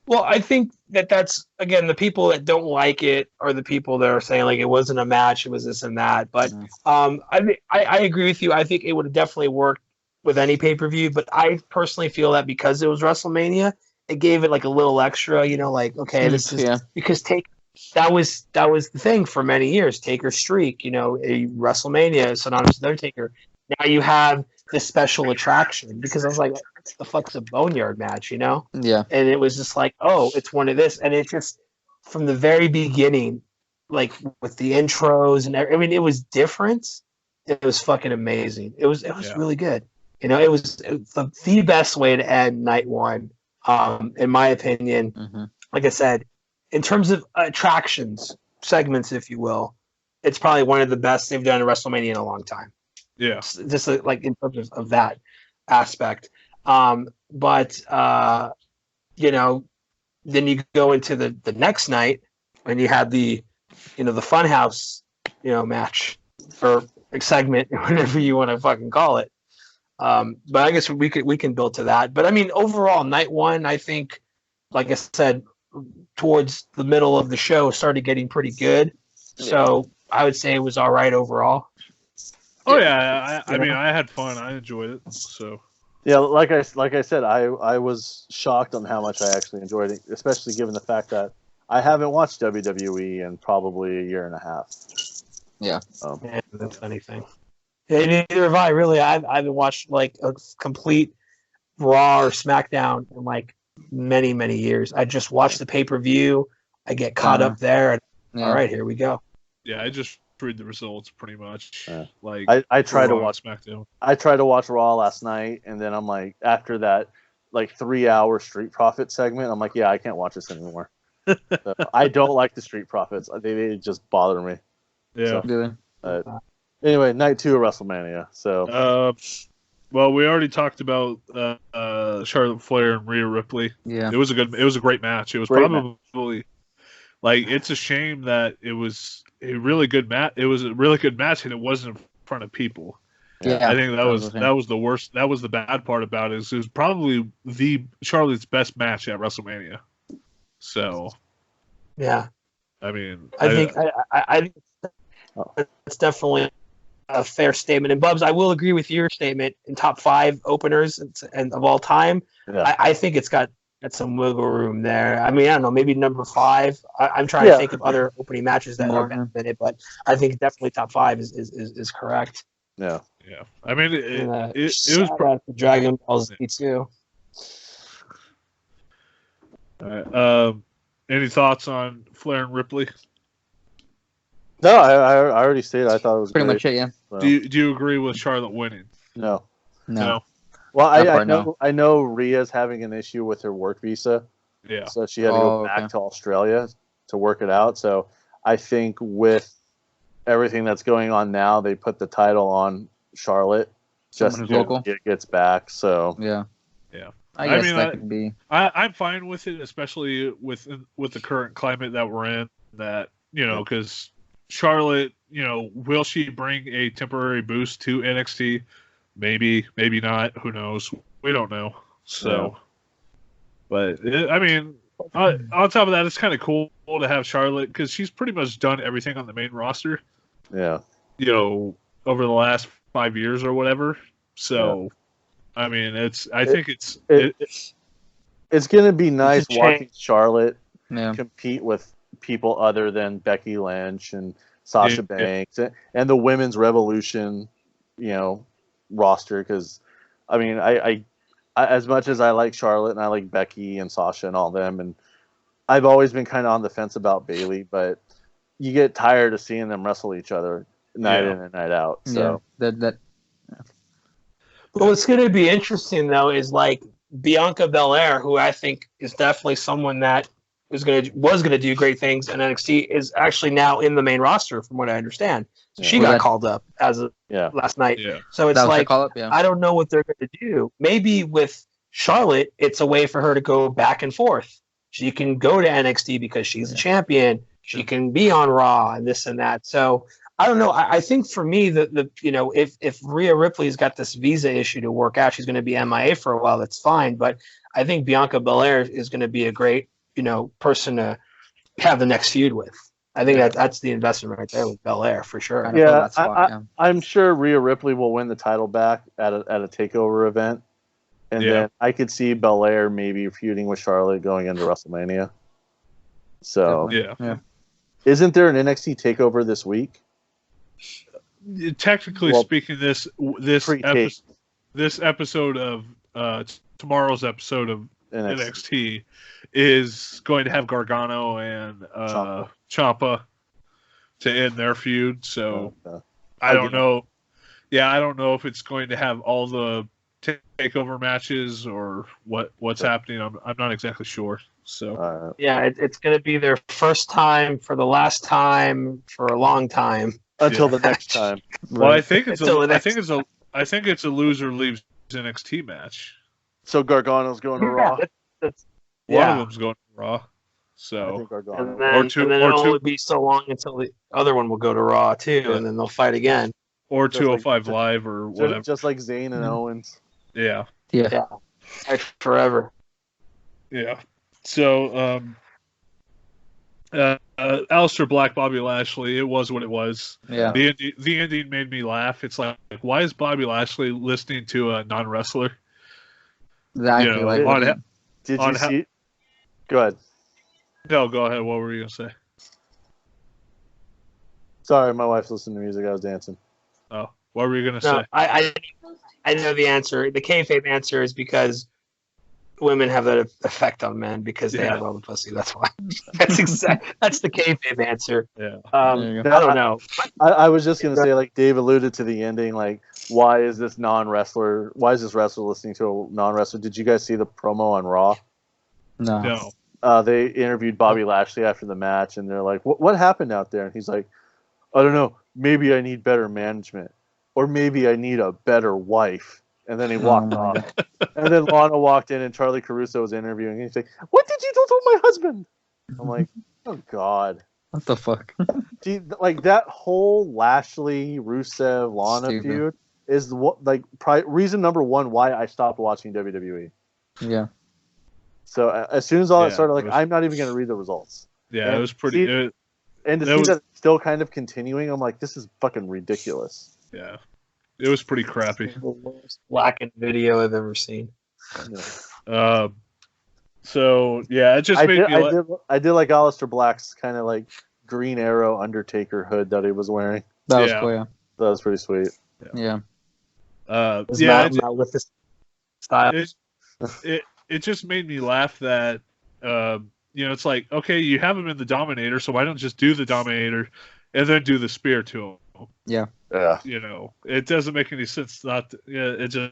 well, I think that's again the people that don't like it are the people that are saying like it wasn't a match, it was this and that. But I agree with you. I think it would have definitely worked with any pay-per-view. But I personally feel that because it was WrestleMania, it gave it like a little extra. You know, like okay, this is because that was the thing for many years. Taker streak, you know, a WrestleMania synonymous with Undertaker. Now you have this special attraction because I was like, what the fuck's a boneyard match, you know? Yeah. And it was just like, oh, it's one of this. And it just, from the very beginning, like with the intros and I mean, it was different. It was fucking amazing. It was really good. You know, it was the best way to end night one, in my opinion. Mm-hmm. Like I said, in terms of attractions, segments, if you will, it's probably one of the best they've done in WrestleMania in a long time. Yeah, just like in terms of that aspect. But you know, then you go into the next night and you had the Funhouse, match or segment, whatever you want to fucking call it. But I guess we can build to that. But I mean, overall, night one, I think, like I said, towards the middle of the show, started getting pretty good. So I would say it was all right overall. Oh yeah, I mean, I had fun. I enjoyed it. So yeah, like I said, I was shocked on how much I actually enjoyed it, especially given the fact that I haven't watched WWE in probably a year and a half. Yeah, that's anything. Yeah, neither have I. Really, I haven't watched like a complete Raw or SmackDown in like many years. I just watched the pay-per-view. I get caught up there, and all right, here we go. Yeah, I just read the results pretty much. Like I tried to watch SmackDown. I tried to watch Raw last night, and then I'm like, after that, like 3-hour Street Profits segment, I'm like, yeah, I can't watch this anymore. So, I don't like the Street Profits. They just bother me. Yeah. So, anyway, night 2 of WrestleMania. So. Well, we already talked about Charlotte Flair and Rhea Ripley. Yeah. It was a great match. It was probably like, it's a shame that it was a really good match. It was a really good match, and it wasn't in front of people. Yeah, I think that was the worst. That was the bad part about it. Is it was probably Charlotte's best match at WrestleMania. So, yeah, I mean, I think it's definitely a fair statement. And Bubs, I will agree with your statement in top 5 openers and of all time. Yeah. I think it's got some wiggle room there. I mean, I don't know, maybe number 5. I'm trying to think of other opening matches that are better than it, but I think definitely top 5 is correct. Yeah. Yeah. I mean, it was Dragon Ball Z too. All right. Any thoughts on Flair and Ripley? No, I already stated I thought it was pretty great. much it. Yeah. So. Do you agree with Charlotte winning? No. Well, I know Rhea's having an issue with her work visa. Yeah. So she had to go back to Australia to work it out. So I think with everything that's going on now, they put the title on Charlotte just so it gets back. So yeah. I guess that could be. I'm fine with it, especially with the current climate that we're in. That because Charlotte, will she bring a temporary boost to NXT? Maybe, maybe not. Who knows? We don't know. So, but on top of that, it's kind of cool to have Charlotte because she's pretty much done everything on the main roster. Yeah. Over the last 5 years or whatever. So, I think it's going to be nice watching Charlotte Yeah. compete with people other than Becky Lynch and Sasha Banks and the Women's Revolution, roster. Because, I as much as I like Charlotte and I like Becky and Sasha and all them, and I've always been kind of on the fence about Bayley, but you get tired of seeing them wrestle each other night in and night out. So But what's going to be interesting though is like Bianca Belair, who I think is definitely someone that was going to do great things in NXT, is actually now in the main roster, from what I understand. So she got called up as of last night. Yeah. So it's like I don't know what they're going to do. Maybe with Charlotte, it's a way for her to go back and forth. She can go to NXT because she's a champion. She can be on Raw and this and that. So I don't know. I think for me, if Rhea Ripley's got this visa issue to work out, she's going to be MIA for a while. That's fine. But I think Bianca Belair is going to be a great, person to have the next feud with. I think that's the investment right there with Belair for sure. Yeah, I'm sure Rhea Ripley will win the title back at a takeover event, and then I could see Belair maybe feuding with Charlotte going into WrestleMania. So isn't there an NXT takeover this week? Technically speaking, this episode of tomorrow's episode of NXT is going to have Gargano and Ciampa to end their feud. So I don't know. Yeah, I don't know if it's going to have all the takeover matches or what's happening. I'm not exactly sure. So it's going to be their first time for the last time for a long time until the next time. Well, I think it's a loser leaves NXT match. So Gargano's going to Raw. One of them's going to Raw. So and then it'll only be so long until the other one will go to Raw too, and then they'll fight again. Or 205 Live or whatever. Just like Zayn and Owens. Yeah. Fight forever. Yeah. So Aleister Black, Bobby Lashley, it was what it was. Yeah. The ending made me laugh. It's like, why is Bobby Lashley listening to a non-wrestler? Exactly. Did you see? Go ahead. No, go ahead. What were you gonna say? Sorry, my wife's listening to music. I was dancing. Oh, what were you gonna say? I know the answer. The kayfabe answer is because women have that effect on men because they have all the pussy. That's why. That's the kayfabe answer. Yeah. I don't know. I was just gonna say, like Dave alluded to the ending, like why is this wrestler listening to a non-wrestler? Did you guys see the promo on Raw? No. They interviewed Bobby Lashley after the match, and they're like, "What happened out there?" And he's like, "I don't know. Maybe I need better management, or maybe I need a better wife." And then he walked off. And then Lana walked in, and Charlie Caruso was interviewing. And he's like, "What did you do to my husband?" I'm like, "Oh God, what the fuck?" Like that whole Lashley Rusev Lana feud is reason number one why I stopped watching WWE. Yeah. So as soon as all that started, I'm not even going to read the results. Yeah, it was pretty. See that it's still kind of continuing, I'm like, this is fucking ridiculous. Yeah, it was pretty crappy. The worst blackened video I've ever seen. Yeah. So yeah, it just made me. I did like Aleister Black's kind of like Green Arrow Undertaker hood that he was wearing. That was cool. Yeah. That was pretty sweet. Yeah. With this style. It just made me laugh that it's like, okay, you have him in the Dominator, so why don't just do the Dominator and then do the Spear to him? Yeah. It doesn't make any sense. It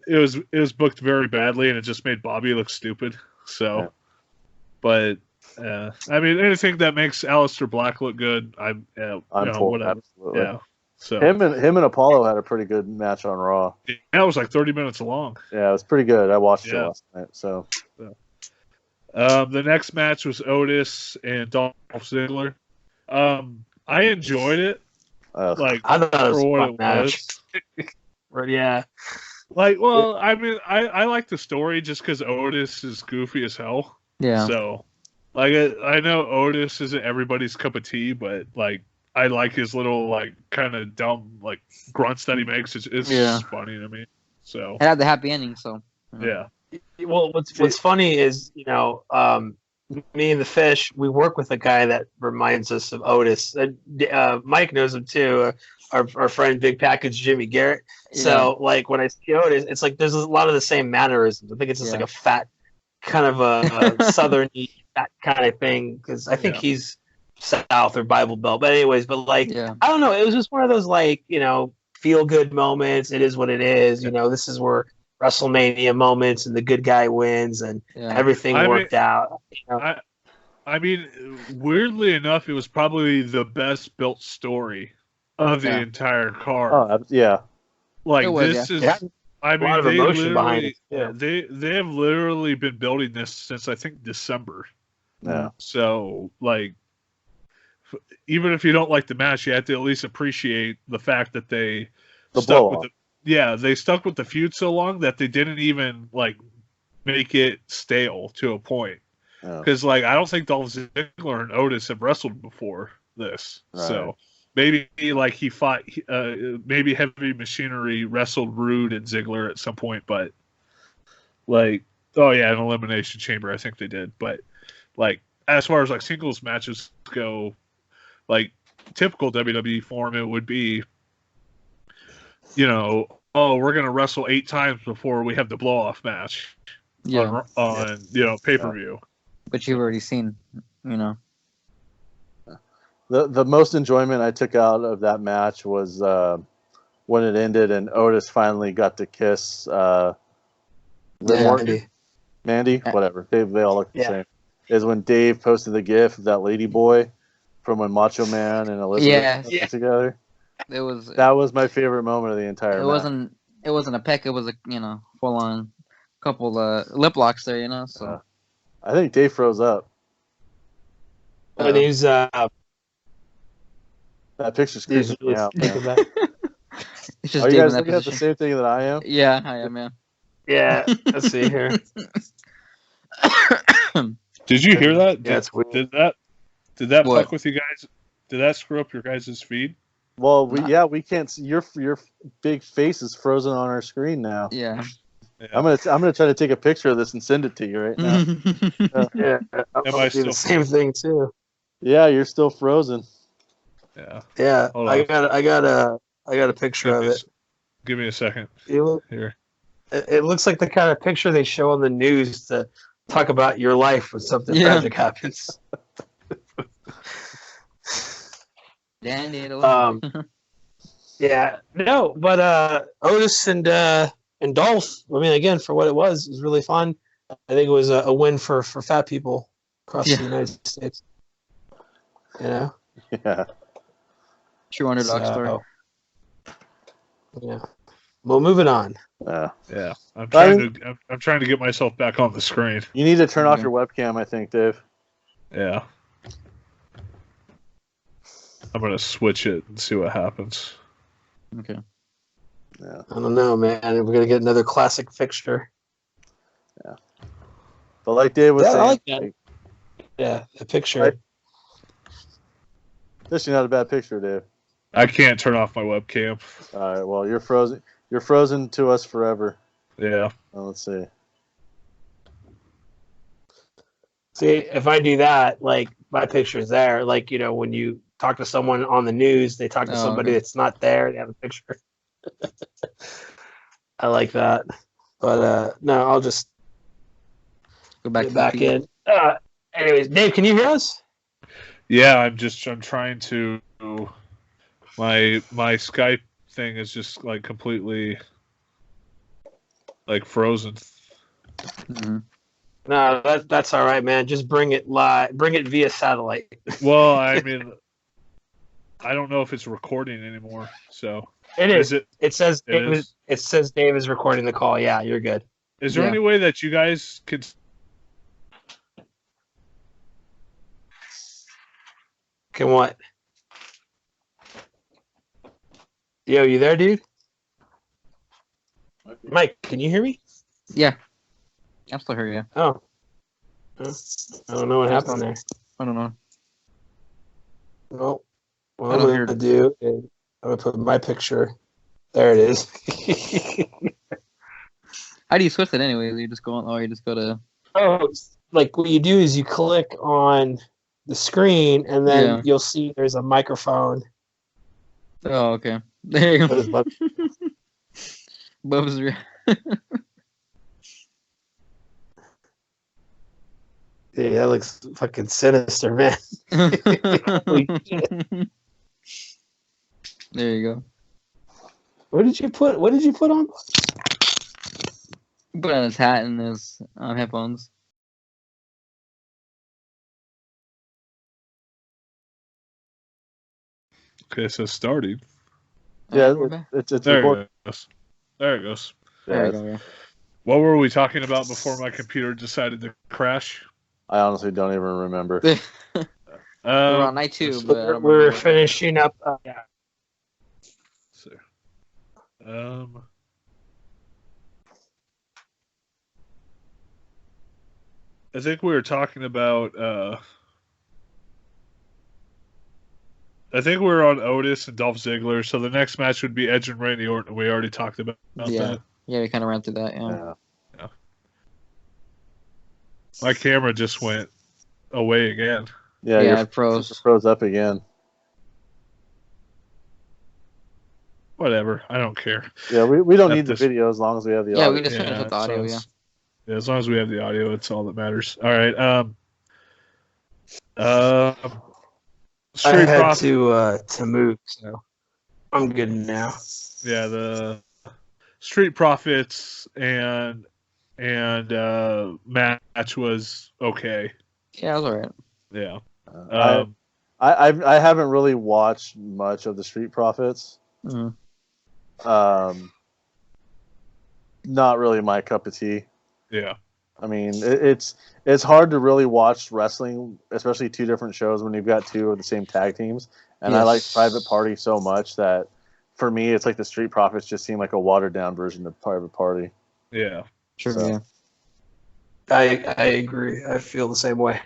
was booked very badly, and it just made Bobby look stupid. So, but anything that makes Aleister Black look good, I'm for whatever. Absolutely. Yeah. So him and Apollo had a pretty good match on Raw. Yeah, it was like 30 minutes long. Yeah, it was pretty good. I watched it last night. So, the next match was Otis and Dolph Ziggler. I enjoyed it. Like, I thought it was for a what fun it match. was. Yeah. Like, well, I mean, I like the story just because Otis is goofy as hell. Yeah. So, like, I know Otis isn't everybody's cup of tea, but like, I like his little like kind of dumb like grunts that he makes. It's just funny to me. So it had the happy ending. So yeah. Well, what's funny is me and the Fish, we work with a guy that reminds us of Otis. Mike knows him too. Our friend Big Package Jimmy Garrett. So like when I see Otis, it's like there's a lot of the same mannerisms. I think it's just like a fat kind of a southern fat kind of thing because I think he's South or Bible Belt. But anyways, I don't know. It was just one of those like feel good moments. It is what it is. This is where WrestleMania moments and the good guy wins and everything worked out. I mean, weirdly enough, it was probably the best built story of the entire card. Oh, yeah. Like this is. I mean, a lot of emotion behind it. Yeah. They have literally been building this since I think December. Yeah. So like, even if you don't like the match, you have to at least appreciate the fact that they stuck with they stuck with the feud so long that they didn't even like make it stale to a point. Because like I don't think Dolph Ziggler and Otis have wrestled before this, so maybe like he fought, maybe Heavy Machinery wrestled Rude and Ziggler at some point, but like an Elimination Chamber I think they did, but like as far as like singles matches go, like typical WWE form, it would be, we're gonna wrestle 8 times before we have the blow off match on pay-per-view. But you've already seen, The most enjoyment I took out of that match was when it ended and Otis finally got to kiss Mandy, whatever. They all look the same. Is when Dave posted the GIF of that lady boy from when Macho Man and Elizabeth were together. That was my favorite moment of the entire match. It wasn't a peck. It was a full on couple lip locks there. So. I think Dave froze up. And he's that picture's creeping me out. It's just Are you Dave guys looking at the same thing that I am? Yeah, I am, man. Yeah, let's see here. Did you hear that? Yeah, it's weird. Did that fuck with you guys? Did that screw up your guys' feed? Well, we can't see your big face is frozen on our screen now. Yeah. I'm gonna try to take a picture of this and send it to you right now. Am I do the same thing too? Yeah, you're still frozen. Yeah. I got a picture of it. Give me a second. Here. It looks like the kind of picture they show on the news to talk about your life when something tragic happens. Otis and Dolph, I mean, again, for what it was really fun. I think it was a win for fat people across the United States. Yeah. True underdog story. Yeah. Well, moving on. Yeah. I'm trying to get myself back on the screen. You need to turn off your webcam, I think, Dave. Yeah. I'm gonna switch it and see what happens. Okay. Yeah. I don't know, man. We're gonna get another classic fixture. Yeah. But like Dave was saying, I like that. Yeah, the picture. This is not a bad picture, Dave. I can't turn off my webcam. All right. Well, you're frozen. You're frozen to us forever. Yeah. Well, let's see. See, if I do that, like my picture is there. Like when you talk to someone on the news, they talk to somebody that's not there. They have a picture. I like that. But no, I'll just go back in. Anyways, Dave, can you hear us? Yeah, I'm trying to. My Skype thing is just like completely like frozen. Mm-hmm. No, that's all right, man. Just bring it live. Bring it via satellite. Well, I mean, I don't know if it's recording anymore. So it is. It says it says Dave is recording the call. Yeah, you're good. Is there any way that you guys could? Can what? Yo, you there, dude? Mike, can you hear me? Yeah. I'm still here, yeah. Oh. I don't know what happened there. I don't know. Well, what I'm going to do is I'm going to put my picture. There it is. How do you switch it anyways? You just go on, you just go to... Oh, like what you do is you click on the screen and then you'll see there's a microphone. Oh, okay. There you go. What is Bub's Yeah, that looks fucking sinister, man. Holy shit. There you go. What did you put on? Put on his hat and his headphones. Okay, so starting. Yeah, it's there it goes. There it goes. There you go, yeah. What were we talking about before my computer decided to crash? I honestly don't even remember. We're on night 2, but we're finishing up. Yeah. So, I think we were talking about. I think we were on Otis and Dolph Ziggler, so the next match would be Edge and Randy Orton. We already talked about that. Yeah, we kind of ran through that. Yeah. My camera just went away again. Yeah, it froze. It froze up again. Whatever, I don't care. Yeah, we don't need the video as long as we have the audio. Yeah, we just finished with the audio. Yeah, as long as we have the audio, it's all that matters. All right. I had to move, so I'm good now. Yeah, the Street Profits and match was okay. Yeah, it was alright. Yeah. I haven't really watched much of the Street Profits. Mm-hmm. Not really my cup of tea. Yeah. I mean, it's hard to really watch wrestling, especially 2 different shows when you've got 2 of the same tag teams. And I like Private Party so much that for me, it's like the Street Profits just seem like a watered down version of Private Party. Yeah. Sure. So. Yeah. I agree. I feel the same way.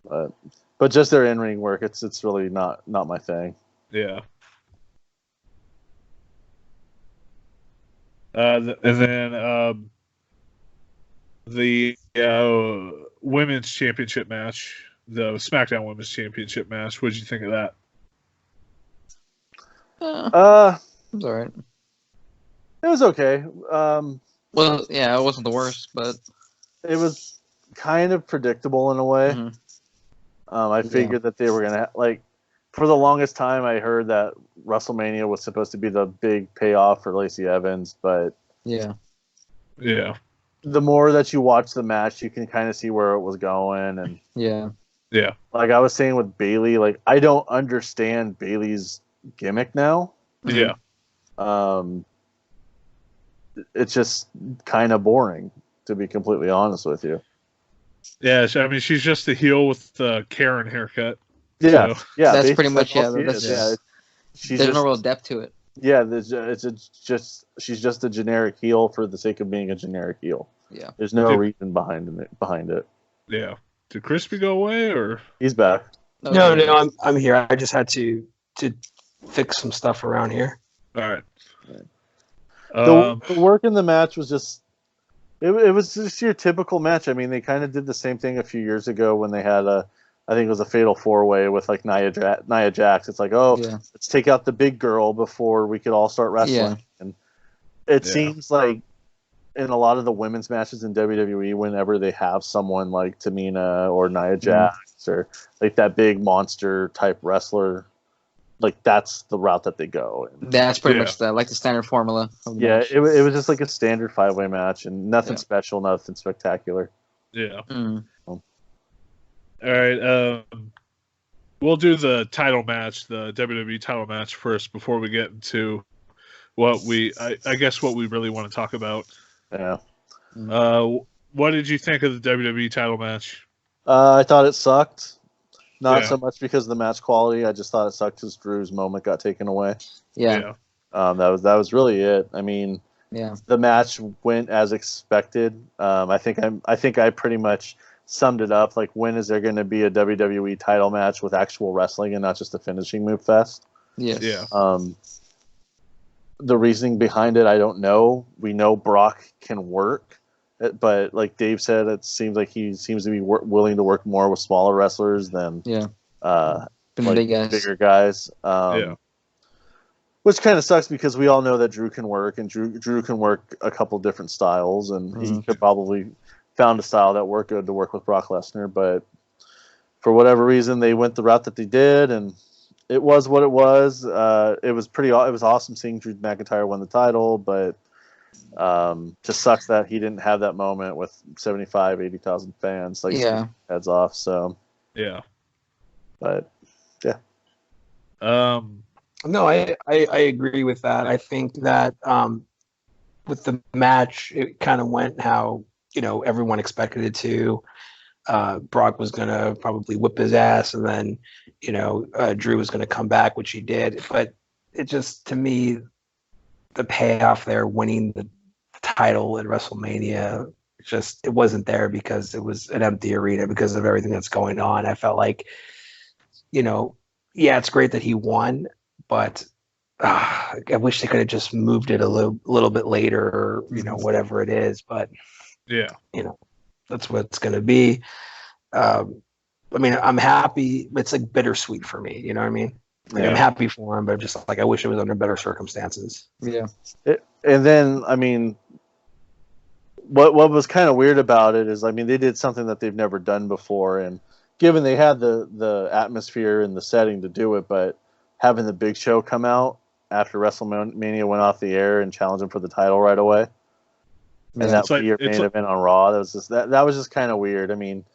But just their in-ring work, it's really not my thing. Yeah. And then the women's championship match, the SmackDown Women's Championship match. What did you think of that? It was alright. It was okay. Well, yeah, it wasn't the worst, but it was kind of predictable in a way. Mm-hmm. I figured that they were gonna for the longest time. I heard that WrestleMania was supposed to be the big payoff for Lacey Evans, but yeah. The more that you watch the match, you can kind of see where it was going, and yeah. Like I was saying with Bayley, like I don't understand Bayley's gimmick now. Yeah. It's just kind of boring, to be completely honest with you. Yeah, I mean, she's just a heel with the Karen haircut. Yeah, so. Yeah. That's pretty much There's no real depth to it. Yeah, she's just a generic heel for the sake of being a generic heel. Yeah. There's no reason behind it. Yeah. Did Crispy go away or? He's back. No, I'm here. I just had to fix some stuff around here. All right. The work in the match was just it was just your typical match. I mean, they kind of did the same thing a few years ago when they had I think it was a fatal 4-way with like Nia Jax. It's like, let's take out the big girl before we could all start wrestling. Yeah. And it seems like in a lot of the women's matches in WWE, whenever they have someone like Tamina or Nia Jax or like that big monster type wrestler, like that's the route that they go. That's pretty much the standard formula. It was just like a standard 5-way match and nothing special, nothing spectacular. Yeah. Mm. All right, we'll do the title match, the WWE title match first before we get into what I guess what we really want to talk about. Yeah. What did you think of the WWE title match? I thought it sucked. Not so much because of the match quality. I just thought it sucked because Drew's moment got taken away. Yeah. That was really it. I mean, the match went as expected. I think I pretty much summed it up. Like, when is there going to be a WWE title match with actual wrestling and not just a finishing move fest? Yes. Yeah. The reasoning behind it, I don't know. We know Brock can work, but like Dave said, it seems like he seems to be willing to work more with smaller wrestlers than bigger guys. Which kind of sucks because we all know that Drew can work, and Drew can work a couple different styles, and he could probably found a style that worked good to work with Brock Lesnar, but for whatever reason, they went the route that they did, and it was what it was. It was awesome seeing Drew McIntyre win the title, but just sucks that he didn't have that moment with 75, 80,000 fans. Like, heads off. So but no, I agree with that. I think that with the match, it kind of went how everyone expected it to. Brock was going to probably whip his ass, and then, Drew was going to come back, which he did. But it just, to me, the payoff there, winning the title at WrestleMania, it wasn't there because it was an empty arena because of everything that's going on. I felt like, it's great that he won, but I wish they could have just moved it a little bit later, or, whatever it is. But that's what it's going to be. I mean, I'm happy. It's like bittersweet for me. You know what I mean? Like, I'm happy for him, but just like I wish it was under better circumstances. Yeah. And then, I mean, what was kind of weird about it is, I mean, they did something that they've never done before, and given they had the atmosphere and the setting to do it, but having the Big Show come out after WrestleMania went off the air and challenge him for the title right away. And that was your main event on Raw. That was just that was just kind of weird. I mean,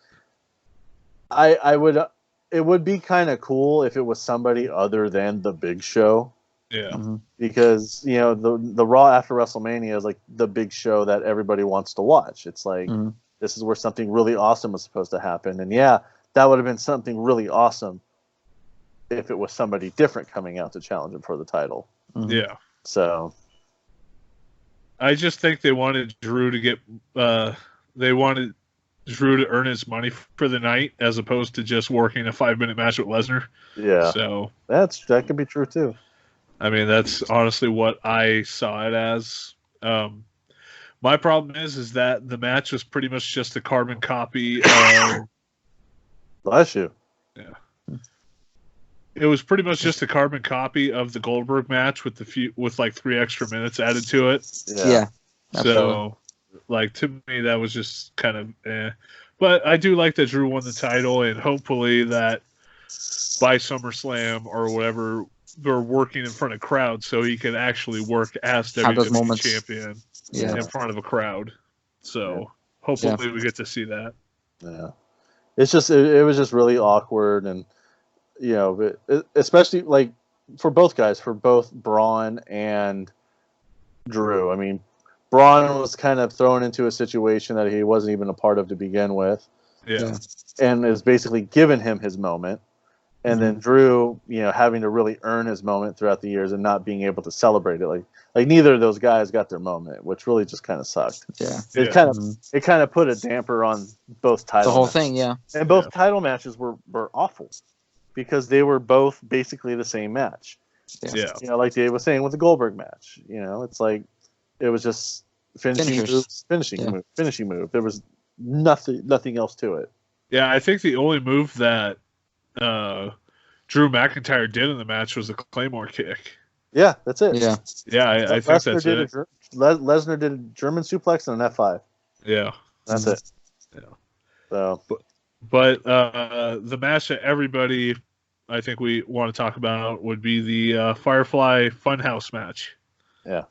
it would be kind of cool if it was somebody other than the Big Show. Yeah. Because, the Raw after WrestleMania is like the big show that everybody wants to watch. It's like this is where something really awesome was supposed to happen. And that would have been something really awesome if it was somebody different coming out to challenge him for the title. Yeah. So I just think they wanted Drew to get Drew to earn his money for the night, as opposed to just working a 5-minute match with Lesnar. Yeah. So that could be true too. I mean, that's honestly what I saw it as. My problem is that the match was pretty much just a carbon copy of. Bless you. Yeah. It was pretty much just a carbon copy of the Goldberg match with like 3 extra minutes added to it. Yeah. So, like, to me, that was just kind of But I do like that Drew won the title, and hopefully that by SummerSlam or whatever, they're working in front of crowds so he can actually work as WWE champion in front of a crowd. So hopefully we get to see that. Yeah. It's just it was just really awkward, and especially like for both guys, for both Braun and Drew. I mean, Braun was kind of thrown into a situation that he wasn't even a part of to begin with. Yeah. And is basically given him his moment. And then Drew, having to really earn his moment throughout the years and not being able to celebrate it. Like neither of those guys got their moment, which really just kind of sucked. Yeah. It kind of put a damper on both titles. The whole thing, yeah. And both title matches were awful because they were both basically the same match. Yeah. Like Dave was saying with the Goldberg match, it's like it was just finishing move. There was nothing else to it. Yeah, I think the only move that Drew McIntyre did in the match was a Claymore kick. Yeah, that's it. Yeah, I think that's it. Lesnar did a German suplex and an F5. Yeah, that's it. Yeah. So, but the match that everybody, I think we want to talk about would be the Firefly Funhouse match. Yeah.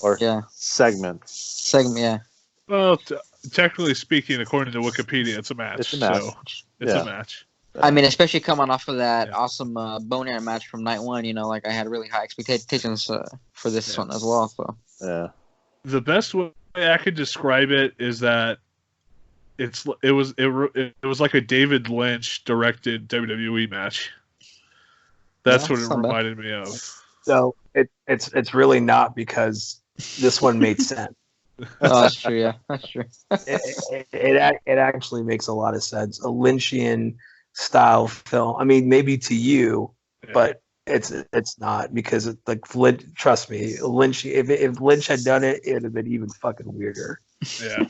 Or segment. Yeah. Well, technically speaking, according to Wikipedia, it's a match. It's a match. So it's a match. I mean, especially coming off of that awesome Bonaire match from night one, like I had really high expectations for this one as well. So yeah, the best way I could describe it is that it was like a David Lynch directed WWE match. That's what it reminded me of. So it's really not, because this one made sense. Oh, that's true. Yeah, that's true. It actually makes a lot of sense. A Lynchian style film. I mean, maybe to you, but it's not, because it's like trust me, Lynch. If Lynch had done it, it would have been even fucking weirder. Yeah.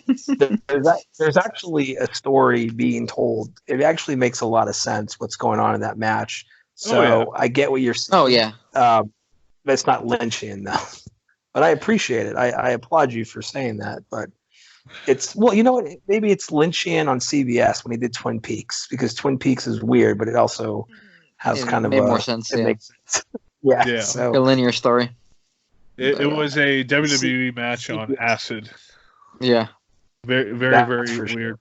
There's actually a story being told. It actually makes a lot of sense what's going on in that match. So I get what you're saying. Oh yeah. But it's not Lynchian though. But I appreciate it. I applaud you for saying that. But it's, well, you know what? Maybe it's Lynchian on CBS when he did Twin Peaks, because Twin Peaks is weird, but it also has kind of made more sense. It Yeah. makes sense. Yeah. Yeah. So a linear story. It was a WWE match on acid. Yeah. Very, very, That's very for weird. sure.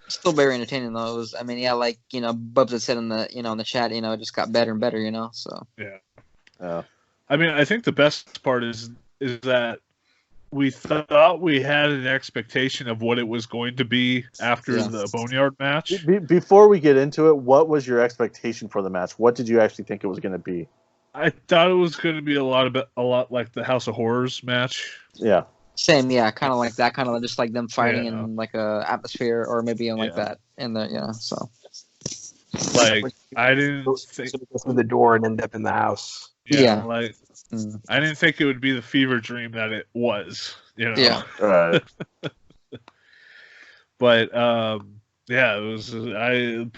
Still very entertaining though. It was, I mean, yeah, like Bubs had said in the in the chat, it just got better and better. So Yeah. I mean, I think the best part is that we thought we had an expectation of what it was going to be after the Boneyard match. Before we get into it, what was your expectation for the match? What did you actually think it was going to be? I thought it was going to be a lot like the House of Horrors match. Yeah. Same, yeah, kind of like that, kind of just like them fighting in like a atmosphere, or maybe in like that in the So like I didn't think through the door and end up in the house. Yeah. Like I didn't think it would be the fever dream that it was. Yeah. Right. But it was very,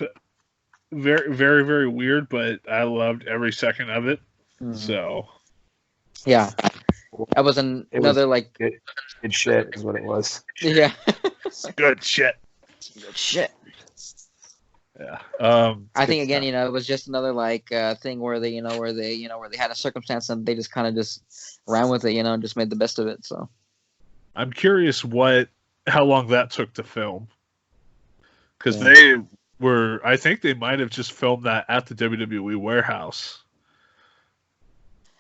very, very weird, but I loved every second of it. So yeah. That was another like good shit is what it was. Yeah. Good shit. Good shit. Yeah. I think again, it was just another like thing where they had a circumstance and they just kind of just ran with it, and just made the best of it. So I'm curious how long that took to film, because I think they might have just filmed that at the WWE warehouse.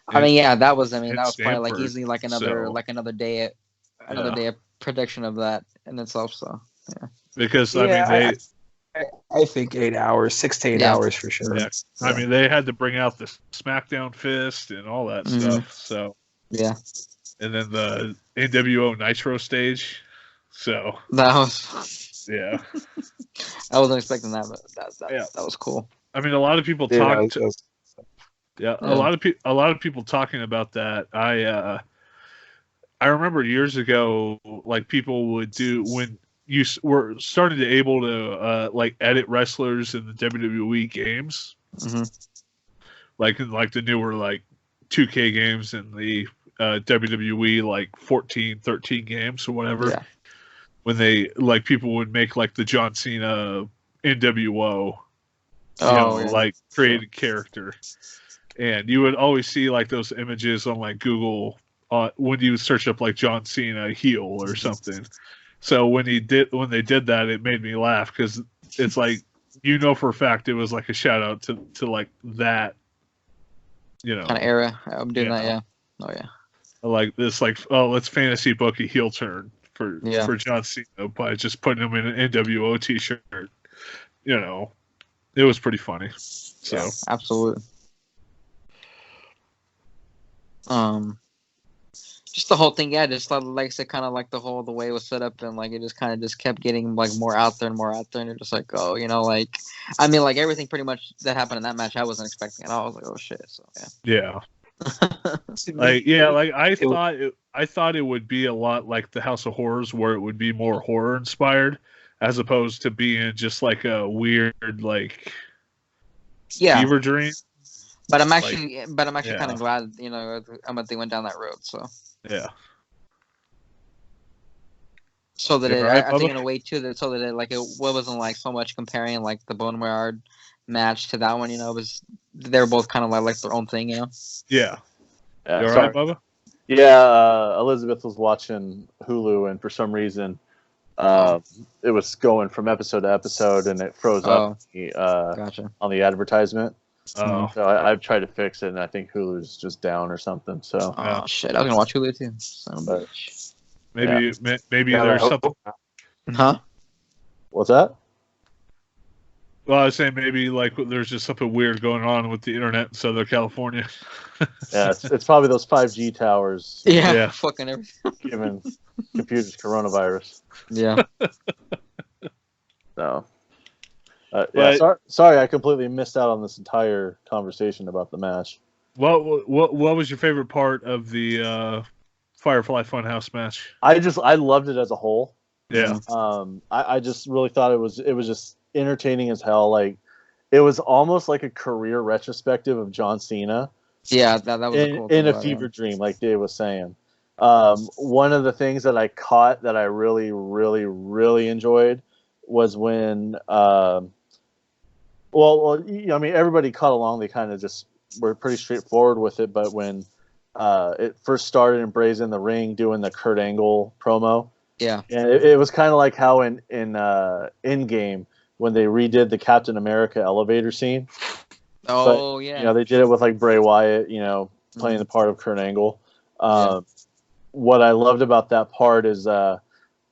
I mean, that was probably like Stanford, easily like another day of production of that in itself. So yeah, because I think 8 hours, 6 to 8 hours for sure. Yeah. I mean, they had to bring out the SmackDown fist and all that stuff. So yeah, and then the NWO Nitro stage. So that was I wasn't expecting that, but that was cool. I mean, a lot of people talked. A lot of people talking about that. I remember years ago, like people would do when you were starting to able to like edit wrestlers in the WWE games, like in like the newer like 2K games and the WWE like 14, 13 games or whatever. Yeah. When they like people would make like the John Cena NWO, like created character. And you would always see like those images on like Google when you search up like John Cena heel or something. So when they did that, it made me laugh because it's like for a fact it was like a shout out to like that kind of era. I'm doing that, yeah. Oh yeah. Like this, like let's fantasy book a heel turn for John Cena by just putting him in an NWO t-shirt. It was pretty funny. So absolutely. Just the whole thing, just like I said, kind of like the way it was set up, and like it just kept getting like more out there and more out there, and you're just like, like I mean, like everything pretty much that happened in that match, I wasn't expecting at all. I was like, oh shit, so yeah. I thought it would be a lot like the House of Horrors, where it would be more horror inspired, as opposed to being just like a weird like fever dream. But I'm actually kind of glad, they went down that road. So yeah. So that I think in a way too, it like it wasn't like so much comparing like the Boneyard match to that one. They were both kind of like their own thing. Yeah. You all right, Bubba? Yeah. Elizabeth was watching Hulu, and for some reason, it was going from episode to episode, and it froze up on the advertisement. Oh. So I've tried to fix it, and I think Hulu's just down or something. So shit, I was gonna watch Hulu too. Maybe there's something. Huh? What's that? Well, I was saying maybe like there's just something weird going on with the internet in Southern California. Yeah, it's probably those 5G towers. Yeah. Fucking everything. Giving computers coronavirus. Yeah. No. Yeah, sorry, I completely missed out on this entire conversation about the match. What was your favorite part of the Firefly Funhouse match? I loved it as a whole. Yeah. I just really thought it was just entertaining as hell. Like, it was almost like a career retrospective of John Cena. Yeah, that was a cool thing in a about fever dream, like Dave was saying. One of the things that I caught that I really, really, really enjoyed was when, well, I mean, everybody caught along. They kind of just were pretty straightforward with it. But when it first started and Bray's in the ring doing the Kurt Angle promo, yeah, and it was kind of like how in Endgame when they redid the Captain America elevator scene. Oh, but, yeah. They did it with like Bray Wyatt, playing the part of Kurt Angle. What I loved about that part is on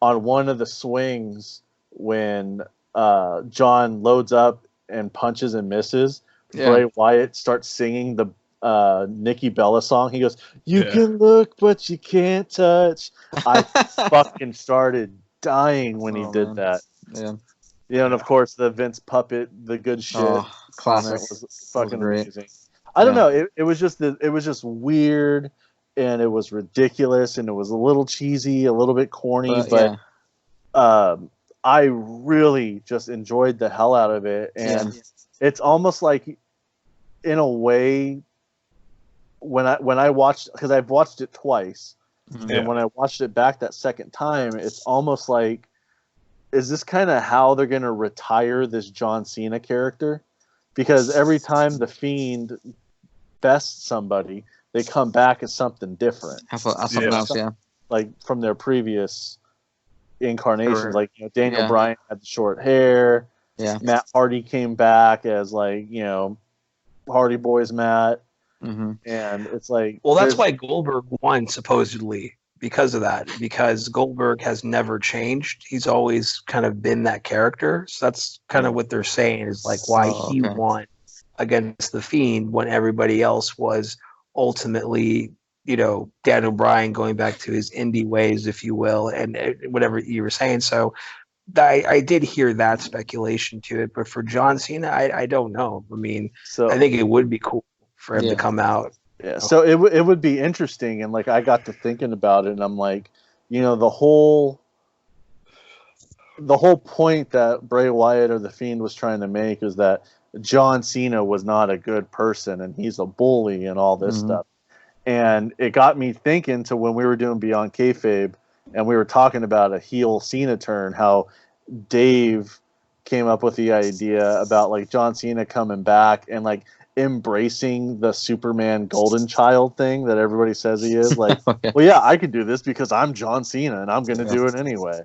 one of the swings when John loads up and punches and misses, Bray Wyatt starts singing the Nikki Bella song. He goes, "You can look, but you can't touch." I fucking started dying when he did that. Yeah. And of course the Vince puppet, the good shit. Classic. Was fucking great. Amazing. I don't know. It was just weird, and it was ridiculous, and it was a little cheesy, a little bit corny, but I really just enjoyed the hell out of it, and it's almost like, in a way, when I watched, because I've watched it twice, and when I watched it back that second time, it's almost like, is this kind of how they're going to retire this John Cena character? Because every time the Fiend bests somebody, they come back as something different. Something else, like from their previous incarnations. Like Daniel Bryan had the short hair. Yeah. Matt Hardy came back as Hardy Boys Matt. Mm-hmm. And it's like, well, that's why Goldberg won supposedly. Because of that, because Goldberg has never changed. He's always kind of been that character. So that's kind of what they're saying is like why he won against the Fiend when everybody else was ultimately, Daniel Bryan going back to his indie ways, if you will, and whatever you were saying. So I did hear that speculation to it. But for John Cena, I don't know. I mean, I think it would be cool for him to come out. Yeah, so it would be interesting, and like I got to thinking about it, and I'm like, the whole point that Bray Wyatt or the Fiend was trying to make is that John Cena was not a good person, and he's a bully, and all this stuff, and it got me thinking to when we were doing Beyond Kayfabe, and we were talking about a heel Cena turn, how Dave came up with the idea about like John Cena coming back and like embracing the Superman golden child thing that everybody says he is. Like, well, yeah, I can do this because I'm John Cena and I'm going to do it anyway.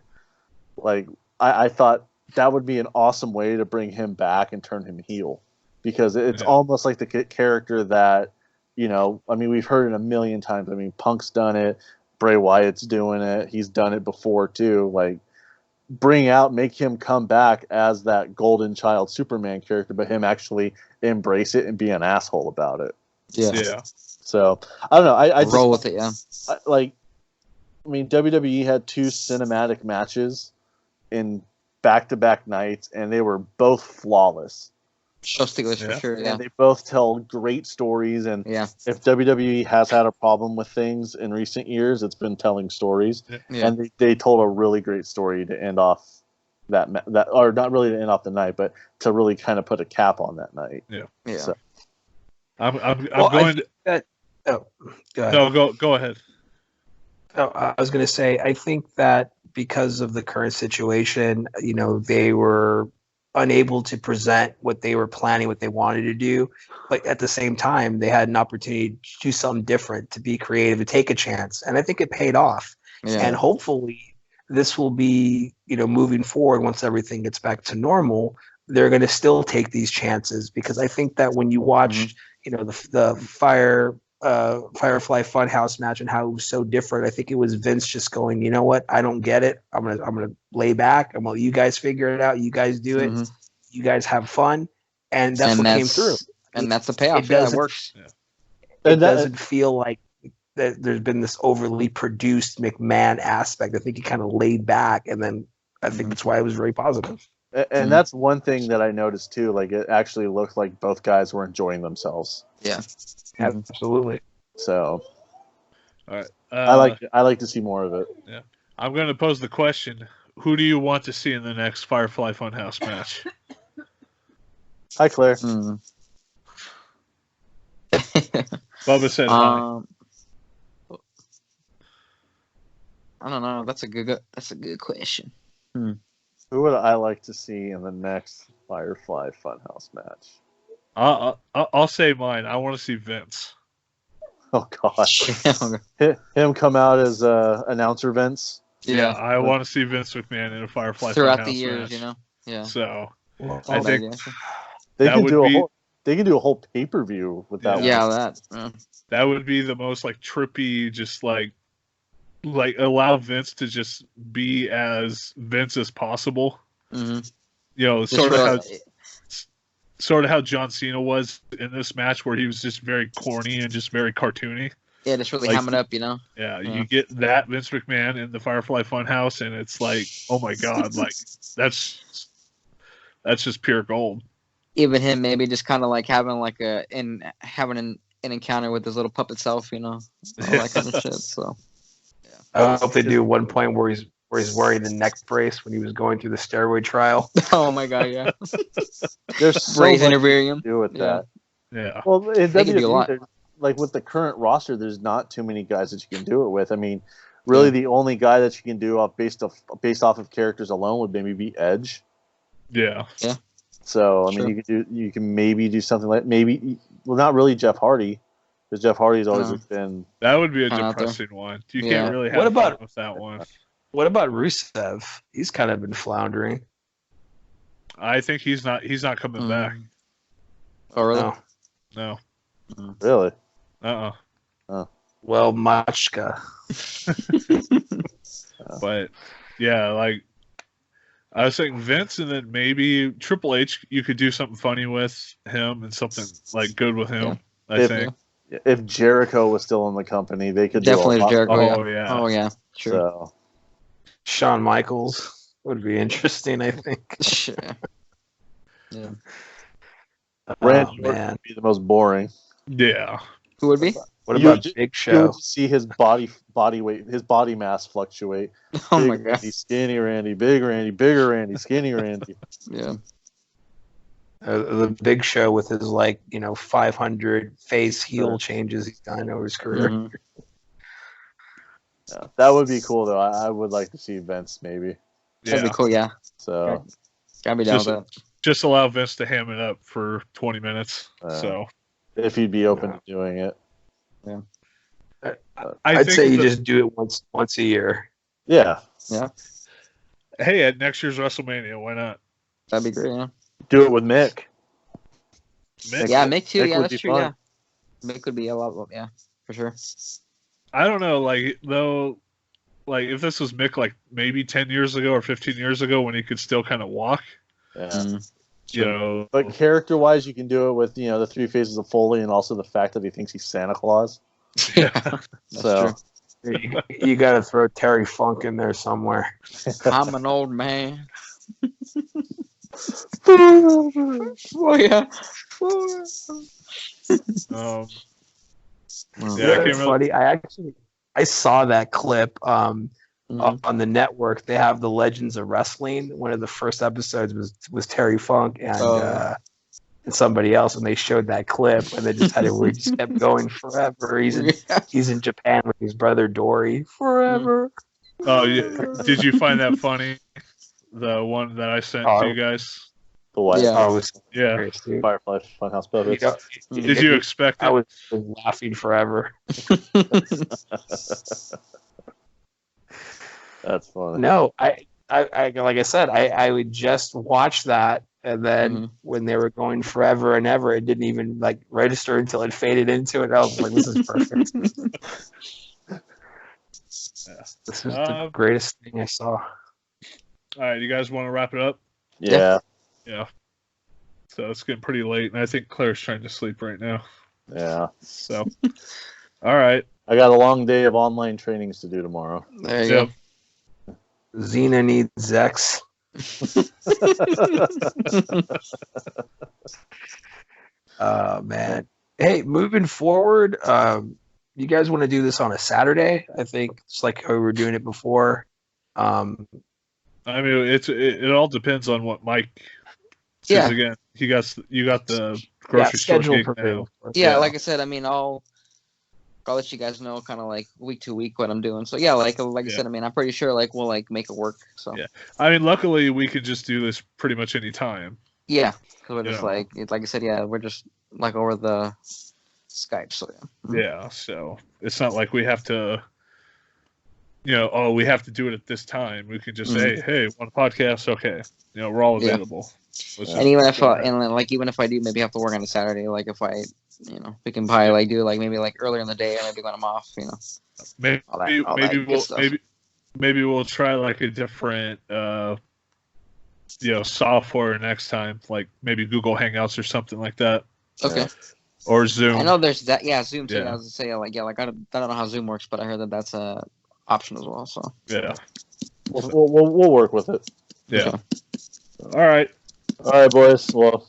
Like, I thought that would be an awesome way to bring him back and turn him heel, because it's almost like the character that, I mean, we've heard it a million times. I mean, Punk's done it. Bray Wyatt's doing it. He's done it before too. Like, make him come back as that golden child Superman character, but him actually embrace it and be an asshole about it. Yeah. So I don't know. I roll with it. Yeah. I mean, WWE had 2 cinematic matches in back-to-back nights, and they were both flawless. So Stiglitz for sure. Yeah. And they both tell great stories. And if WWE has had a problem with things in recent years, it's been telling stories. Yeah. And they told a really great story to end off that, or not really to end off the night, but to really kind of put a cap on that night. Yeah. So. I'm going to. Go ahead. No, go ahead. Oh, I was going to say, I think that because of the current situation, they were unable to present what they were planning, what they wanted to do, but at the same time they had an opportunity to do something different, to be creative, to take a chance, and I think it paid off. And hopefully this will be, moving forward, once everything gets back to normal, they're going to still take these chances, because I think that when you watch the Firefly Funhouse match and how it was so different. I think it was Vince just going, you know what? I don't get it. I'm gonna lay back. I'm gonna let you guys figure it out. You guys do it. Mm-hmm. You guys have fun, and that's what came through. And that's the payoff. It works. It doesn't feel like that there's been this overly produced McMahon aspect. I think he kind of laid back, and then I think that's why it was very positive. And that's one thing that I noticed too. Like, it actually looked like both guys were enjoying themselves. Yeah, absolutely. So, all right. I like to see more of it. Yeah, I'm going to pose the question: who do you want to see in the next Firefly Funhouse match? Hi, Claire. Bubba said hi. I don't know. That's a good question. Who would I like to see in the next Firefly Funhouse match? I'll say mine. I want to see Vince. Oh gosh, him come out as announcer Vince. Yeah, I want to see Vince McMahon in a Firefly throughout Funhouse the years, match. you know. Yeah. So I think they can do a whole pay-per-view with that. That would be the most like trippy, just like allow Vince to just be as Vince as possible. Mm-hmm. You know, sort of how John Cena was in this match, where he was just very corny and just very cartoony. Yeah, just really hamming up, you know. Yeah, you get that Vince McMahon in the Firefly Funhouse, and it's like, oh my god, like that's just pure gold. Even him, maybe just kind of like having an encounter with his little puppet self, you know, all that kind of shit. So, I hope they do one point where he's wearing the neck brace when he was going through the steroid trial. Oh my god, yeah. There's so much to do with that. Yeah. Well, it doesn't do a lot. Like with the current roster, there's not too many guys that you can do it with. I mean, really, the only guy that you can do based off of characters alone would maybe be Edge. Yeah. Yeah. So I mean, you can maybe do something like not really Jeff Hardy, because Jeff Hardy's always been. That would be a depressing one. You can't really have fun with that one. What about Rusev? He's kind of been floundering. I think he's not coming back. Oh really? No. Really? Oh. Well, Machka. But yeah, like I was saying, Vince, and then maybe Triple H. You could do something funny with him and something like good with him. Yeah. I think if Jericho was still in the company, they could definitely do a lot. Jericho. Oh yeah, sure. So, Shawn Michaels would be interesting, I think. Sure. Yeah. Randy Orton would be the most boring. Yeah. Who would be? What about Big Show? You would see his body weight, his body mass fluctuate. Oh my god! Randy, skinny Randy, big Randy, bigger Randy, skinny Randy. Yeah. The Big Show with his 500 face heel changes he's done over his career. Mm-hmm. Yeah, that would be cool though. I would like to see Vince maybe. That'd be cool. Yeah. So gotta be down with that. Just allow Vince to ham it up for 20 minutes. So if he'd be open to doing it. Yeah. I'd say you just do it once a year. Yeah. Yeah. Hey, at next year's WrestleMania, why not? That'd be great, yeah. Do it with Mick. Yeah, Mick too. Mick yeah, that's true. Fun. Yeah. Mick would be a lot. Yeah, for sure. I don't know, if this was Mick, maybe 10 years ago or 15 years ago when he could still kind of walk. Yeah. Mm-hmm. But character-wise, you can do it with the three faces of Foley, and also the fact that he thinks he's Santa Claus. Yeah. So you got to throw Terry Funk in there somewhere. I'm an old man. Oh yeah. Funny. I saw that clip on the network. They have the Legends of Wrestling. One of the first episodes was Terry Funk and somebody else, and they showed that clip, and they just had it where he just kept going forever. He's in Japan with his brother Dory forever. Oh yeah. Did you find that funny? The one that I sent to you guys. The what? Yeah. Firefly Funhouse Puppets. Did you expect it? I was laughing forever. That's funny. No, I like I said, I would just watch that And then when they were going forever and ever, it didn't even like register until it faded into it. I was like, this is perfect. This is the greatest thing I saw. All right, you guys want to wrap it up? Yeah. Yeah. So it's getting pretty late, and I think Claire's trying to sleep right now. Yeah. So, all right. I got a long day of online trainings to do tomorrow. There you go. Xena needs X. Oh, man. Hey, moving forward, you guys want to do this on a Saturday? I think it's like how we were doing it before. I mean, it all depends on what Mike says. Again, you got the grocery store gig now. Yeah, like I said, I mean, I'll let you guys know kind of like week to week what I'm doing. So yeah, like I said, I mean, I'm pretty sure like we'll like make it work. So yeah, I mean, luckily we could just do this pretty much any time. Yeah, because we're just like I said, yeah, we're just like over the Skype. So yeah, so it's not like we have to, we have to do it at this time. We can just say, hey, want a podcast? Okay, we're all available. And even if even if I do maybe have to work on a Saturday, like if I we can probably like do like maybe like earlier in the day or maybe when I'm off, maybe we'll try like a different software next time, like maybe Google Hangouts or something like that. Okay. Or Zoom. I know there's that. Yeah, Zoom too. I was gonna say like I don't know how Zoom works, but I heard that that's a option as well. So yeah, we'll work with it. Yeah. Okay. All right, boys. Well,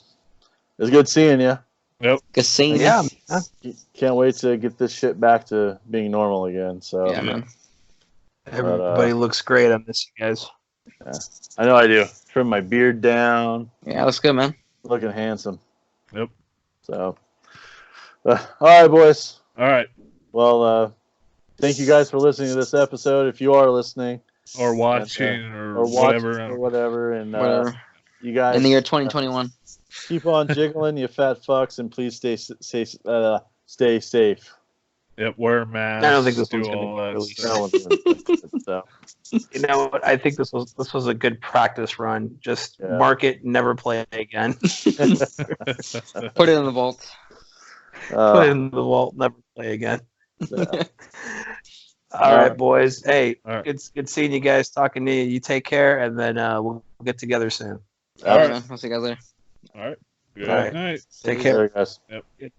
it's good seeing you. Yep. Good seeing you. Yeah. Can't wait to get this shit back to being normal again. So yeah, man. Everybody looks great. I miss you guys. Yeah. I know I do. Trim my beard down. Yeah, looks good, man. Looking handsome. Yep. So, all right, boys. All right. Well, thank you guys for listening to this episode. If you are listening or watching or whatever, and you guys in the year 2021, keep on jiggling, you fat fucks, and please stay safe. Yep, wear masks. I don't think this one's going to be released. So. You know what? I think this was a good practice run. Just mark it, never play again. Put it in the vault. Put it in the vault, never play again. All right, boys. Hey, good seeing you guys. Talking to you. You take care, and then we'll get together soon. All right, man. I'll see you guys later. All right. Good night. Take care, guys. Yep.